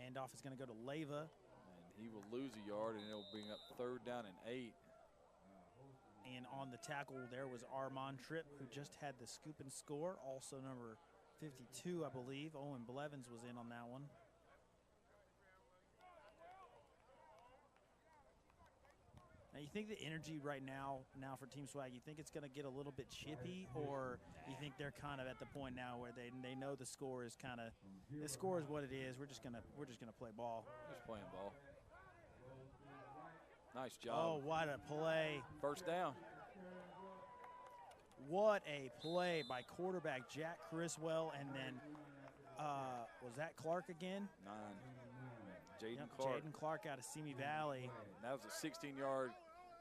Handoff is going to go to Leyva. And he will lose a yard, and it'll bring up 3rd down and 8. And on the tackle, there was Armand Tripp, who just had the scoop and score. Also number 52, I believe. Owen Blevins was in on that one. Now, you think the energy right now for Team Swag, you think it's going to get a little bit chippy, or you think they're kind of at the point now where they know the score is the score is what it is. We're just gonna play ball. Just playing ball. Nice job. Oh, what a play! 1st down. What a play by quarterback Jack Criswell, and then was that Clark again? 9. Jaden Clark. Jaden Clark out of Simi Valley. That was a 16-yard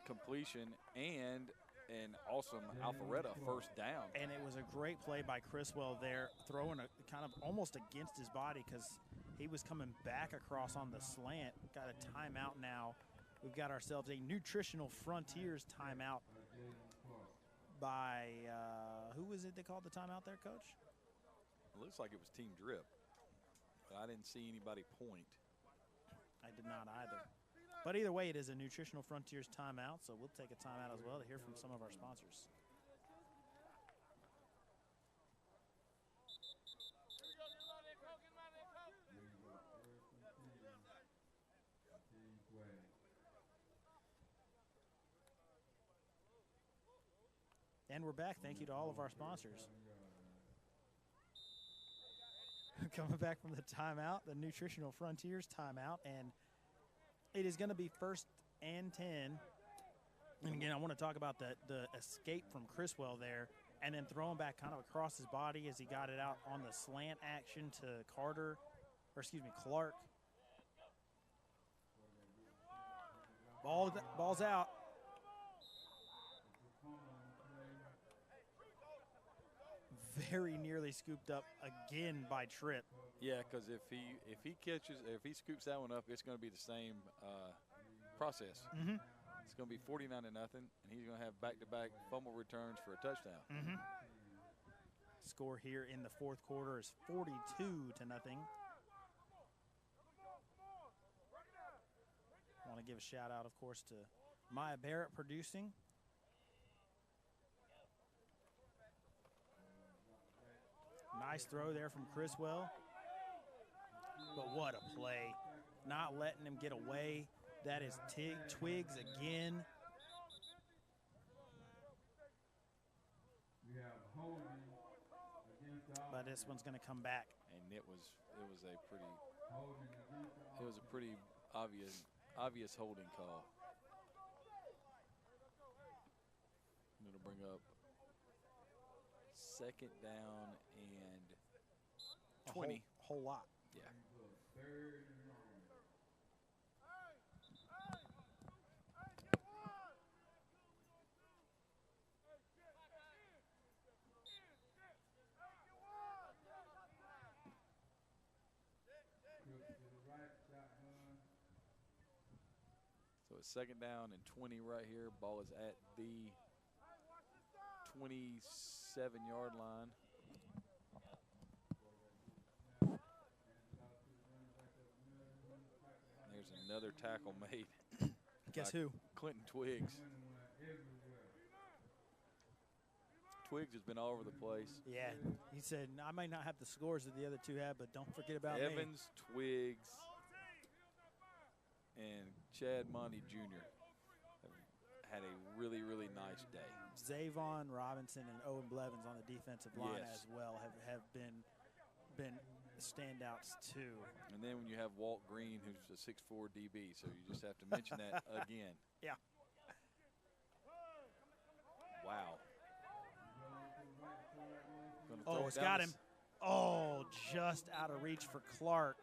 completion and an awesome Alpharetta 1st down. And it was a great play by Criswell there, throwing a kind of almost against his body because he was coming back across on the slant. Got a timeout now. We've got ourselves a Nutritional Frontiers timeout by, who was it that called the timeout there, Coach? It looks like it was Team Drip, but I didn't see anybody point. I did not either. But either way, it is a Nutritional Frontiers timeout, so we'll take a timeout as well to hear from some of our sponsors. And we're back. Thank you to all of our sponsors. Coming back from the timeout, the Nutritional Frontiers timeout, and it is going to be 1st and 10. And again, I want to talk about the escape from Criswell there, and then throwing back kind of across his body as he got it out on the slant action to Clark. Ball's out. Very nearly scooped up again by Tripp. Yeah, because if he scoops that one up, it's going to be the same process. Mm-hmm. It's going to be 49-0, and he's going to have back-to-back fumble returns for a touchdown. Mm-hmm. Score here in the 4th quarter is 42-0. I want to give a shout out, of course, to Maya Barrett producing. Nice throw there from Criswell. But what a play. Not letting him get away. That is Twiggs again. But this one's going to come back. And it was a pretty obvious holding call. I'm going to bring up 2nd down and 20. A whole lot. Yeah. So it's 2nd down and 20 right here. Ball is at the 27-yard line. There's another tackle made. Guess who? Clinton Twiggs. Twiggs has been all over the place. Yeah, he said, I might not have the scores that the other two have, but don't forget about Evans, Twiggs, and Chad Monty Jr. have had a really, really nice day. Zavon Robinson and Owen Blevins on the defensive line Yes. as well have been standouts too. And then when you have Walt Green, who's a 6'4" DB, so you just have to mention that again. Yeah. Wow. Oh, it's got him. Oh, just out of reach for Clark.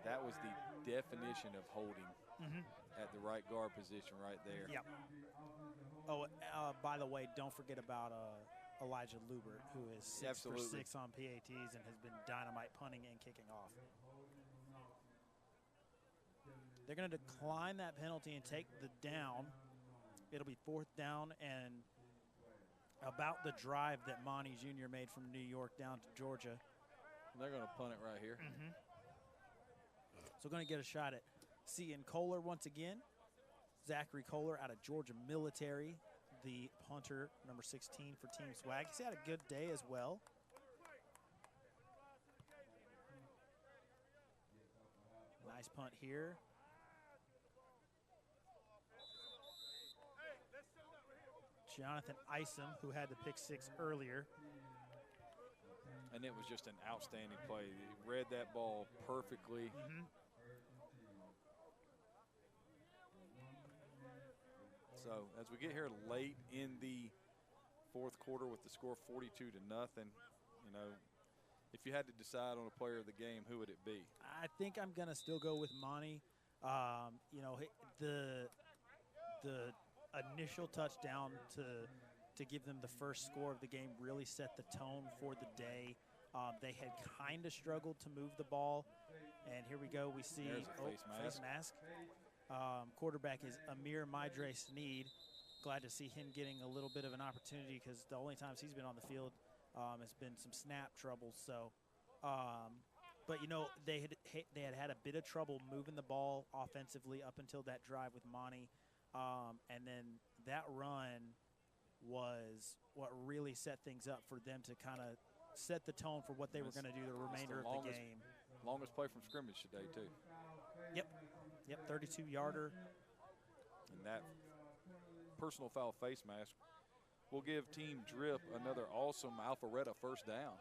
That was the definition of holding at the right guard position right there. Yep. Oh, by the way, don't forget about Elijah Lubert, who is 6 for 6 on PATs and has been dynamite punting and kicking off. They're going to decline that penalty and take the down. It'll be 4th down and about the drive that Monty Jr. made from New York down to Georgia. They're going to punt it right here. So going to get a shot at Cian Kohler once again. Zachary Kohler out of Georgia Military, the punter, number 16 for Team Swag. He's had a good day as well. Nice punt here. Jonathan Isom, who had the pick 6 earlier. And it was just an outstanding play. He read that ball perfectly. So as we get here late in the 4th quarter with the score 42-0, you know, if you had to decide on a player of the game, who would it be? I think I'm going to still go with Monty. You know, the initial touchdown to give them the first score of the game really set the tone for the day. They had kind of struggled to move the ball, and here we go. We see face mask. Quarterback is Amir Maidre Sneed. Glad to see him getting a little bit of an opportunity because the only times he's been on the field has been some snap troubles. So, but you know they had a bit of trouble moving the ball offensively up until that drive with Monty, and then that run was what really set things up for them to kind of set the tone for what they were going to do the remainder of the game. Longest play from scrimmage today too. Yep, 32-yarder. And that personal foul face mask will give Team Drip another awesome Alpharetta first down.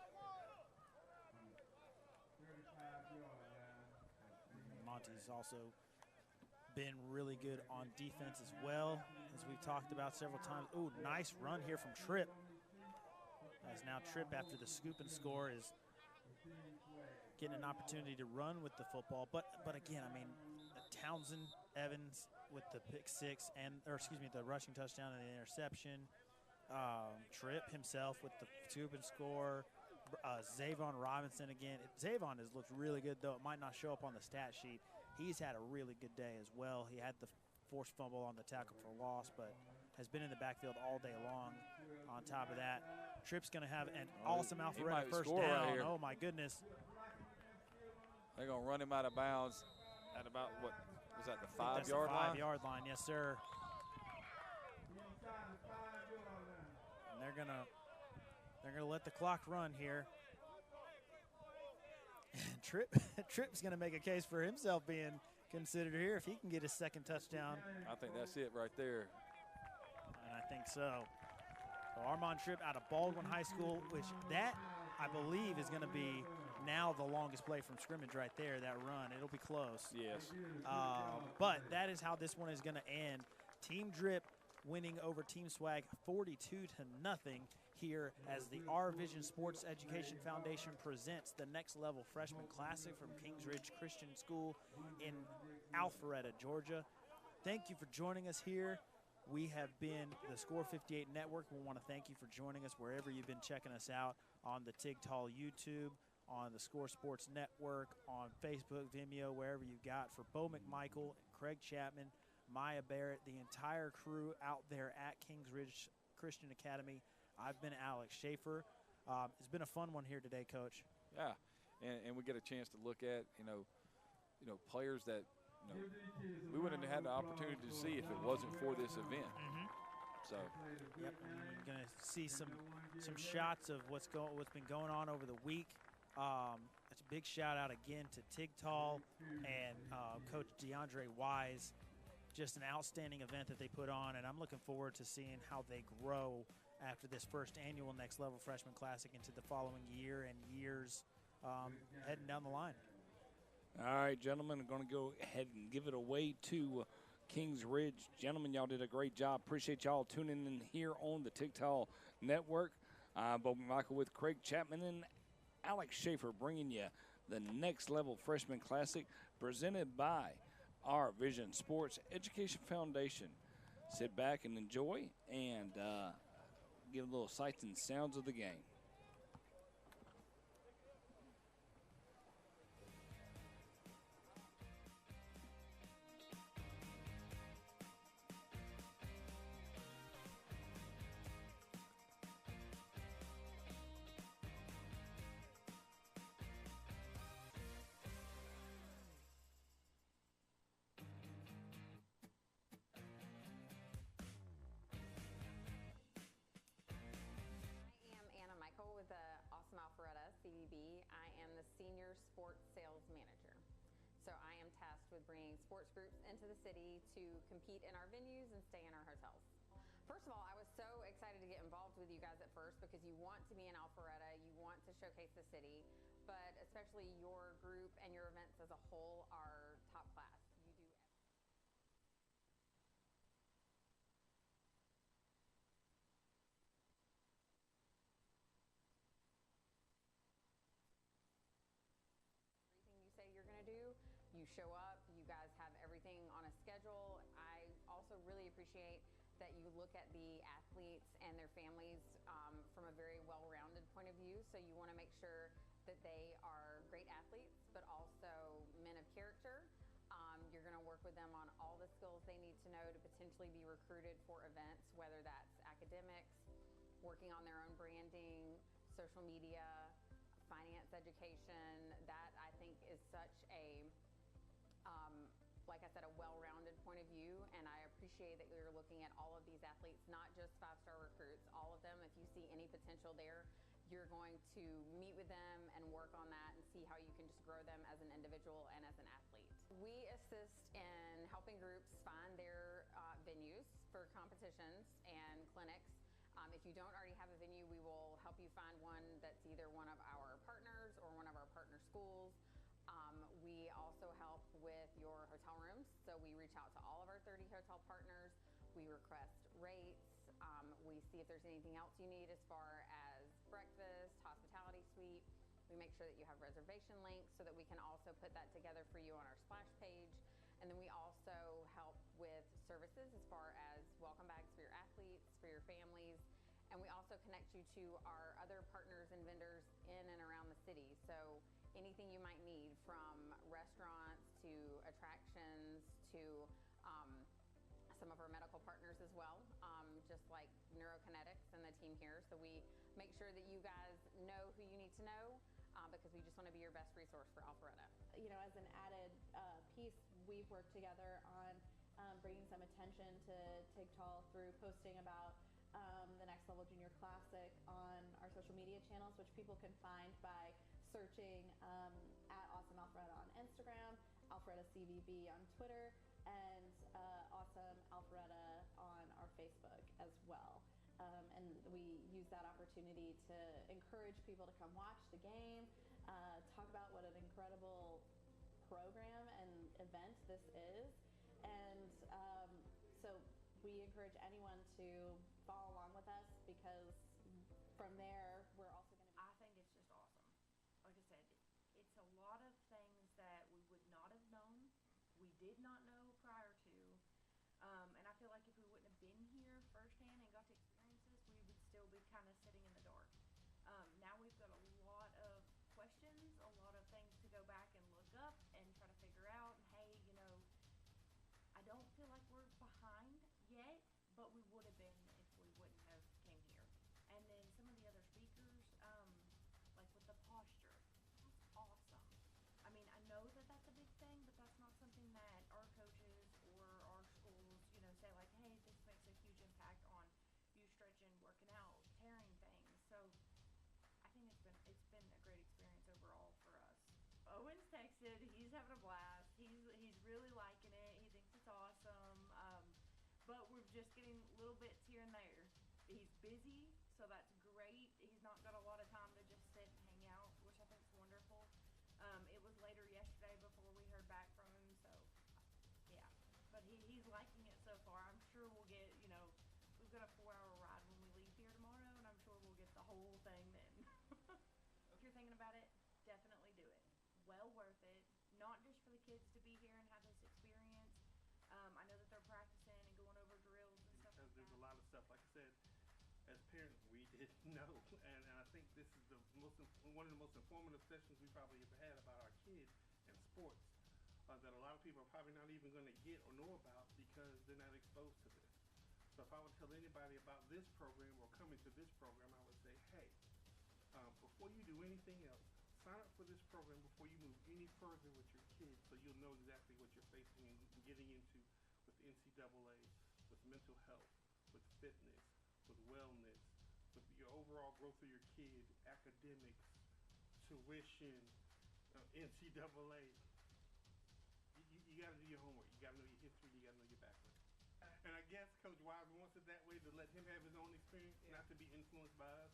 Monty's also been really good on defense as well, as we've talked about several times. Ooh, nice run here from Tripp. As now Tripp, after the scoop and score, is getting an opportunity to run with the football. But again, I mean, Townsend Evans with the pick 6 the rushing touchdown and the interception. Tripp himself with the scoop and score. Zavon Robinson again. Zavon has looked really good, though it might not show up on the stat sheet. He's had a really good day as well. He had the forced fumble on the tackle for loss, but has been in the backfield all day long. On top of that, Tripp's going to have an awesome Alpharetta first down. Right here. Oh, my goodness. They're going to run him out of bounds at about, what, was that the 5-yard line? 5-yard line, yes, sir. And they're gonna let the clock run here. And Tripp's gonna make a case for himself being considered here if he can get his second touchdown. I think that's it right there. And I think so. So Armand Tripp out of Baldwin High School, which that I believe is going to be now the longest play from scrimmage right there, that run. It'll be close. Yes. But that is how this one is going to end. Team Drip winning over Team Swag 42-0 here as the Our Vision Sports Education Foundation presents the Next Level Freshman Classic from Kings Ridge Christian School in Alpharetta, Georgia. Thank you for joining us here. We have been the Score 58 Network. We want to thank you for joining us wherever you've been checking us out on the TigTall YouTube, on the Score Sports Network, on Facebook, Vimeo, wherever you got. For Bo McMichael and Craig Chapman, Maya Barrett, the entire crew out there at Kings Ridge Christian Academy. I've been Alex Schaefer. It's been a fun one here today, Coach. Yeah, and we get a chance to look at, players that, we wouldn't have had the opportunity to see if it wasn't for this event. So, yep, and you're going to see some shots of what's been going on over the week. It's a big shout out again to Tigtall and Coach DeAndre Wise. Just an outstanding event that they put on, and I'm looking forward to seeing how they grow after this first annual Next Level Freshman Classic into the following year and years heading down the line. All right, gentlemen, I'm going to go ahead and give it away to Kings Ridge. Gentlemen, y'all did a great job. Appreciate y'all tuning in here on the Tigtall Network. Bob Michael with Craig Chapman and Alex Schaefer bringing you the Next Level Freshman Classic presented by our Vision Sports Education Foundation. Sit back and enjoy and give a little sights and sounds of the game. Alpharetta, CVB. I am the Senior Sports Sales Manager. So I am tasked with bringing sports groups into the city to compete in our venues and stay in our hotels. First of all, I was so excited to get involved with you guys at first because you want to be in Alpharetta, you want to showcase the city, but especially your group and your events as a whole are top class. You show up, you guys have everything on a schedule. I also really appreciate that you look at the athletes and their families from a very well-rounded point of view. So you want to make sure that they are great athletes, but also men of character. You're going to work with them on all the skills they need to know to potentially be recruited for events, whether that's academics, working on their own branding, social media, finance education. That I think is such a like I said, a well-rounded point of view, and I appreciate that you're looking at all of these athletes, not just five-star recruits, all of them. If you see any potential there, you're going to meet with them and work on that and see how you can just grow them as an individual and as an athlete. We assist in helping groups find their venues for competitions and clinics. If you don't already have a venue, we will help you find one that's either one of our partners or one of our partner schools. We also help with your hotel rooms. So we reach out to all of our 30 hotel partners. We request rates. We see if there's anything else you need as far as breakfast, hospitality suite. We make sure that you have reservation links so that we can also put that together for you on our splash page. And then we also help with services as far as welcome bags for your athletes, for your families. And we also connect you to our other partners and vendors in and around the city. So anything you might need, from restaurants to attractions to some of our medical partners as well, just like Neurokinetics and the team here. So we make sure that you guys know who you need to know because we just want to be your best resource for Alpharetta. You know, as an added piece, we've worked together on bringing some attention to Tigtall through posting about the Next Level Junior Classic on our social media channels, which people can find by searching at Awesome Alpharetta on Instagram, Alpharetta CVB on Twitter, and Awesome Alpharetta on our Facebook as well. And we use that opportunity to encourage people to come watch the game, talk about what an incredible program and event this is. And so we encourage anyone to follow along with us because from there, we're also going to... I think it's just awesome. Like I said, it's a lot of things that we would not have known, we did not know prior to. And I feel like if we wouldn't have been here firsthand and got to experience this, we would still be kind of sitting in the dark. Now we've got a lot of questions, a lot of things to go back and look up and try to figure out. And hey, you know, I don't feel like we're but we're just getting little bits here and there. He's busy, so that's great. He's not got a lot of time to just sit and hang out, which I think is wonderful. It was later yesterday before we heard back from him, so yeah. But he's liking it so far. I'm sure we'll get, we've got a 4-hour ride when we leave here tomorrow, and I'm sure we'll get the whole thing then. If you're thinking about it, definitely do it. Well worth it. Not just for the kids to be here and have this experience. I know that they're practicing and going over drills and stuff Because like there's that. a lot of stuff, like I said, as parents, we didn't know. And I think this is one of the most informative sessions we probably ever had about our kids and sports that a lot of people are probably not even going to get or know about because they're not exposed to this. So if I would tell anybody about this program or coming to this program, I would say, hey, before you do anything else, sign up for this program before you move any further with your kids so you'll know exactly what you're facing and getting into with NCAA, with mental health, with fitness, with wellness, with your overall growth of your kid, academics, tuition, NCAA. You got to do your homework. You got to know your history. You got to know your background. And I guess Coach Wiseman wants it that way to let him have his own experience, not to be influenced by us.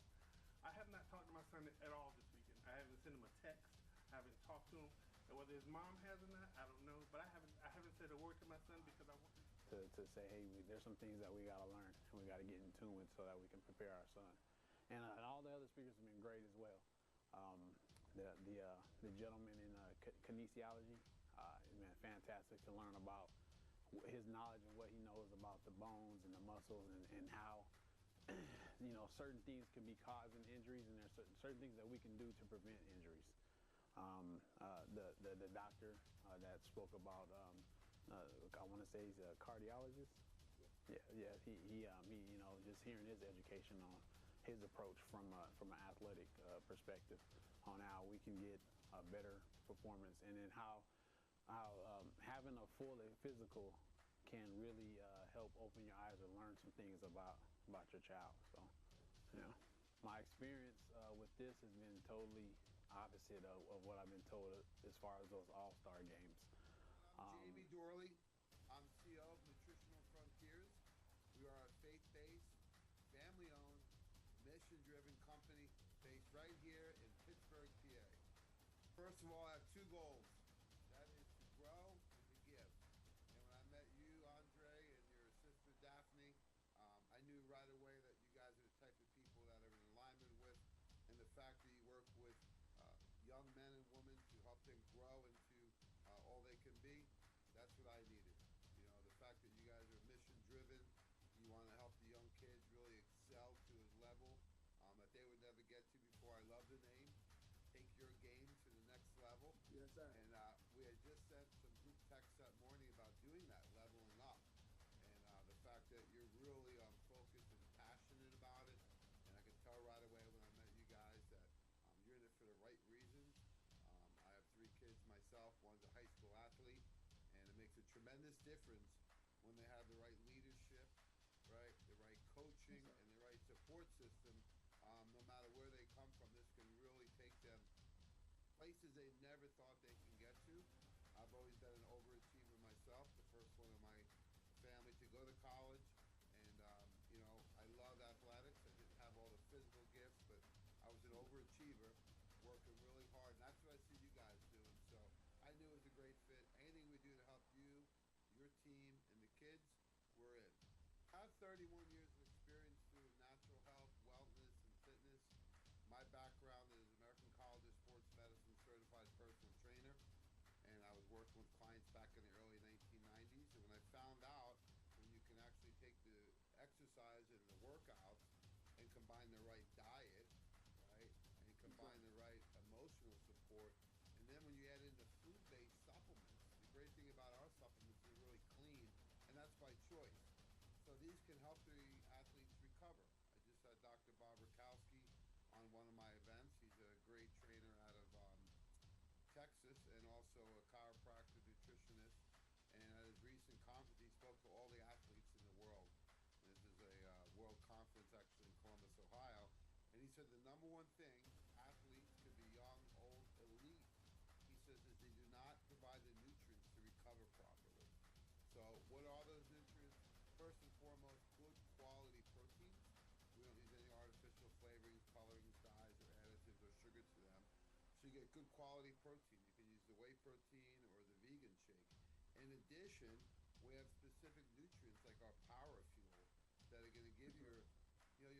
I have not talked to my son at all this weekend. I haven't sent him a text. I haven't talked to him. And whether his mom has or not, I don't know. But I haven't said a word to my son because I want to say, hey, there's some things that we got to learn and we got to get in tune with so that we can prepare our son. And all the other speakers have been great as well. The gentleman in kinesiology, man, fantastic to learn about his knowledge and what he knows about the bones and the muscles and how certain things can be causing injuries, and there's certain things that we can do to prevent injuries. The doctor that spoke about, I want to say he's a cardiologist. Yeah. He just hearing his education on his approach from an athletic perspective on how we can get a better performance, and then how having a full physical can really help open your eyes and learn some things about your child. So, my experience with this has been totally opposite of what I've been told as far as those all-star games. I'm Jamie Dorley. I'm CEO of Nutritional Frontiers. We are a faith-based, family-owned, mission-driven company based right here in Pittsburgh, PA. First of all, I have two goals. That is to grow and to give. And when I met you, Andre, and your sister Daphne, I knew right away that you guys are the type of people that are in alignment with, and the fact that you work with young men and women to help them grow into all they can be, that's what I needed. The fact that you guys are mission-driven, you want to help the young kids really excel to a level that they would never get to before. I love the name. Take your game to the next level. Yes, sir. And we had just sent some group texts that morning about doing that, leveling up. And the fact that you're really focused and passionate about it. And I could tell right away when I met you guys that you're in it for the right reasons. I have 3 kids myself. One's a high school athlete. And it makes a tremendous difference when they have the right leadership, right, the right coaching, and the right support system. No matter where they come from, this can really take them places they never thought they can get to. I've always been an overachiever myself, the first one in my family to go to college. And, I love athletics. I didn't have all the physical gifts, but I was an overachiever, working really hard. And that's what I see you guys doing. So I knew it was a great fit. Anything we do to help you, your team, and the kids, we're in. I have 31 years of experience through natural health, wellness, and fitness. My background is American College of Sports Medicine certified personal trainer, and I was working with clients back in the early 1990s. And when I found out when you can actually take the exercise and the workouts and combine the right diet, right, and combine the right emotional support, and then when you add in the food-based supplements, the great thing about our supplements is really clean, and that's by choice. So these can help the athletes recover. I just had Dr. Bob Rakowski on one of my events. He's a great trainer out of Texas, and also a chiropractor, nutritionist. And at his recent conference, he spoke to all the athletes in the world. And this is a world conference actually in Columbus, Ohio. And he said the number one thing, athletes could be young, old, elite, he says, is they do not provide the nutrients to recover properly. So what are those nutrients? First and you get good quality protein. You can use the whey protein or the vegan shake. In addition, we have specific nutrients like our power fuel that are going to give your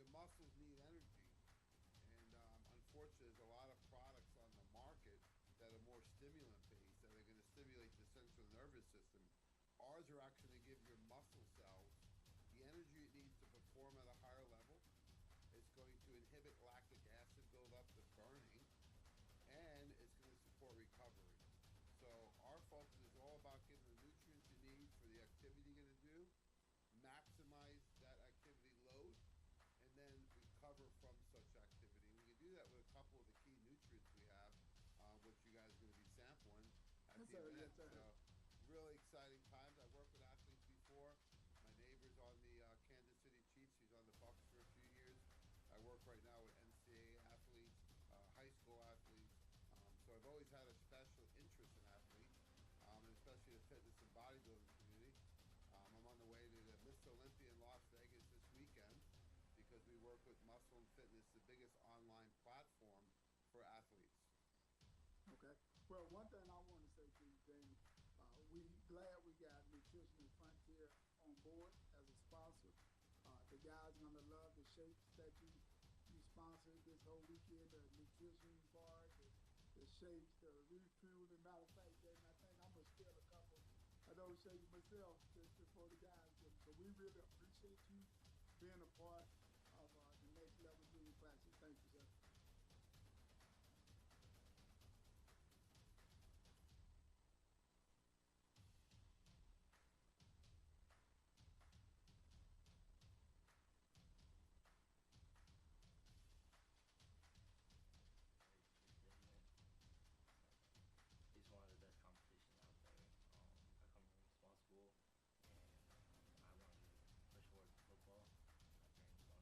muscles need energy. And unfortunately, there's a lot of products on the market that are more stimulant based that are going to stimulate the central nervous system. Ours are actually going to give your muscle cells the energy it needs to perform at a higher level. It's going to inhibit lactic acid buildup, the burning, and it's going to support recovery. So our focus is all about getting the nutrients you need for the activity you're going to do, maximize that activity load, and then recover from such activity. And we can do that with a couple of the key nutrients we have, which you guys are going to be sampling at the event. Yes, sir. So really exciting times. I've worked with athletes before. My neighbor's on the Kansas City Chiefs. He's on the Bucs for a few years. I work right now with NCAA athletes, high school athletes. So I've always had a special interest in athletes, and especially the fitness and bodybuilding community. I'm on the way to the Mr. Olympia in Las Vegas this weekend because we work with Muscle and Fitness, the biggest online platform for athletes. Okay. Well, one thing I want to say to you, Jamie, we glad we got Nutrition Frontier on board as a sponsor. The guys are gonna love the shapes that you sponsored this whole weekend, the nutrition bar, the shapes, the refueling. Matter of fact, Jamie, I think I'm gonna steal a couple of those shapes myself just before the guys get them. So we really appreciate you being a part of the Next Level Junior Classic. Thank you, sir. It's one of the best competitions out there. I come from a small school, and I wanted to push forward to football. My parents wanted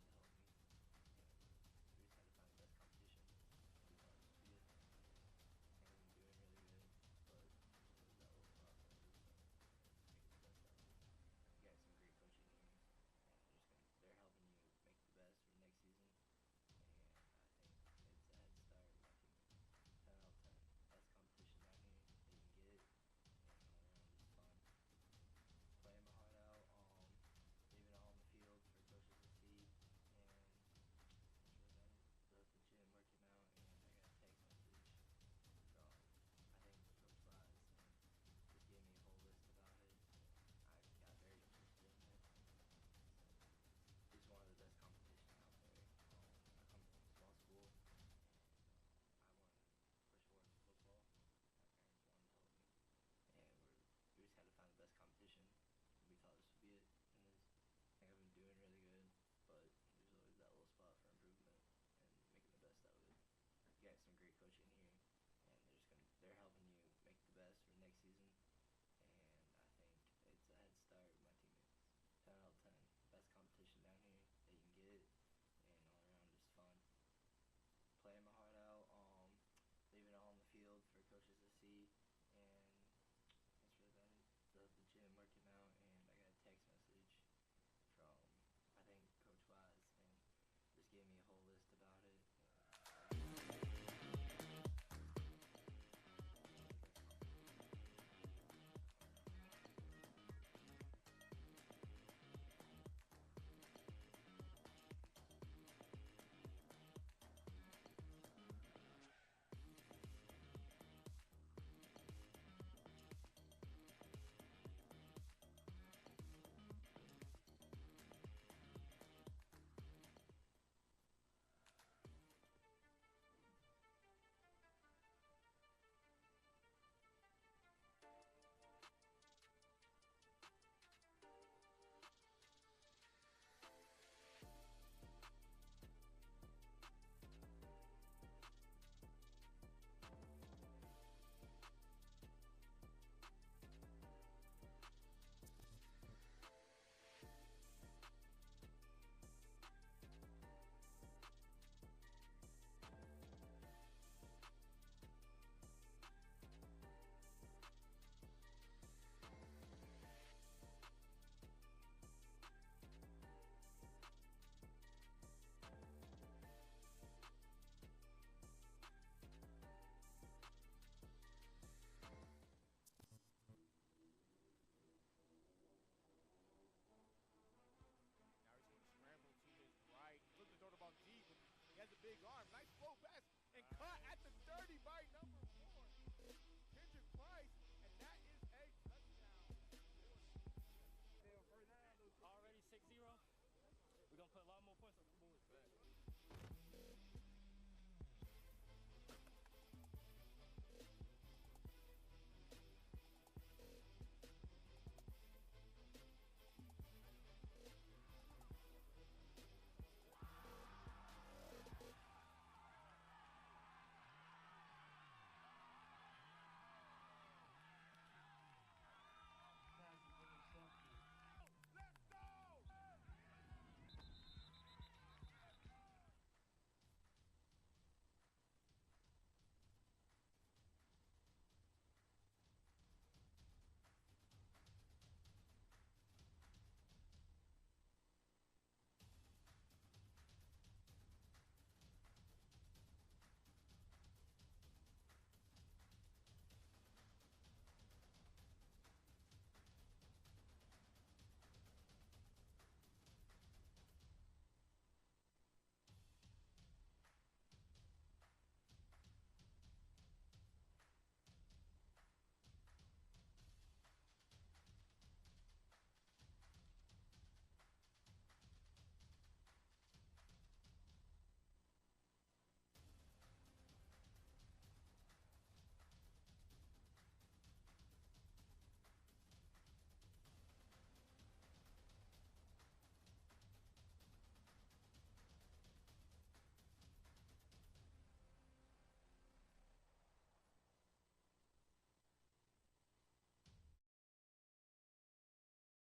arm. Nice